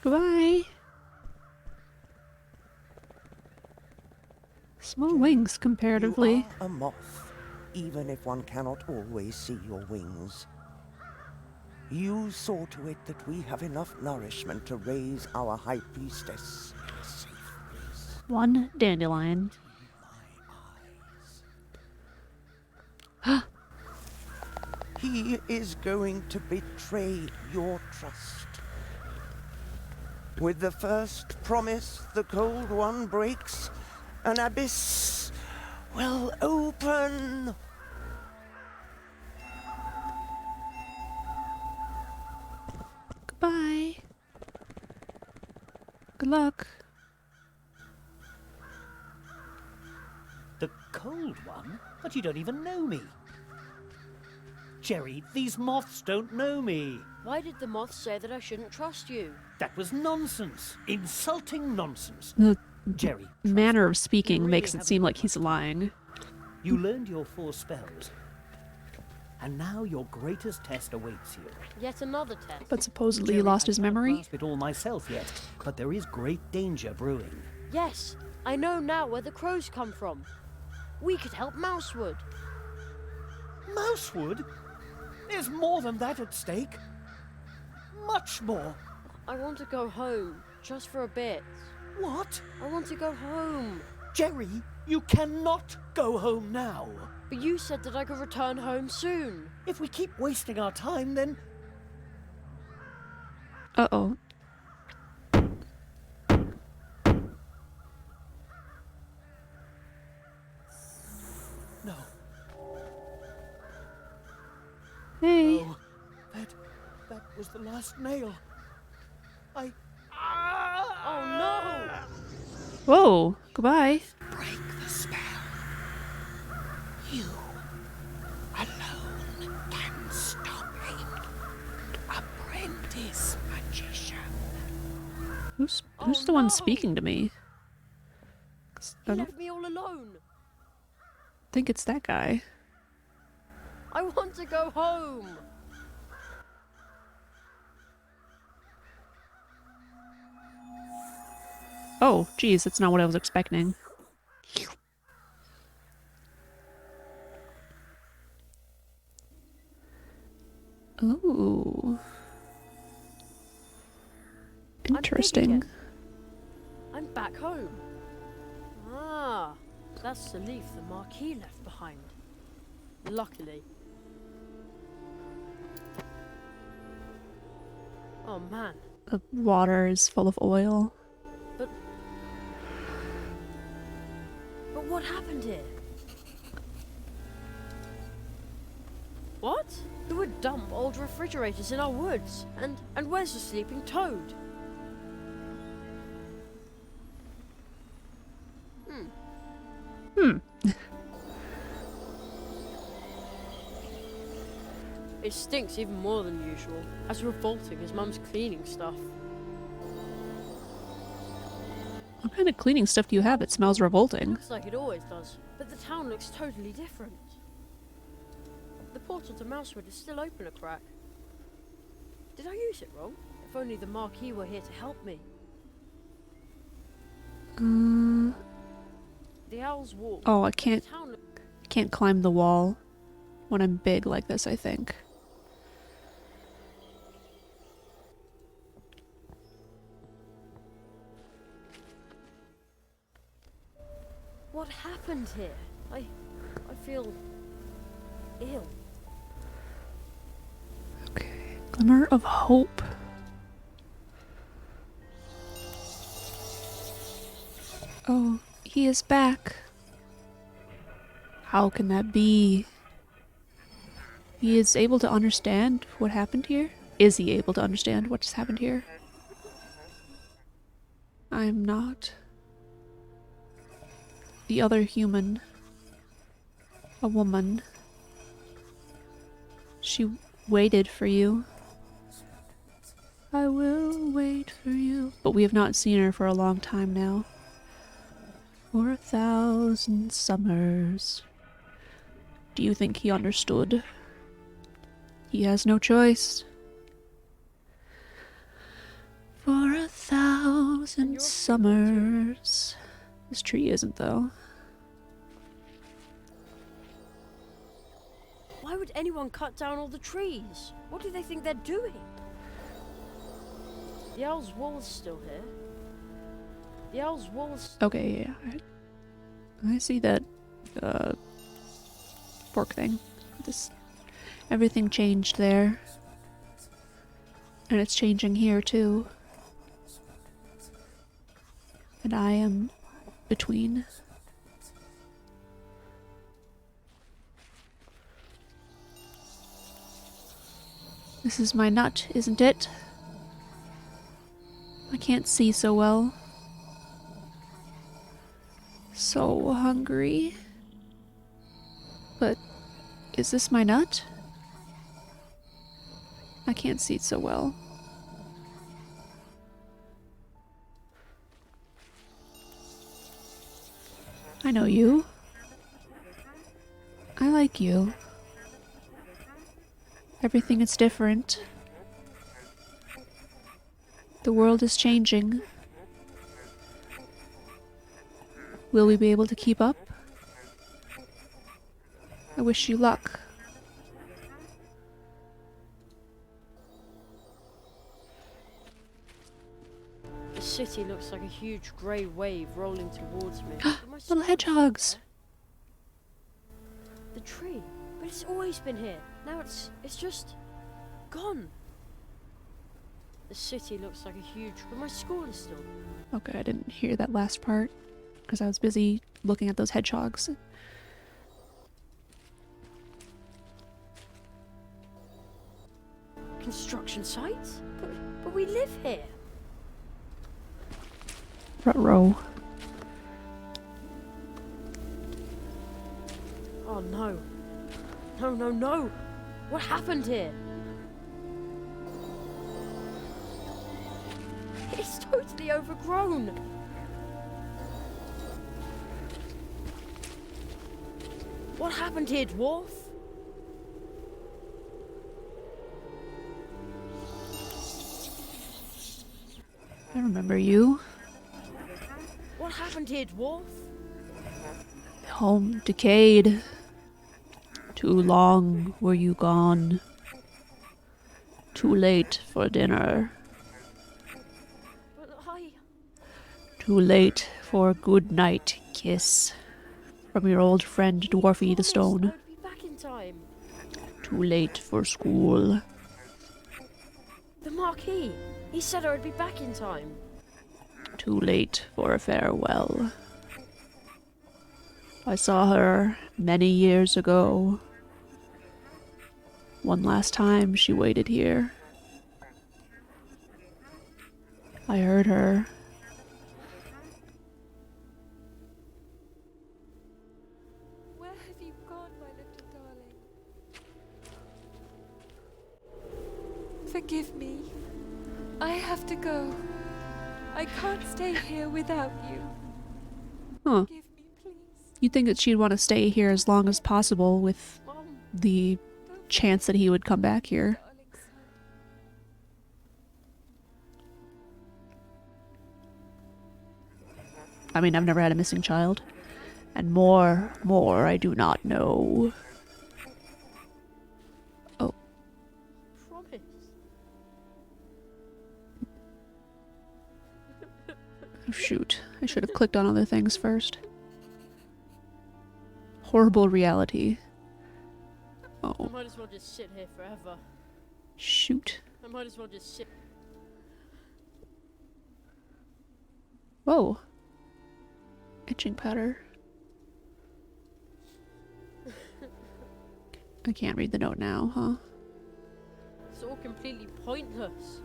Goodbye. Small wings, comparatively. You are a moth, even if one cannot always see your wings. You saw to it that we have enough nourishment to raise our High Priestess in a safe place. One dandelion. He is going to betray your trust. With the first promise the Cold One breaks, an abyss will open. Goodbye. Good luck. The Cold One? But you don't even know me. Jerry, these moths don't know me. Why did the moth say that I shouldn't trust you? That was nonsense. Insulting nonsense. The Jerry, manner of speaking really makes it seem like he's lying. you learned your 4 spells. And now your greatest test awaits you. Yet another test. But supposedly he lost his memory. I can't grasp it all myself yet, but there is great danger brewing. Yes, I know now where the crows come from. We could help Mousewood. Mousewood? There's more than that at stake. Much more. I want to go home, just for a bit. What? I want to go home. Jerry, you cannot go home now. But you said that I could return home soon. If we keep wasting our time, then... Uh-oh. No. Hey. No. That was the last nail. I... Oh no! Whoa. Goodbye. Break the spell. You alone can stop him. Apprentice magician. Who's the one speaking to me? You left me all alone. I think it's that guy. I want to go home. Oh, geez, that's not what I was expecting. Ooh. Interesting. I'm back home. Ah, that's the leaf the Marquis left behind. Luckily. Oh man. The water is full of oil. But what happened here? What? Who would dump old refrigerators in our woods? And where's the sleeping toad? It stinks even more than usual, as revolting as Mum's cleaning stuff. What kind of cleaning stuff do you have that smells revolting? Looks like it always does, but the town looks totally different. The portal to Mousewood is still open a crack. Did I use it wrong? If only the Marquis were here to help me. The Owl's Wall. Oh, I can't climb the wall when I'm big like this, I think. What happened here? I feel ill. Okay, glimmer of hope. Oh, he is back. How can that be? He is able to understand what happened here? Is he able to understand what just happened here? I'm not. The other human. A woman. She waited for you. I will wait for you. But we have not seen her for a long time now. For 1,000 summers. Do you think he understood? He has no choice. For 1,000 summers. This tree isn't, though. Why would anyone cut down all the trees? What do they think they're doing? The Owl's Wall is still here. The Owl's Wall is... Okay, yeah. I see that, fork thing. Everything changed there. And it's changing here, too. And I am between. This is my nut, isn't it? I can't see so well. So hungry. But is this my nut? I can't see it so well. I know you. I like you. Everything is different. The world is changing. Will we be able to keep up? I wish you luck. city looks like a huge grey wave rolling towards me. Little hedgehogs. The tree, but it's always been here. Now it's just gone. The city looks like a huge, but my school is still. Okay, I didn't hear that last part because I was busy looking at those hedgehogs. Construction sites? But we live here. Ruh-roh. Oh no. No, no, no. What happened here? It's totally overgrown. What happened here, dwarf? I remember you. What happened here, dwarf? The home decayed. Too long were you gone. Too late for dinner. But I... Too late for a good night kiss from your old friend Dwarfy the Stone. I'd be back in time. Too late for school. The Marquis. He said I would be back in time. Too late for a farewell. I saw her many years ago. One last time she waited here. I heard her. Where have you gone, my little darling? Forgive me. I have to go. I can't stay here without you. Huh. Forgive me, please. You'd think that she'd want to stay here as long as possible with Mom. the chance that he would come back here. Darling son. I mean, I've never had a missing child. And more I do not know. Oh, Promise. oh, shoot. I should have clicked on other things first. Horrible reality. I Oh, might as well just sit here forever. shoot. I might as well just sit. Whoa. Itching powder. I can't read the note now, huh? It's all completely pointless.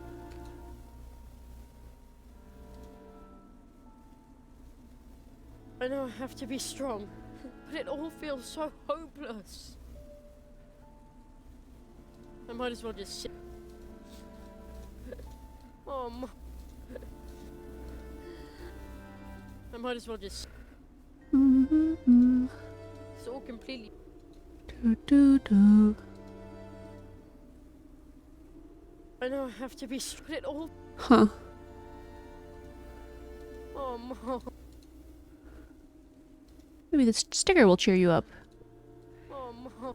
I know I have to be strong, but it all feels so hopeless. I might as well just sit. Mom. I might as well just. Mm-hmm. It's all completely. Do. I know I have to be strong, but it all. Huh. Oh, Mom. Maybe this sticker will cheer you up. Oh, Mom.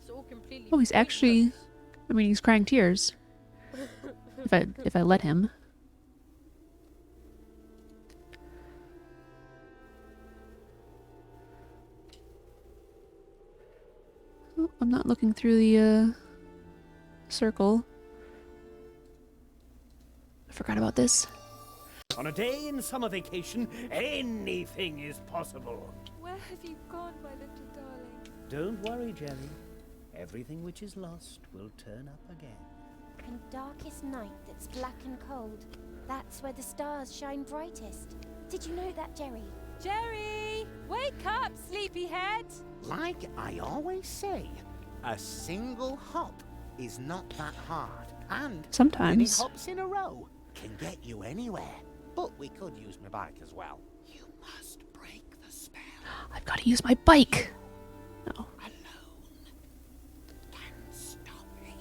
It's all completely. Oh, he's actually... pointless. I mean, he's crying tears. If I let him. Oh, I'm not looking through the circle. I forgot about this. On a day in summer vacation, anything is possible. Where have you gone, my little darling? Don't worry, Jerry. Everything which is lost will turn up again. And darkest night that's black and cold, that's where the stars shine brightest. Did you know that, Jerry? Jerry! Wake up, sleepyhead! Like I always say, a single hop is not that hard. And Sometimes. many hops in a row can get you anywhere. But we could use my bike as well. You must break the spell. I've got to use my bike. No. Alone can stop him.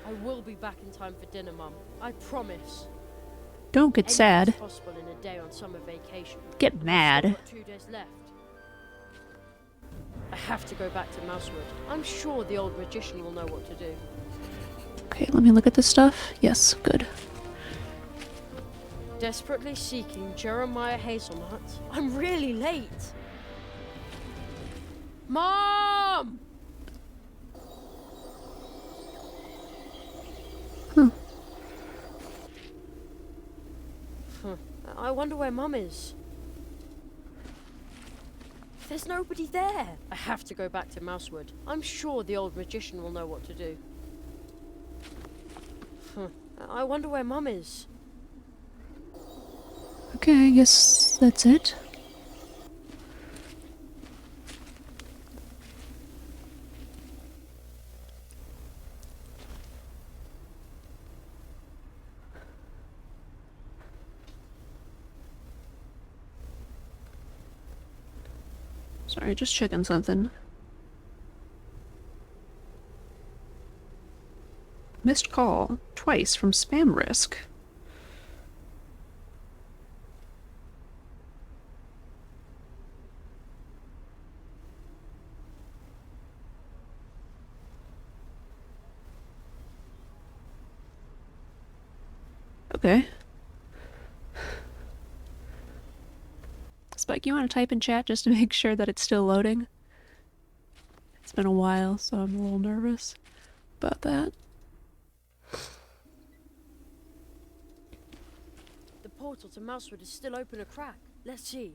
I will be back in time for dinner, Mum. I promise. Don't get sad. Anything's possible in a day on summer vacation. Get I've still mad. got 2 days left. I have to go back to Mousewood. I'm sure the old magician will know what to do. Okay, let me look at this stuff. Yes, good. Desperately seeking Jeremiah Hazelnut. I'm really late. Mom! I wonder where Mum is. There's nobody there. I have to go back to Mousewood. I'm sure the old magician will know what to do. I wonder where Mum is. Okay, I guess that's it. Sorry, just checking something. Missed call twice from spam risk. Okay. Spike, you want to type in chat just to make sure that it's still loading? It's been a while, so I'm a little nervous about that. The portal to Mousewood is still open a crack. Let's see.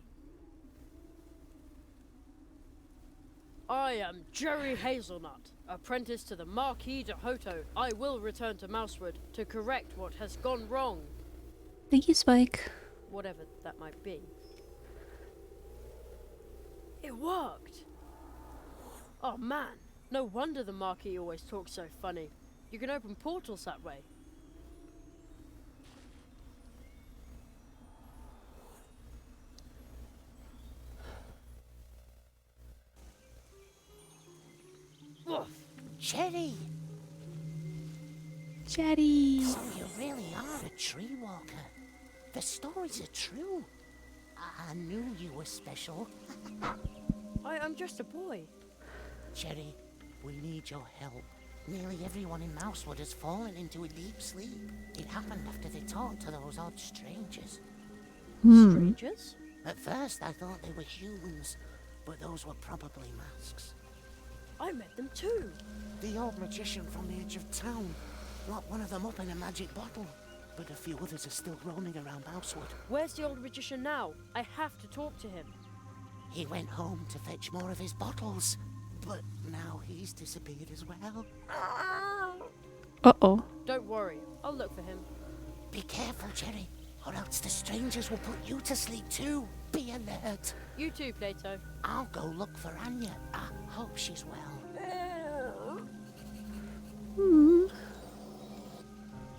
I am Jerry Hazelnut, apprentice to the Marquis de Hoto. I will return to Mousewood to correct what has gone wrong. Thank you, Spike. Whatever that might be. It worked! Oh man, no wonder the Marquis always talks so funny. You can open portals that way. Woof! Cherry! Chatty! So you really are a tree walker. The stories are true. I knew you were special. I'm just a boy. Cherry, we need your help. Nearly everyone in Mousewood has fallen into a deep sleep. It happened after they talked to those odd strangers. Strangers? At first I thought they were humans, but those were probably masks. I met them too. The old magician from the edge of town locked one of them up in a magic bottle. But a few others are still roaming around Mousewood. Where's the old magician now? I have to talk to him. He went home to fetch more of his bottles, but now he's disappeared as well. Uh-oh. Don't worry, I'll look for him. Be careful, Jerry, or else the strangers will put you to sleep too. Be alert. You too, Plato. I'll go look for Anya. I hope she's well.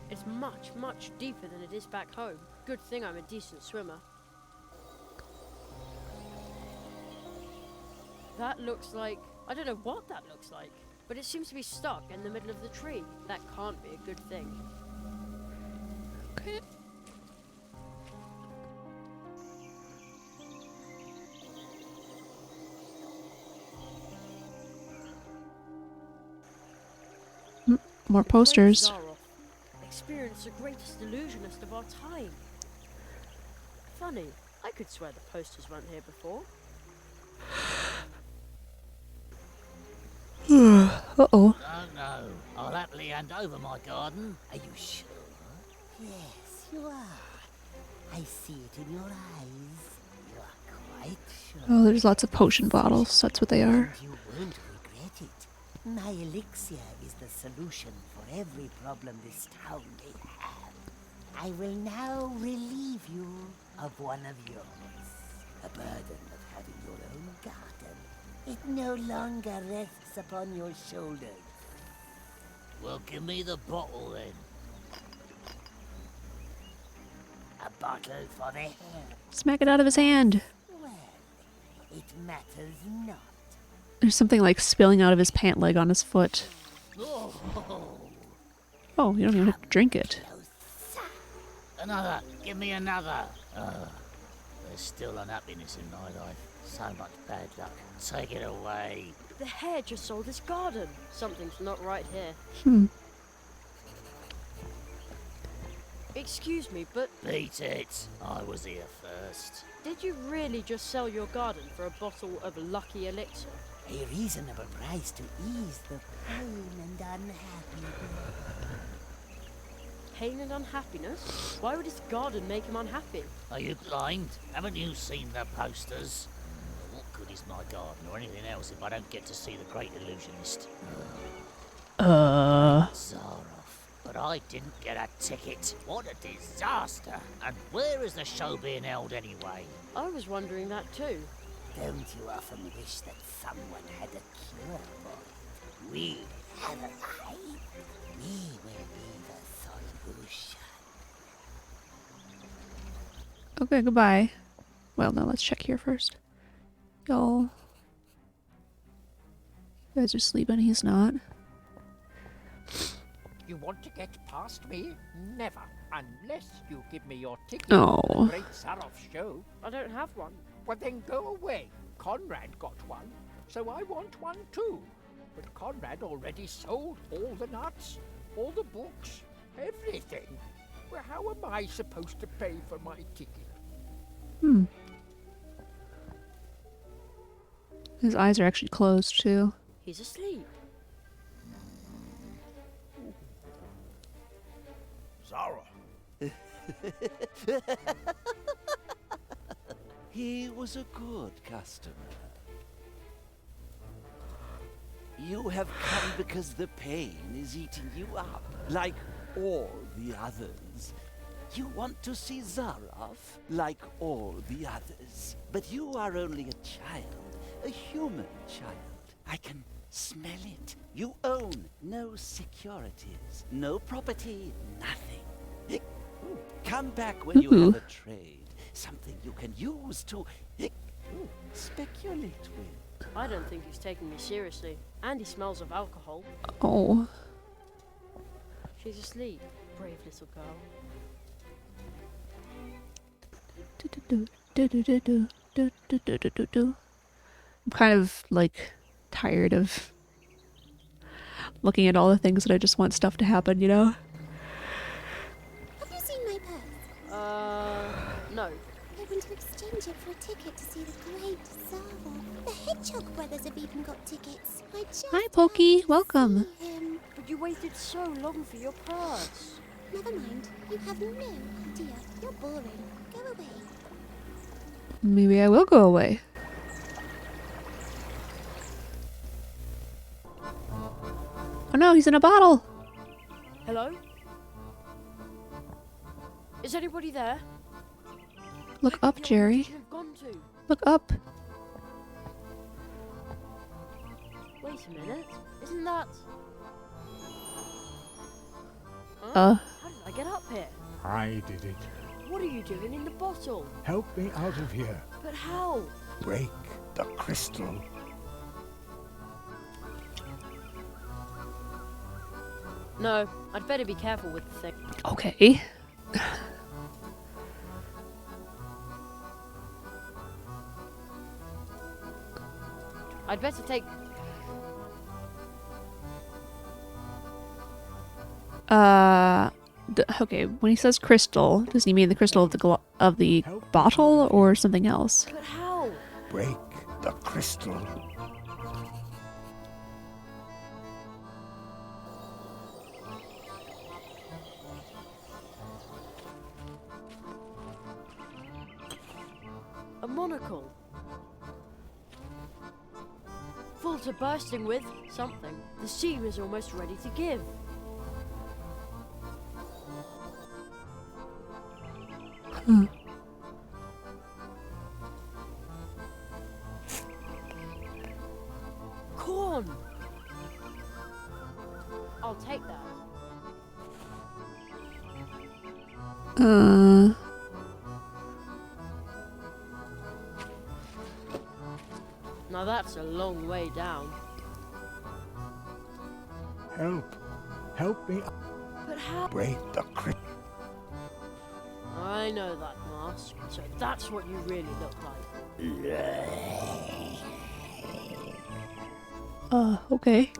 It's much, much deeper than it is back home. Good thing I'm a decent swimmer. That looks like... I don't know what that looks like, but it seems to be stuck in the middle of the tree. That can't be a good thing. Okay. More posters. Experienced the greatest illusionist of our time. Funny, I could swear the posters weren't here before. Uh-oh. No, I'll happily hand over my garden. Are you sure? Yes, you are. I see it in your eyes. You are quite sure. Oh, there's lots of potion bottles. That's what they are. And you won't regret it. My elixir is the solution for every problem this town may have. I will now relieve you of one of yours. A burden of having your own garden. It no longer rests upon your shoulders. Well, give me the bottle then. A bottle for the hair. Smack it out of his hand. Well, it matters not. There's something like spilling out of his pant leg on his foot. Oh, you don't even have to drink it. Another. Give me another. There's still unhappiness in my life. So much bad luck. Take it away. The hare just sold his garden. Something's not right here. Excuse me, but... Beat it. I was here first. Did you really just sell your garden for a bottle of lucky elixir? A reasonable price to ease the pain and unhappiness. Pain and unhappiness? Why would his garden make him unhappy? Are you blind? Haven't you seen the posters? What good is my garden or anything else if I don't get to see the great illusionist? Zaroff. But I didn't get a ticket. What a disaster. And where is the show being held anyway? I was wondering that too. Don't you often wish that someone had a cure for it? We have a eye. We will be the solution. Okay, goodbye. Well, no, let's check here first. Y'all. You guys are sleeping, he's not. You want to get past me? Never. Unless you give me your ticket Oh. to the Great Zaroff show. I don't have one. Well, then go away. Conrad got one, so I want one too. But Conrad already sold all the nuts, all the books, everything. Well, how am I supposed to pay for my ticket? His eyes are actually closed, too. He's asleep. Zara. He was a good customer. You have come because the pain is eating you up, like all the others. You want to see Zaroff, like all the others. But you are only a child, a human child. I can smell it. You own no securities, no property, nothing. Come back when you have a trade, something you can use to speculate with. I don't think he's taking me seriously. And he smells of alcohol. Oh. She's asleep. Brave little girl. I'm kind of, like, tired of looking at all the things that I just want stuff to happen, you know? Have you seen my purse? No. I want to exchange it for a ticket to see the great Zaroff. The Hedgehog brothers have even got tickets. I just Hi, Pokey. Welcome. him. But you waited so long for your purse. Never mind. You have no idea. You're boring. Go away. Maybe I will go away. Oh no, he's in a bottle. Hello? Is anybody there? Look up, Jerry. Where have gone to? Look up. Wait a minute. Isn't that... Huh? How did I get up here? I did it. What are you doing in the bottle? Help me out of here. But how? Break the crystal. No, I'd better be careful with the thing. Okay. I'd better take... Okay, when he says crystal, does he mean the crystal of the bottle or something else? But how? Break the crystal. A monocle. Full to bursting with something. The seam is almost ready to give. Corn! I'll take that. Now that's a long way down. Help. Help me. But how? Break the crystal. I know that mask. So that's what you really look like. Okay.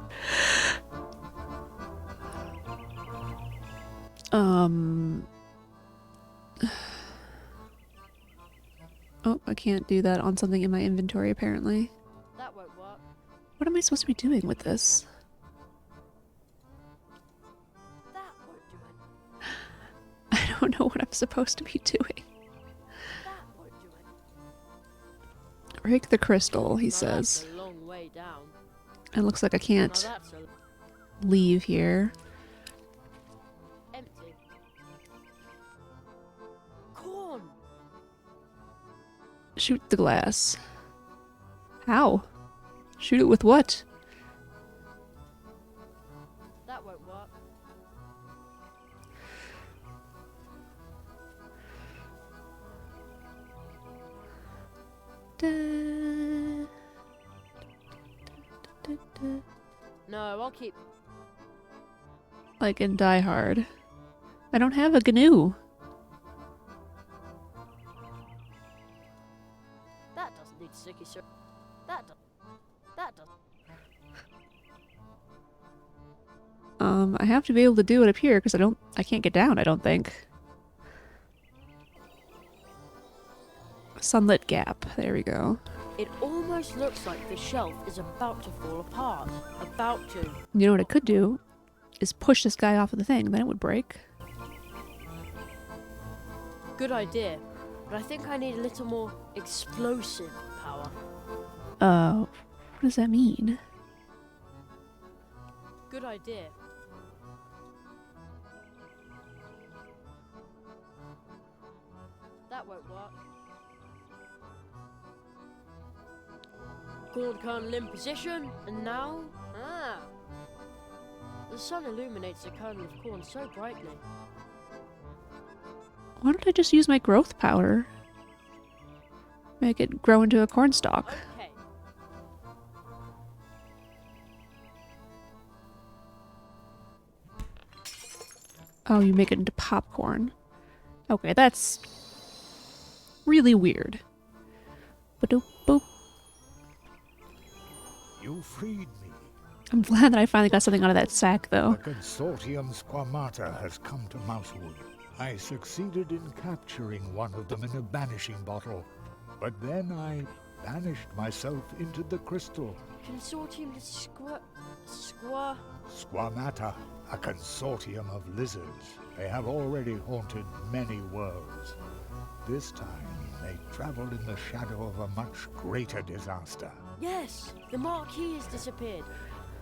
Oh, I can't do that on something in my inventory, apparently. That won't work. What am I supposed to be doing with this? That won't do it. I don't know what I'm supposed to be doing. That won't do it. Break the crystal, he Now says. That's a long way down. It looks like I Now can't that's a leave here. empty. Corn. Shoot the glass. How? Shoot it with what? That won't work. No, I'll keep. Like in Die Hard. I don't have a GNU. That doesn't need sticky syrup. That does. That does. I have to be able to do it up here because I can't get down, I don't think. Sunlit gap. There we go. It almost looks like the shelf is about to fall apart. About to. You know what I could do? Is push this guy off of the thing, then it would break. Good idea. But I think I need a little more explosive power. What does that mean? Good idea. That won't work. Corn kernel in position, and now... Ah! The sun illuminates the kernel of corn so brightly. Why don't I just use my growth power? Make it grow into a cornstalk. Okay. Oh, you make it into popcorn. Okay, that's really weird. Ba-doop boop. You freed me. I'm glad that I finally got something out of that sack, though. The consortium Squamata has come to Mousewood. I succeeded in capturing one of them in a banishing bottle, but then I banished myself into the crystal. Consortium to Squamata, a consortium of lizards. They have already haunted many worlds. This time, they traveled in the shadow of a much greater disaster. Yes! The marquee has disappeared.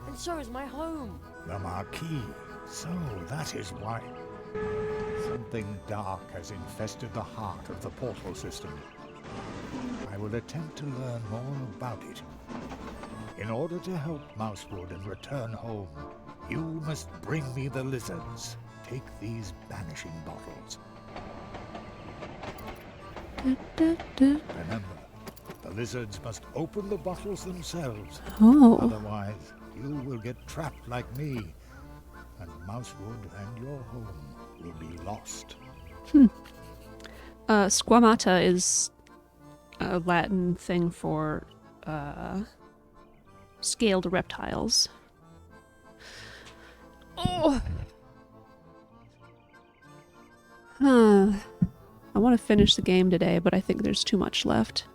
And so is my home. The marquee. So that is why. Something dark has infested the heart of the portal system. I will attempt to learn more about it. In order to help Mousewood and return home, you must bring me the lizards. Take these banishing bottles. Remember, the lizards must open the bottles themselves. Oh. Otherwise, you will get trapped like me, and Mousewood and your home will be lost. Squamata is a Latin thing for scaled reptiles. Oh. I want to finish the game today, but I think there's too much left.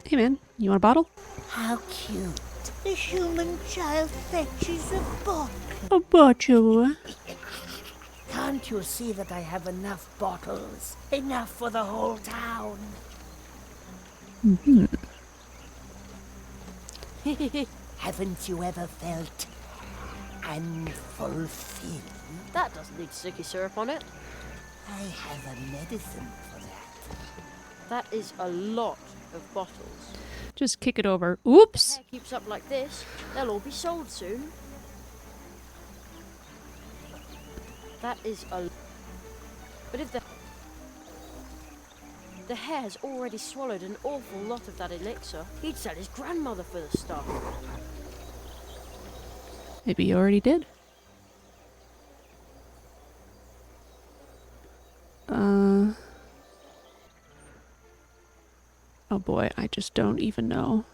Hey man, you want a bottle? How cute. The human child fetches a bottle. A bottle. Can't you see that I have enough bottles? Enough for the whole town. Haven't you ever felt unfulfilled? That doesn't need sticky syrup on it. I have a medicine for that. That is a lot of bottles. Just kick it over. If Oops! the hair keeps up like this, they'll all be sold soon. That is a... But if the hare has already swallowed an awful lot of that elixir, he'd sell his grandmother for the stuff. Maybe you already did. Oh boy, I just don't even know.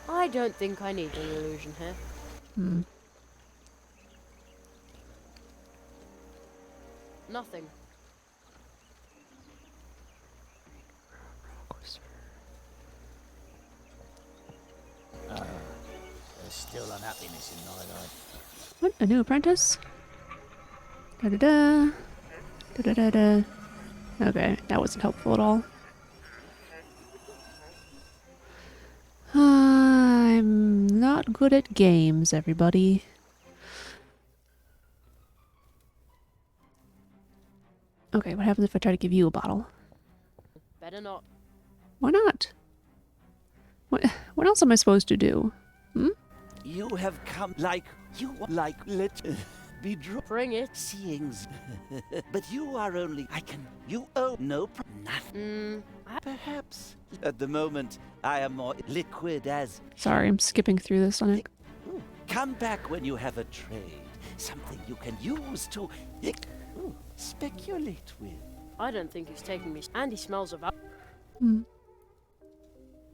I don't think I need an illusion here. Nothing. There's still unhappiness in my life. What? A new apprentice? Da da da. Da da da da. Okay, that wasn't helpful at all. I'm not good at games, everybody. Okay, what happens if I try to give you a bottle? Better not. Why not? What else am I supposed to do? Hmm? You have come let be Bring it. seeings. But you are only you owe nothing. Perhaps at the moment I am more liquid as Sorry, I'm skipping through this on it. come back when you have a trade. Something you can use to speculate with. I don't think he's taking me. And he smells of...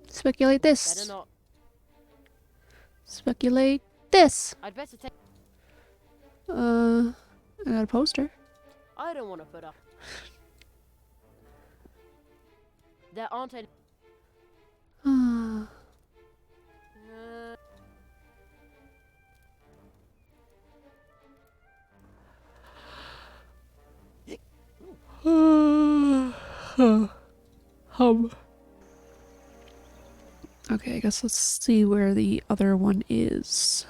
Speculate this. Better not. Speculate this. I'd better take... I got a poster. I don't want to put up. There aren't any... Okay, I guess let's see where the other one is.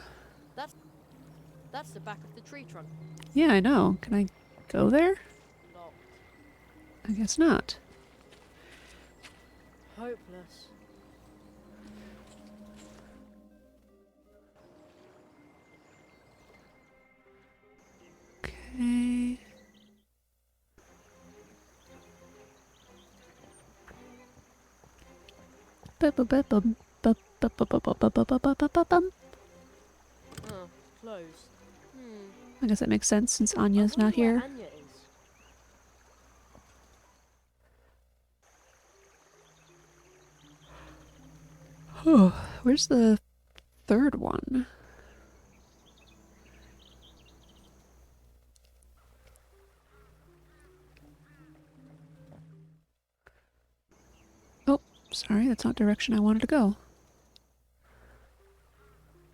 That's the back of the tree trunk. Yeah, I know. Can I go there? Locked. I guess not. Hopeless. Okay. Oh, closed. I guess that makes sense since Anya's not here. Anya is. Where's the third one? Oh, sorry, that's not the direction I wanted to go.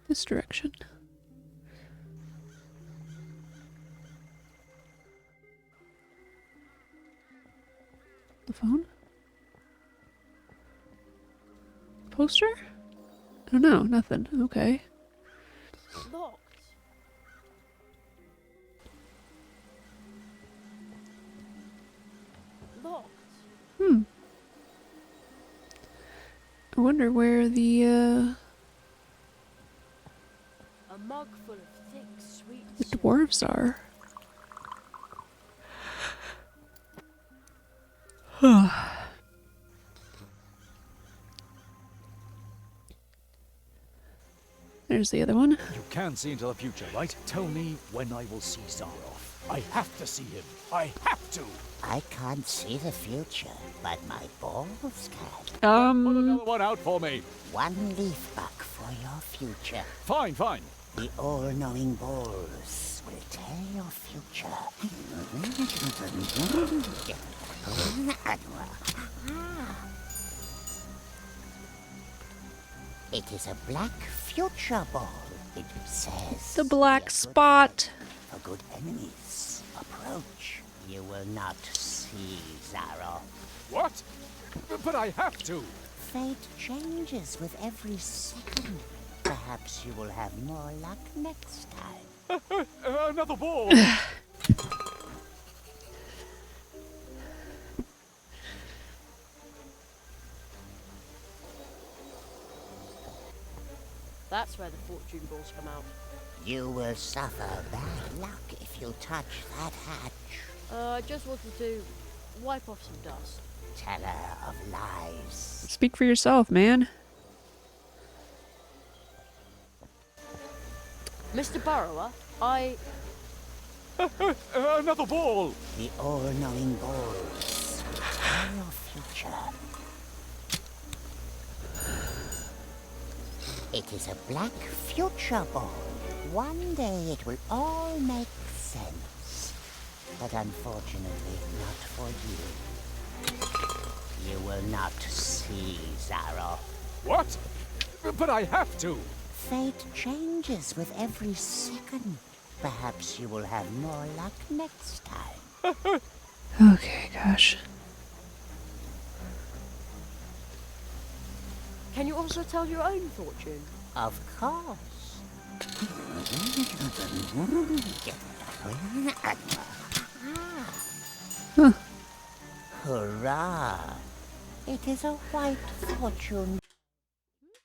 This direction. The phone? Poster? I don't know, nothing. Okay. Locked. Locked. I wonder where the A mug full of thick, sweet dwarves are. There's the other one. You can see into the future, right? Tell me when I will see Zaroff. I have to see him. I have to. I can't see the future, but my balls can. Put another one out for me. One leaf buck for your future. Fine, fine. The all-knowing balls will tell your future. It is a black future ball. It says... The black spot. For good enemies, approach. You will not see Zaroff. What? But I have to. Fate changes with every second. But Perhaps you will have more luck next time. Another ball! That's where the fortune balls come out. You will suffer bad luck if you touch that hatch. I just wanted to wipe off some dust. Teller of lies. Speak for yourself, man. Mr. Burrower, Another ball! The all-knowing balls. Tell your future. It is a black future ball. One day it will all make sense. But unfortunately, not for you. You will not see Zaroff. What? But I have to! Fate changes with every second. Perhaps you will have more luck next time. Okay, gosh. can you also tell your own fortune? Of course. Huh. Hurrah! It is a white fortune.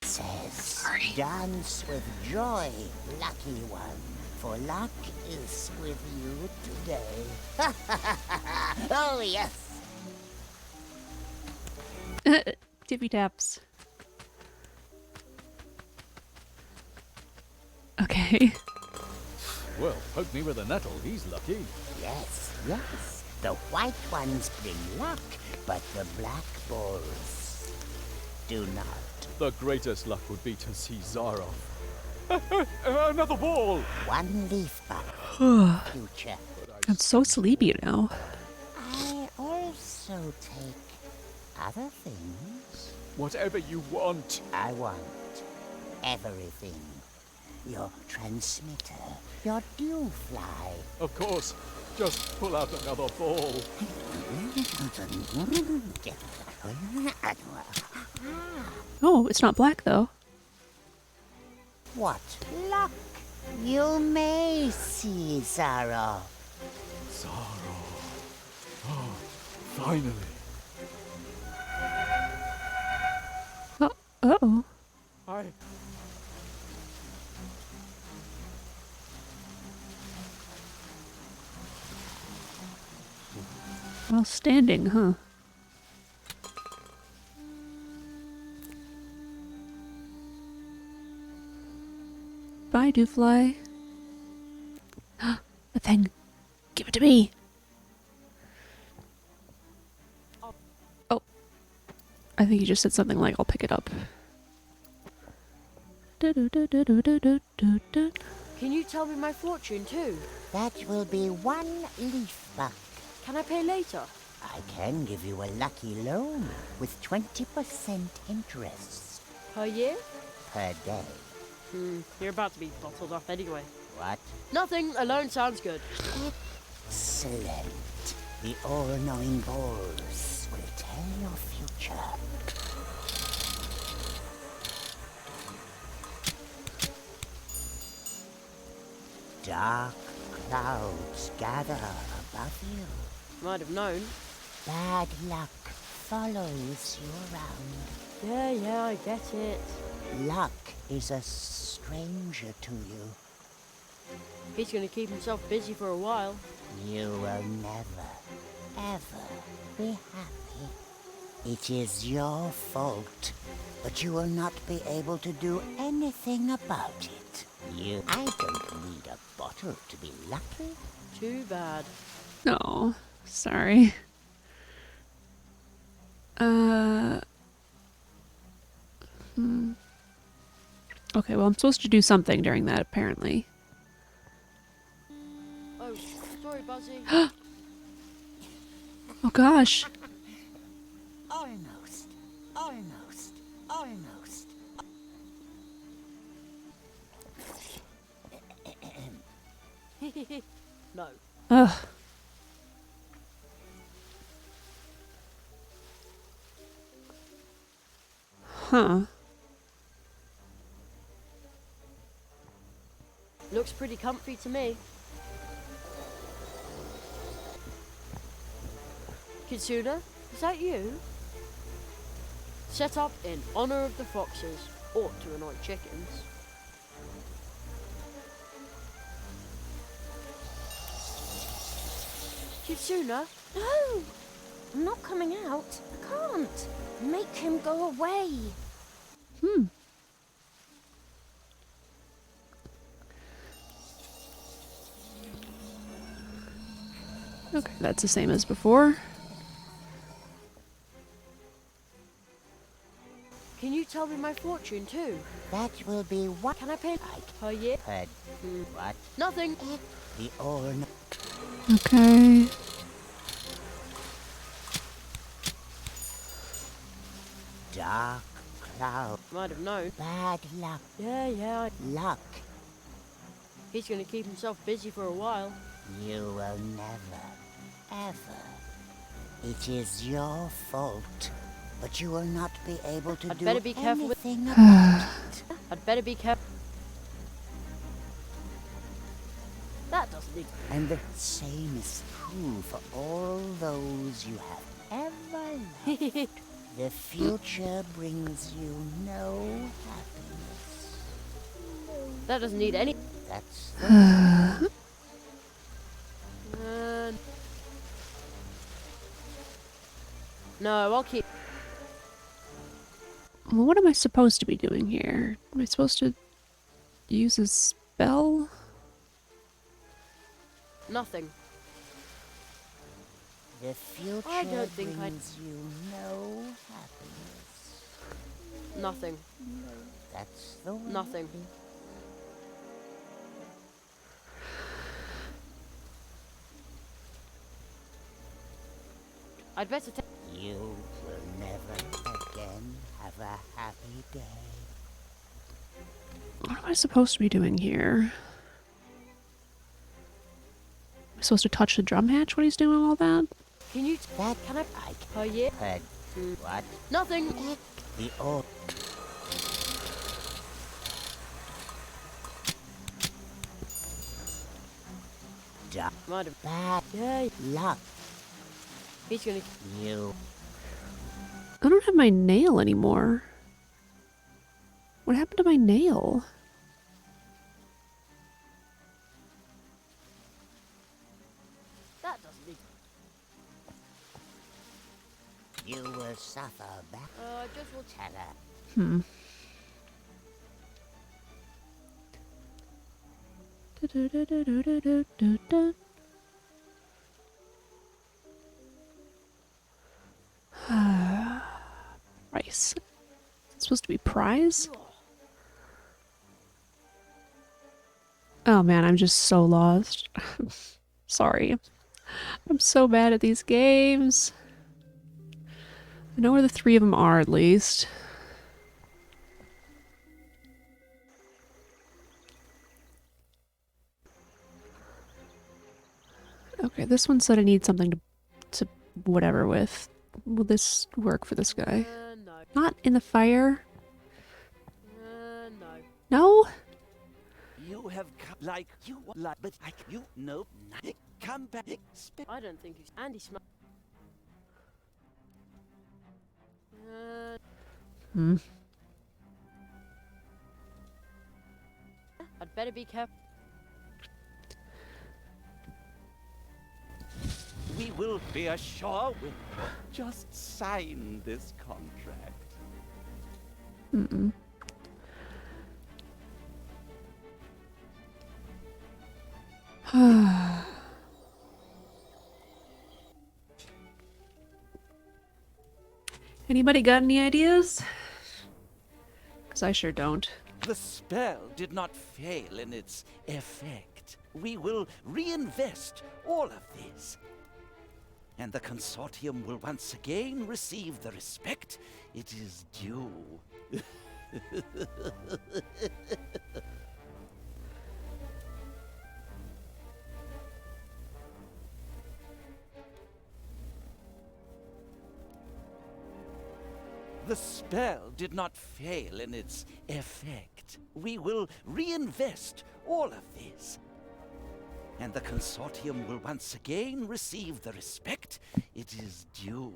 Says, dance with joy, lucky one, for luck is with you today. Oh, yes! Tippy taps. Okay. Well, poke me with a nettle, he's lucky. Yes, yes. The white ones bring luck, but the black balls do not. The greatest luck would be to see Zaroff. Another ball! One leaf buck. Future. I'm so sleepy now. I also take other things. Whatever you want. I want everything. Your transmitter, your dew fly. Of course. Just pull out another ball. Oh, it's not black though. What luck! You may see Zara. Zaroff. Oh, finally. Uh-oh. Well, standing, huh? Bye, Dewfly. The thing. Give it to me. Oh. I think he just said something like, I'll pick it up. Can you tell me my fortune too? That will be one leaf buck. Can I pay later? I can give you a lucky loan with 20% interest. Per year? Per day. You're about to be bottled off anyway. What? Nothing. A loan sounds good. Excellent. The all-knowing balls will tell your future. Dark clouds gather above you. Might have known. Bad luck follows you around. Yeah, I get it. Luck is a stranger to you. He's gonna keep himself busy for a while. You will never, ever be happy. It is your fault, but you will not be able to do anything about it. I don't need a bottle to be lucky. Too bad. Oh, sorry. Okay, well, I'm supposed to do something during that, apparently. Oh, sorry, Buzzy. Oh, gosh. Almost. Almost. Almost. No. Ugh. Huh. Looks pretty comfy to me. Kitsuna, is that you? Set up in honor of the foxes. Ought to annoy chickens. Kitsuna? No! I'm not coming out. I can't. Make him go away. Okay, that's the same as before. Can you tell me my fortune too? That will be what? Can I pay per year? What? Nothing. The orn. Okay. Dark cloud. Might have known. Bad luck. Yeah. Luck. He's gonna keep himself busy for a while. You will never, ever. It is your fault. But you will not be able to do better be careful with- anything about it. I'd better be careful. That doesn't need. And the same is true for all those you have ever loved. The future brings you no happiness. That doesn't need any. That's the No, I'll keep. Well, what am I supposed to be doing here? Am I supposed to use a spell? Nothing. The future I don't think brings you no happiness. Nothing. That's the way. Nothing. I'd better take. You will never again have a happy day. What am I supposed to be doing here? Am I supposed to touch the drum hatch when he's doing all that? Can you? That Can I? Per year? head. What? Nothing. The orc. Might have. Bad Yeah. luck. He's gonna. You. I don't have my nail anymore. What happened to my nail? That doesn't need. You will suffer back. Just will. Terror. Price. It's supposed to be prize? Oh man, I'm just so lost. Sorry. I'm so bad at these games. I know where the three of them are, at least. Okay, this one said I need something to whatever with. Will this work for this guy? No. Not in the fire? No. No? You have come like you like, but you know, come back. I don't think he's. Andy Smith. I'd better be careful. We will be ashore with. Just sign this contract. Anybody got any ideas? Because I sure don't. The spell did not fail in its effect. We will reinvest all of this. And the consortium will once again receive the respect it is due. The spell did not fail in its effect. We will reinvest all of this. And the consortium will once again receive the respect it is due.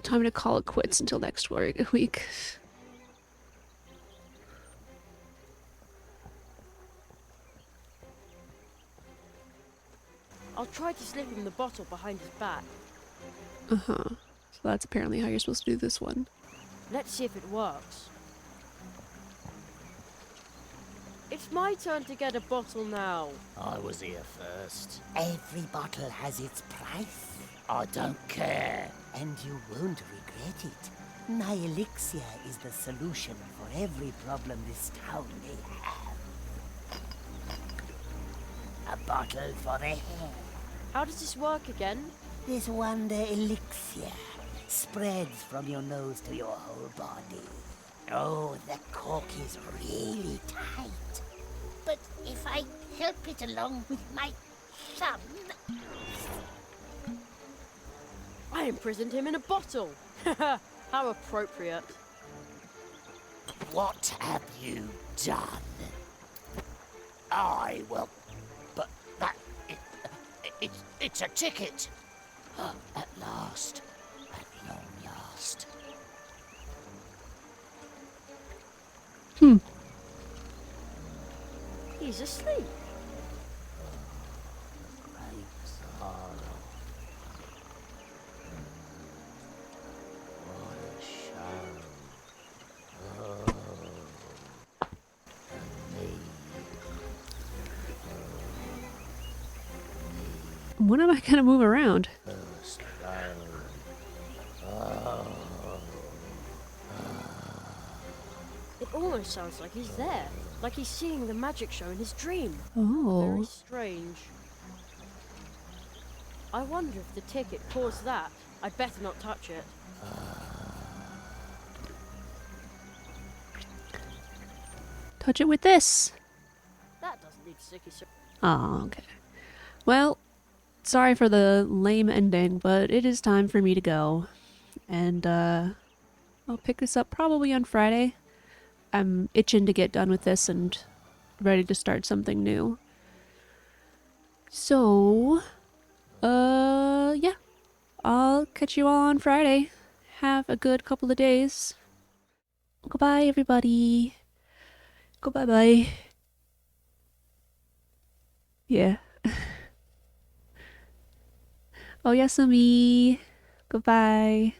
Time to call it quits until next week. I'll try to slip him the bottle behind his back. Uh-huh. So that's apparently how you're supposed to do this one. Let's see if it works. It's my turn to get a bottle now. I was here first. Every bottle has its price. I don't care. And you won't regret it. My elixir is the solution for every problem this town may have. A bottle for the hair. How does this work again? This wonder elixir spreads from your nose to your whole body. Oh, the cork is really tight. But if I help it along with my thumb... I imprisoned him in a bottle. How appropriate. What have you done? I will... But that... It's a ticket. At last. At long last. He's asleep. When am I gonna move around? It almost sounds like he's there. Like he's seeing the magic show in his dream. Oh. Very strange. I wonder if the ticket caused that. I'd better not touch it. Touch it with this. That doesn't need sticky surface. Oh, okay. Well, sorry for the lame ending, but it is time for me to go. And, I'll pick this up probably on Friday. I'm itching to get done with this and ready to start something new. So, yeah. I'll catch you all on Friday. Have a good couple of days. Goodbye, everybody. Goodbye-bye. Yeah. Oh, Yasumi. Goodbye.